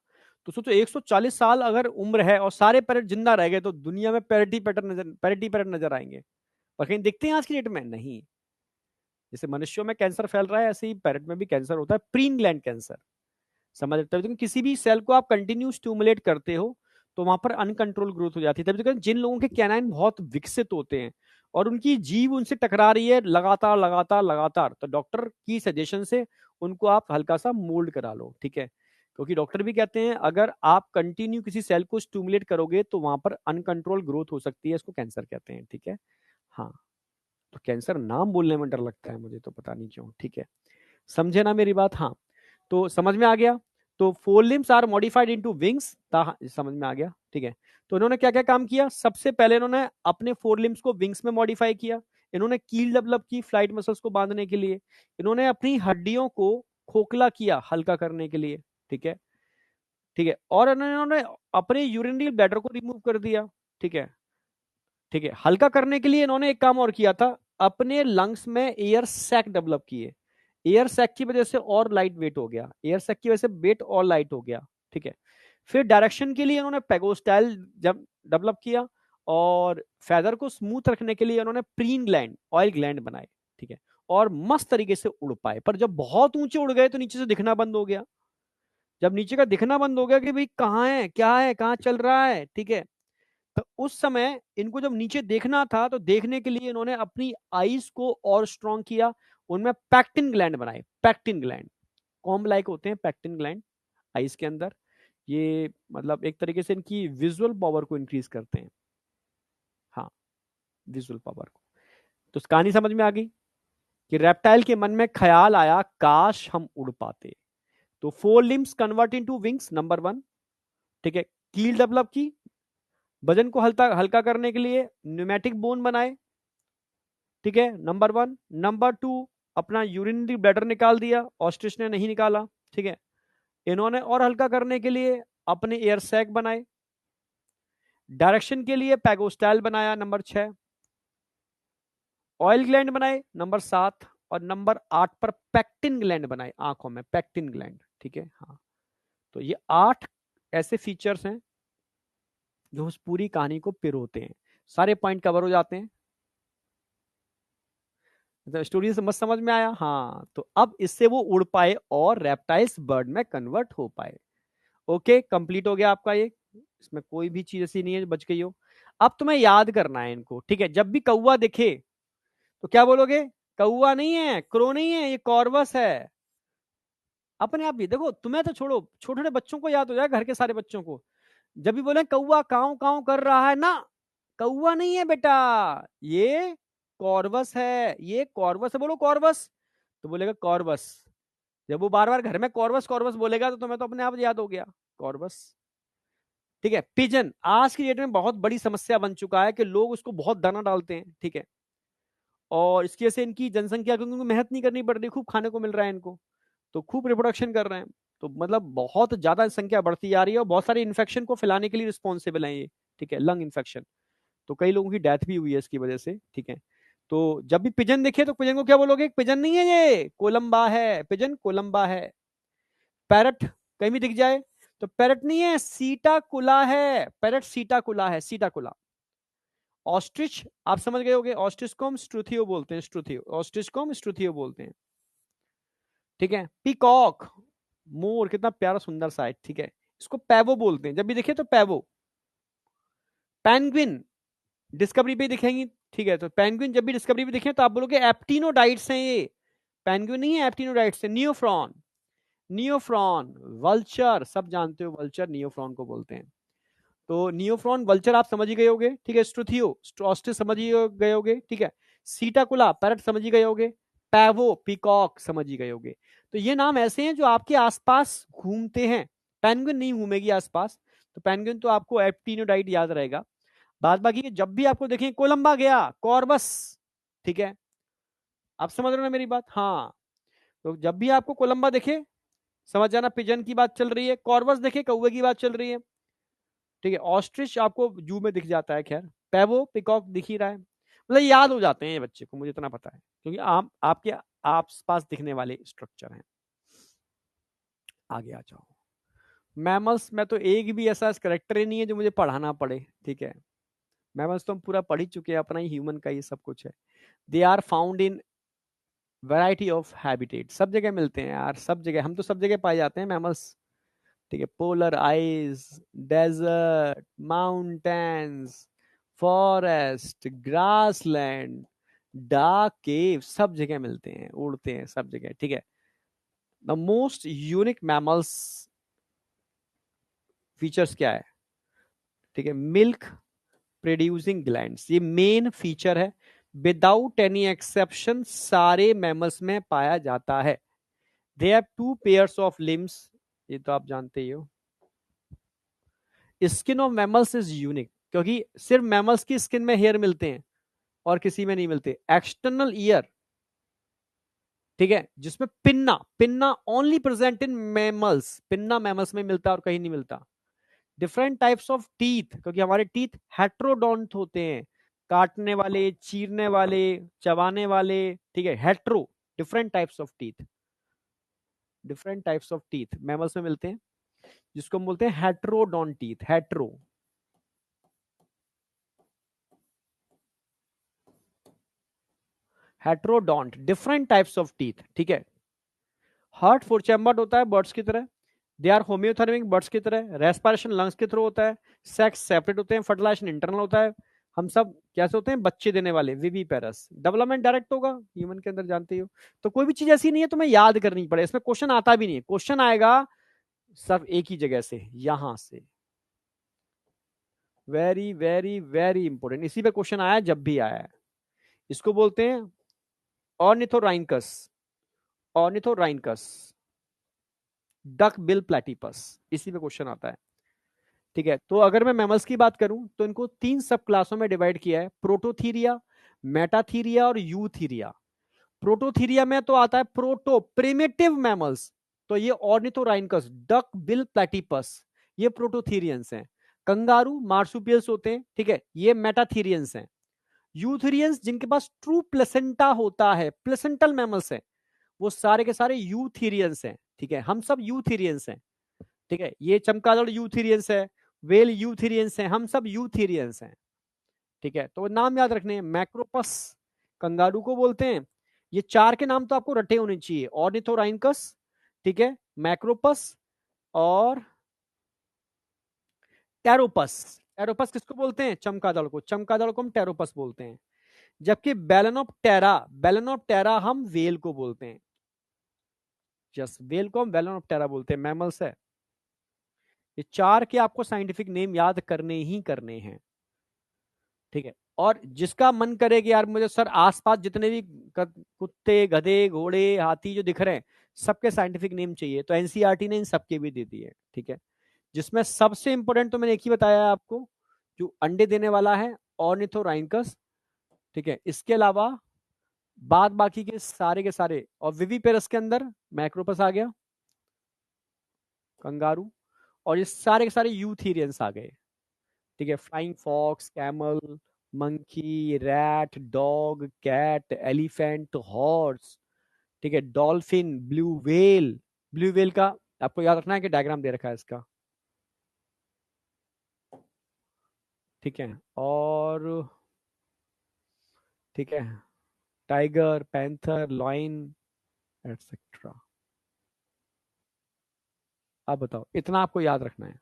तो सोचो 140 साल अगर उम्र है और सारे पैरट जिंदा रह गए, तो दुनिया में पैरट ही पैरट नजर आएंगे, पर कहीं दिखते हैं आज की डेट में, नहीं। जैसे मनुष्यों में कैंसर फैल रहा है, ऐसे ही पैरेट में भी कैंसर होता है, प्रीन ग्लैंड कैंसर। समझ रहे हो? तभी तो किसी भी सेल को आप कंटिन्यू स्टिमुलेट करते हो तो वहां पर अनकंट्रोल ग्रोथ हो जाती है। तभी तो कहते हैं, जिन लोगों के कैनाइन बहुत विकसित होते हैं और उनकी जीभ उनसे टकरा रही है लगातार लगातार लगातार, तो डॉक्टर की सजेशन से उनको आप हल्का सा मोल्ड करा लो, ठीक है? क्योंकि डॉक्टर भी कहते हैं अगर आप कंटिन्यू किसी सेल को स्टिमुलेट करोगे तो वहां पर अनकंट्रोल ग्रोथ हो सकती है, इसको कैंसर कहते हैं, ठीक है? हाँ, तो कैंसर नाम बोलने में डर लगता है मुझे, तो पता नहीं क्यों, ठीक है? समझे ना मेरी बात? हाँ, तो समझ में आ गया। तो four limbs are modified into wings, समझ में आ गया, ठीक है? तो इन्होंने क्या क्या काम किया? सबसे पहले इन्होंने अपने फोर लिम्स को विंग्स में मॉडिफाई किया। इन्होंने कील डेवलप की फ्लाइट मसल्स को बांधने के लिए। इन्होंने अपनी हड्डियों को खोखला किया हल्का करने के लिए, ठीक है? ठीक है, और इन्होंने अपने यूरिनरी ब्लैडर को रिमूव कर दिया, ठीक है? ठीक है, हल्का करने के लिए इन्होंने एक काम और किया था, अपने लंग्स में एयर सैक डेवलप किए। एयर सैक की वजह से और लाइट वेट हो गया, एयर सैक की वजह से वेट और लाइट हो गया, ठीक है? फिर डायरेक्शन के लिए इन्होंने पेगोस्टाइल जब डेवलप किया, और फेदर को स्मूथ रखने के लिए उन्होंने प्रीन ग्लैंड, ऑयल ग्लैंड बनाए, ठीक है? और मस्त तरीके से उड़ पाए। पर जब बहुत ऊंचे उड़ गए तो नीचे से दिखना बंद हो गया। जब नीचे का दिखना बंद हो गया कि भाई कहाँ है, क्या है, कहाँ चल रहा है, ठीक है? तो उस समय इनको जब नीचे देखना था तो देखने के लिए इन्होंने अपनी आईज को और स्ट्रॉन्ग किया। उनमें पैक्टिन ग्लैंड बनाए, पैक्टिन ग्लैंड कॉम्ब लाइक होते हैं पैक्टिन ग्लैंड आईज के अंदर। ये मतलब एक तरीके से इनकी विजुअल पावर को इंक्रीज करते हैं। हाँ, विजुअल पावर को। तो कहानी समझ में आ गई कि रेप्टाइल के मन में ख्याल आया काश हम उड़ पाते। तो four limbs convert into wings, number one, ठीक है? कील डेवलप की, वजन को हल्का हल्का करने के लिए न्यूमेटिक बोन बनाए, ठीक है? Number one. नंबर टू, अपना यूरिनरी ब्लैडर निकाल दिया, ऑस्ट्रिच ने नहीं निकाला, ठीक है? इन्होंने और हल्का करने के लिए अपने एयर सैक बनाए। डायरेक्शन के लिए पैगोस्टाइल बनाया, नंबर 6। ऑयल ग्लैंड बनाए, नंबर 7। और नंबर 8 पर पैक्टिन ग्लैंड बनाए, आंखों में पैक्टिन ग्लैंड, ठीक है? हाँ, तो ये 8 ऐसे फीचर्स हैं जो उस पूरी कहानी को पिरोते हैं। सारे पॉइंट कवर हो जाते हैं। तो स्टोरी से मत समझ में आया? हाँ, तो अब इससे वो उड़ पाए और रेप्टाइल्स बर्ड में कन्वर्ट हो पाए। ओके, कंप्लीट हो गया आपका ये। इसमें कोई भी चीज ऐसी नहीं है जो बच गई हो। अब तुम्हें याद करना है इनको, ठीक है? जब भी कौवा दिखे तो क्या बोलोगे? कौवा नहीं है, क्रो नहीं है, ये कॉर्वस है। अपने आप भी देखो, तुम्हें तो छोड़ो, छोटे छोटे बच्चों को याद हो जाएगा, घर के सारे बच्चों को। जब भी बोले कौवा काऊ काऊ कर रहा है ना, कौवा नहीं है बेटा, ये कॉर्वस है, ये कॉर्वस है। बोलो कॉर्वस, तो बोलेगा कॉर्वस। जब वो बार बार घर में कॉर्वस कॉर्वस बोलेगा तो तुम्हें तो अपने आप याद हो गया, कॉर्वस, ठीक है? पिजन आज की डेट में बहुत बड़ी समस्या बन चुका है कि लोग उसको बहुत दाना डालते हैं, ठीक है? और इसकी वजह से इनकी जनसंख्या, क्योंकि उनको मेहनत नहीं करनी पड़ रही, खूब खाने को मिल रहा है इनको, तो खूब रिप्रोडक्शन कर रहे हैं। तो मतलब बहुत ज्यादा संख्या बढ़ती जा रही है और बहुत सारे इन्फेक्शन को फैलाने के लिए रिस्पॉन्सिबल है ये, ठीक है? Lung infection. तो कई लोगों की डेथ भी हुई है इसकी वजह से, ठीक है? तो जब भी पिजन दिखे तो पिजन को क्या बोलोगे? पिजन नहीं है ये, कोलंबा है, पिजन कोलंबा है। पैरट कहीं भी दिख जाए तो पैरट नहीं है, सीटा कुला है, पैरट सीटा कुला है, सीटा कुला। ऑस्ट्रिच आप समझ गए होगे, ऑस्ट्रिच को हम स्ट्रुथियो बोलते हैं, स्ट्रुथियो, ऑस्ट्रिच को हम स्ट्रुथियो बोलते हैं, ठीक है? पीकॉक, मोर, कितना प्यारा सुंदर सा है, ठीक है? इसको पैवो बोलते हैं, जब भी दिखे तो पैवो। पेंगुइन डिस्कवरी पे दिखेंगी, ठीक है? तो पेंगुइन जब भी डिस्कवरी पे दिखे तो आप बोलोगे एप्टिनोडाइट्स हैं ये। पेंगुइन नहीं है, एप्टिनोडाइट्स है। नियोफ्रॉन, नियोफ्रॉन, वल्चर सब जानते हो, वल्चर नियोफ्रॉन को बोलते हैं। तो नियोफ्रॉन वल्चर आप समझ ही गए होगे, ठीक है? स्ट्रुथियो ऑस्ट्रिच समझ ही गए होगे, ठीक है? सीटाकुला पैरट समझ ही गए होगे, पैवो पीकॉक समझ ही गए होगे। तो ये नाम ऐसे हैं जो आपके आसपास घूमते हैं। पेंगुइन नहीं घूमेगी आसपास, तो पेंगुइन तो आपको एप्टिनोडाइट याद रहेगा। बाद बाकी जब भी आपको देखें कोलंबा गया, कॉर्बस, ठीक है? आप समझ रहे हो ना मेरी बात? हाँ, तो जब भी आपको कोलंबा देखे समझ जाना पिजन की बात चल रही है, कॉर्बस देखे कौवे की बात चल रही है, ठीक है? ऑस्ट्रिच आपको जू में दिख जाता है, खैर पैवो पिकॉक दिख ही रहा है। मतलब याद हो जाते हैं ये बच्चे को, मुझे इतना पता है, क्योंकि आप आपके आस पास दिखने वाले स्ट्रक्चर हैं। आगे आ जाओ। मैमल्स में तो एक भी ऐसा करेक्टर ही नहीं है जो मुझे पढ़ाना पड़े, ठीक है? मैमल्स तो हम पूरा पढ़ ही चुके हैं, अपना ही ह्यूमन का ये सब कुछ है। They are found in variety of habitat, सब जगह मिलते हैं यार, सब जगह, हम तो सब जगह पाए जाते हैं मैमल्स। ठीक है, polar ice, desert, mountains, forest, grassland, dark cave, सब जगह मिलते हैं, उड़ते हैं सब जगह। ठीक है, the most unique mammals features क्या है? ठीक है, मिल्क प्रोड्यूसिंग ग्लैंड्स, ये मेन फीचर है, विदाउट एनी एक्सेप्शन सारे मैमल्स में पाया जाता है। They have two pairs of limbs, ये तो आप जानते ही हो। Skin of mammals is unique, क्योंकि सिर्फ मैमल्स की स्किन में हेयर मिलते हैं और किसी में नहीं मिलते। एक्सटर्नल ईयर, ठीक है, जिसमें pinna, pinna only present in mammals, pinna mammals में मिलता है और कहीं नहीं मिलता। डिफरेंट टाइप्स ऑफ टीथ, क्योंकि हमारे टीथ हेट्रोडोंट होते हैं, काटने वाले, चीरने वाले, चबाने वाले। ठीक है, hetero, different types of teeth, different types of teeth mammals में मिलते हैं, जिसको हम बोलते हैं heterodont teeth, hetero. Heterodont, different types of teeth. ठीक है, हार्ट फोर चैम्बर्ड होता है बर्ड्स की तरह, दे आर होम्योथर्मिक बर्ड्स की तरह, रेस्पिरेशन लंग्स के थ्रू होता है, सेक्स सेपरेट होते हैं, फर्टिलाइजेशन इंटरनल होता है। हम सब कैसे होते हैं? बच्चे देने वाले, विवीपेरस। डेवलपमेंट डायरेक्ट होगा ह्यूमन के अंदर, जानते ही हो। तो कोई भी चीज ऐसी नहीं है तुम्हें याद करनी पड़े, इसमें क्वेश्चन आता भी नहीं है, क्वेश्चन आएगा सब एक ही जगह से, यहां से। वेरी वेरी वेरी इंपॉर्टेंट, इसी पे क्वेश्चन आया जब भी आया है। इसको बोलते हैं ऑर्निथोराइनकस, ऑर्निथोराइनकस, डक बिल प्लेटिपस, इसी पे क्वेश्चन आता है। ठीक है, तो अगर मैं मैमल्स की बात करूं तो इनको तीन सब क्लासों में डिवाइड किया है, प्रोटोथीरिया, मेटाथीरिया और यूथीरिया। प्रोटोथीरिया में तो आता है प्रोटो, प्रिमिटिव मैमल्स, तो ये ऑर्निथोराइनकस, डक बिल प्लेटिपस, ये प्रोटोथीरियंस हैं। कंगारू, मार्सुपियल्स होते हैं, ठीक है, ये मेटाथीरियंस हैं। यूथीरियंस जिनके पास ट्रू प्लेसेंटा होता है, प्लेसेंटल मैमल्स हैं, वो सारे के सारे यूथीरियंस हैं। ठीक है, हम सब यूथीरियंस हैं। ठीक है, ये चमगादड़ यूथीरियंस है, वेल यूथीरियंस है, हम सब यूथीरियंस हैं। ठीक है, तो नाम याद रखने हैं, मैक्रोपस कंगारू को बोलते हैं। ये चार के नाम तो आपको रटे होने चाहिए, ऑर्निथोराइनकस, ठीक है, मैक्रोपस और टेरोपस। टेरोपस किसको बोलते हैं? चमगादड़ को, चमगादड़ को हम टेरोपस बोलते हैं। जबकि बेलेनोप्टेरा, बेलेनोप्टेरा हम वेल को बोलते हैं। जस वेल को हम बेलेनोप्टेरा बोलते हैं, मैमल्स है। ये चार के आपको साइंटिफिक नेम याद करने ही करने हैं। ठीक है, और जिसका मन करे कि यार मुझे सर आसपास जितने भी कुत्ते, गधे, घोड़े, हाथी जो दिख रहे हैं, सबके साइंटिफिक नेम चाहिए, तो एनसीईआरटी ने इन सबके भी दे दिए। ठीक है, जिसमें सबसे इंपॉर्टेंट तो मैंने एक ही बताया है आपको, जो अंडे देने वाला है, ऑर्निथोराइनकस। ठीक है, इसके अलावा बाद बाकी के सारे, और विवीपेरस के अंदर मैक्रोपस आ गया, कंगारू, और ये सारे के सारे यूथीरियंस आ गए। ठीक है, flying fox, camel, monkey, rat, dog, cat, elephant, horse. ठीक है, dolphin, blue whale, blue whale का आपको याद रखना है कि डायग्राम दे रखा है इसका। ठीक है, और ठीक है, टाइगर, पैंथर, लॉइन, एटसेट्रा। अब बताओ, इतना आपको याद रखना है,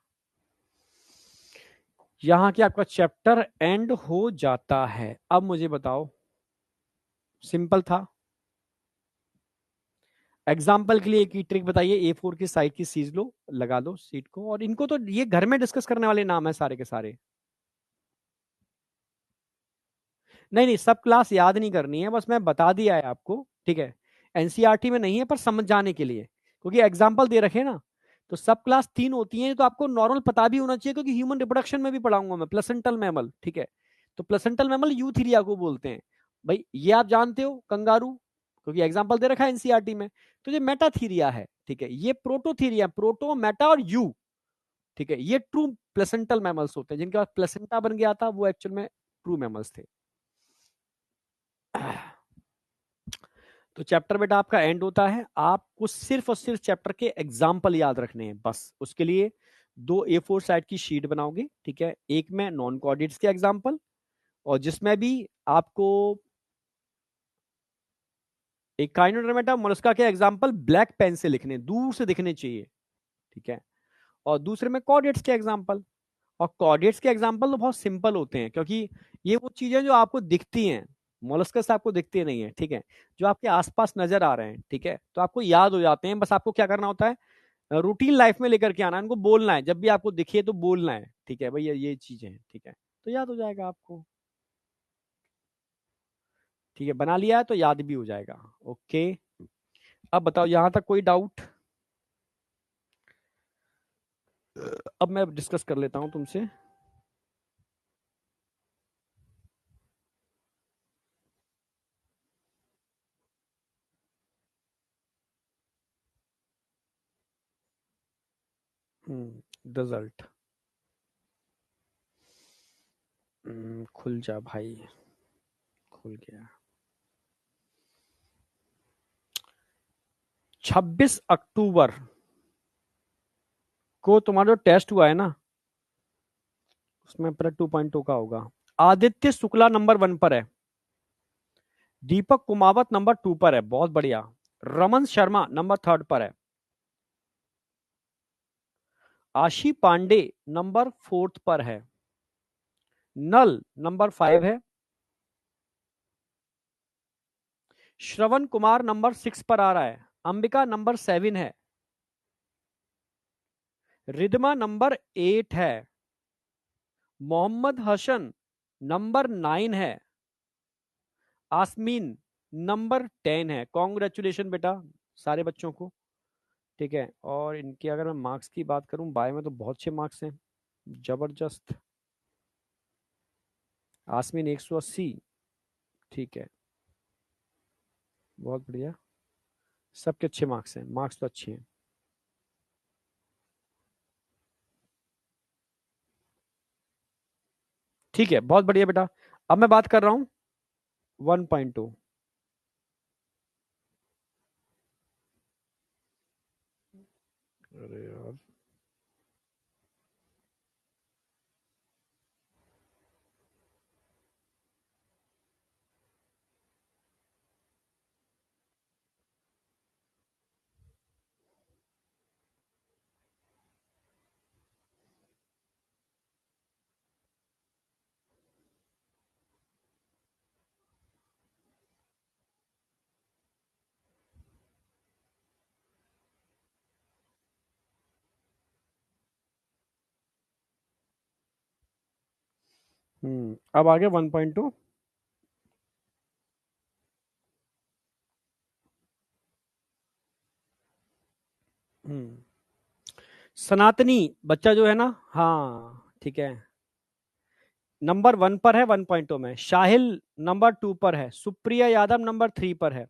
यहां की आपका चैप्टर एंड हो जाता है। अब मुझे बताओ, सिंपल था। एग्जाम्पल के लिए एक ही ट्रिक बताइए, A4 की साइड की सीज लो, लगा दो सीट को, और इनको तो ये घर में डिस्कस करने वाले नाम है सारे के सारे। नहीं नहीं, सब क्लास याद नहीं करनी है, बस मैं बता दिया है आपको। ठीक है, एनसीईआरटी में नहीं है, पर समझ जाने के लिए, क्योंकि एग्जाम्पल दे रखे ना। तो सब क्लास तीन होती है, तो आपको नॉर्मल पता भी होना चाहिए, क्योंकि ह्यूमन रिप्रोडक्शन में भी पढ़ाऊंगा मैं, प्लेसेंटल मैमल। ठीक है, तो प्लेसेंटल मैमल यूथीरिया को बोलते हैं। भाई ये आप जानते हो, कंगारू, क्योंकि एग्जाम्पल दे रखा है एनसीईआरटी में। तो ये मेटाथीरिया है। ठीक है, ये प्रोटोथीरिया, प्रोटो, मेटा और यू। ठीक है, ये ट्रू प्लेसेंटल मैमल्स होते हैं, जिनके पास प्लेसेंटा बन गया था, वो एक्चुअल में ट्रू मैमल्स थे। तो चैप्टर बेटा आपका एंड होता है, आपको सिर्फ और सिर्फ चैप्टर के एग्जाम्पल याद रखने हैं बस। उसके लिए दो A4 साइड की शीट बनाओगे। ठीक है, एक में नॉन कोऑर्डिनेट्स के एग्जाम्पल, और जिसमें भी आपको एकाइनोडर्मेटा मोलस्का के एग्जाम्पल ब्लैक पेन से लिखने, दूर से दिखने चाहिए, ठीक है। और दूसरे में कॉर्डेट्स के एग्जाम्पल, और कॉर्डेट्स के एग्जाम्पल तो बहुत सिंपल होते हैं, क्योंकि ये वो चीजें जो आपको दिखती हैं, मोलस्कस आपको दिखती नहीं है, ठीक है, जो आपके आसपास नजर आ रहे हैं, ठीक है, तो आपको याद हो जाते हैं। बस आपको क्या करना होता है, रूटीन लाइफ में लेकर के आना है, इनको बोलना है, जब भी आपको दिखे तो बोलना है, ठीक है भैया ये चीजें हैं, ठीक है, तो याद हो जाएगा आपको। ठीक है, बना लिया है तो याद भी हो जाएगा। ओके, अब बताओ यहां तक कोई डाउट? अब मैं डिस्कस कर लेता हूं तुमसे। रिजल्ट, खुल जा भाई, खुल गया। 26 अक्टूबर को तुम्हारा जो टेस्ट हुआ है ना, उसमें पर 2.2 का होगा। आदित्य शुक्ला नंबर 1 पर है, दीपक कुमावत नंबर 2 पर है, बहुत बढ़िया। रमन शर्मा नंबर 3 पर है, आशी पांडे नंबर 4 पर है, नल नंबर 5 है, श्रवण कुमार नंबर 6 पर आ रहा है, अंबिका नंबर 7 है, रिदमा नंबर 8 है, मोहम्मद हसन नंबर 9 है, आसमीन नंबर 10 है। कॉन्ग्रेचुलेशन बेटा सारे बच्चों को, ठीक है। और इनके अगर मैं मार्क्स की बात करूं, बायो में तो बहुत अच्छे मार्क्स हैं, जबरदस्त। आसमीन 180, ठीक है, बहुत बढ़िया, सबके अच्छे मार्क्स हैं, मार्क्स तो अच्छे हैं। ठीक है, बहुत बढ़िया बेटा। अब मैं बात कर रहा हूं 1.2। अरे यार, अब आगे 1.2। सनातनी बच्चा जो है ना, हाँ ठीक है, नंबर 1 पर है 1.2 में। शाहिल नंबर 2 पर है, सुप्रिया यादव नंबर 3 पर है,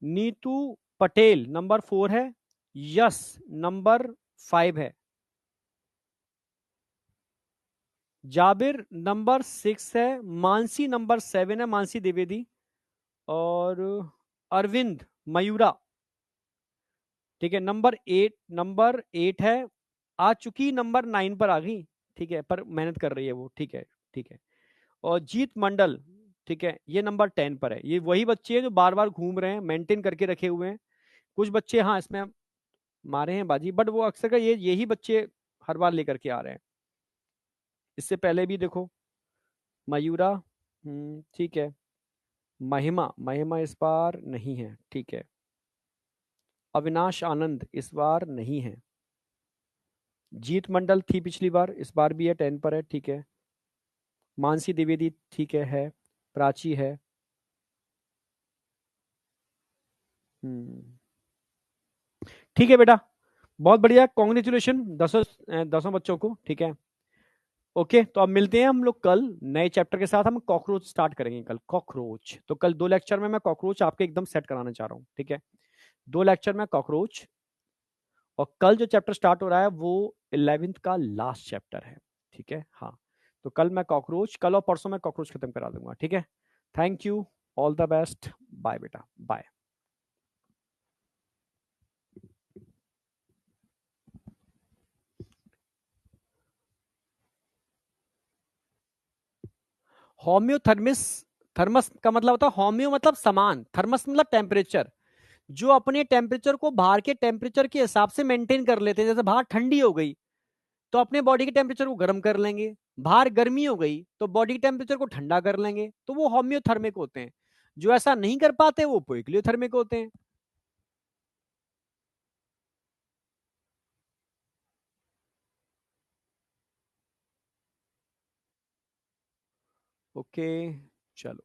नीतू पटेल नंबर 4 है, यश नंबर 5 है, जाबिर नंबर 6 है, मानसी नंबर 7 है, मानसी द्विवेदी, और अरविंद मयूरा, ठीक है, नंबर 8 है, आ चुकी नंबर 9 पर आ गई, ठीक है, पर मेहनत कर रही है वो, ठीक है, ठीक है। और जीत मंडल, ठीक है, ये नंबर 10 पर है। ये वही बच्चे हैं जो बार बार घूम रहे हैं, मेंटेन करके रखे हुए हैं। कुछ बच्चे हाँ इसमें मारे हैं बाजी, बट वो अक्सर का यही बच्चे हर बार लेकर के आ रहे हैं। इससे पहले भी देखो, मयूरा, ठीक है, महिमा महिमा इस बार नहीं है, ठीक है, अविनाश आनंद इस बार नहीं है, जीत मंडल थी पिछली बार, इस बार भी है 10 पर है, ठीक है, मानसी द्विवेदी ठीक है, प्राची है। हम्म, ठीक है बेटा, बहुत बढ़िया, कॉन्ग्रेचुलेशन दसों दसों बच्चों को, ठीक है। ओके, तो अब मिलते हैं हम लोग कल नए चैप्टर के साथ। हम कॉकरोच स्टार्ट करेंगे कल, कॉकरोच। तो कल 2 लेक्चर में मैं कॉकरोच आपके एकदम सेट कराना चाह रहा हूँ, ठीक है, 2 लेक्चर में कॉकरोच। और कल जो चैप्टर स्टार्ट हो रहा है वो 11th का लास्ट चैप्टर है, ठीक है, हाँ। तो कल मैं कॉकरोच, कल और परसों मैं कॉकरोच खत्म करा दूंगा, ठीक है। Thank you, all the best, bye बेटा, बाय। होम्योथर्मिस थर्मस का मतलब होता है होम्यो मतलब समान, थर्मस मतलब टेम्परेचर, जो अपने टेम्परेचर को बाहर के टेम्परेचर के हिसाब से मेंटेन कर लेते हैं। जैसे बाहर ठंडी हो गई तो अपने बॉडी के टेम्परेचर को गर्म कर लेंगे, बाहर गर्मी हो गई तो बॉडी के टेम्परेचर को ठंडा कर लेंगे, तो वो होम्योथर्मिक होते हैं। जो ऐसा नहीं कर पाते वो पोइक्लियोथर्मिक होते हैं। ओके, चलो,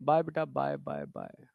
बाय बेटा, बाय बाय बाय।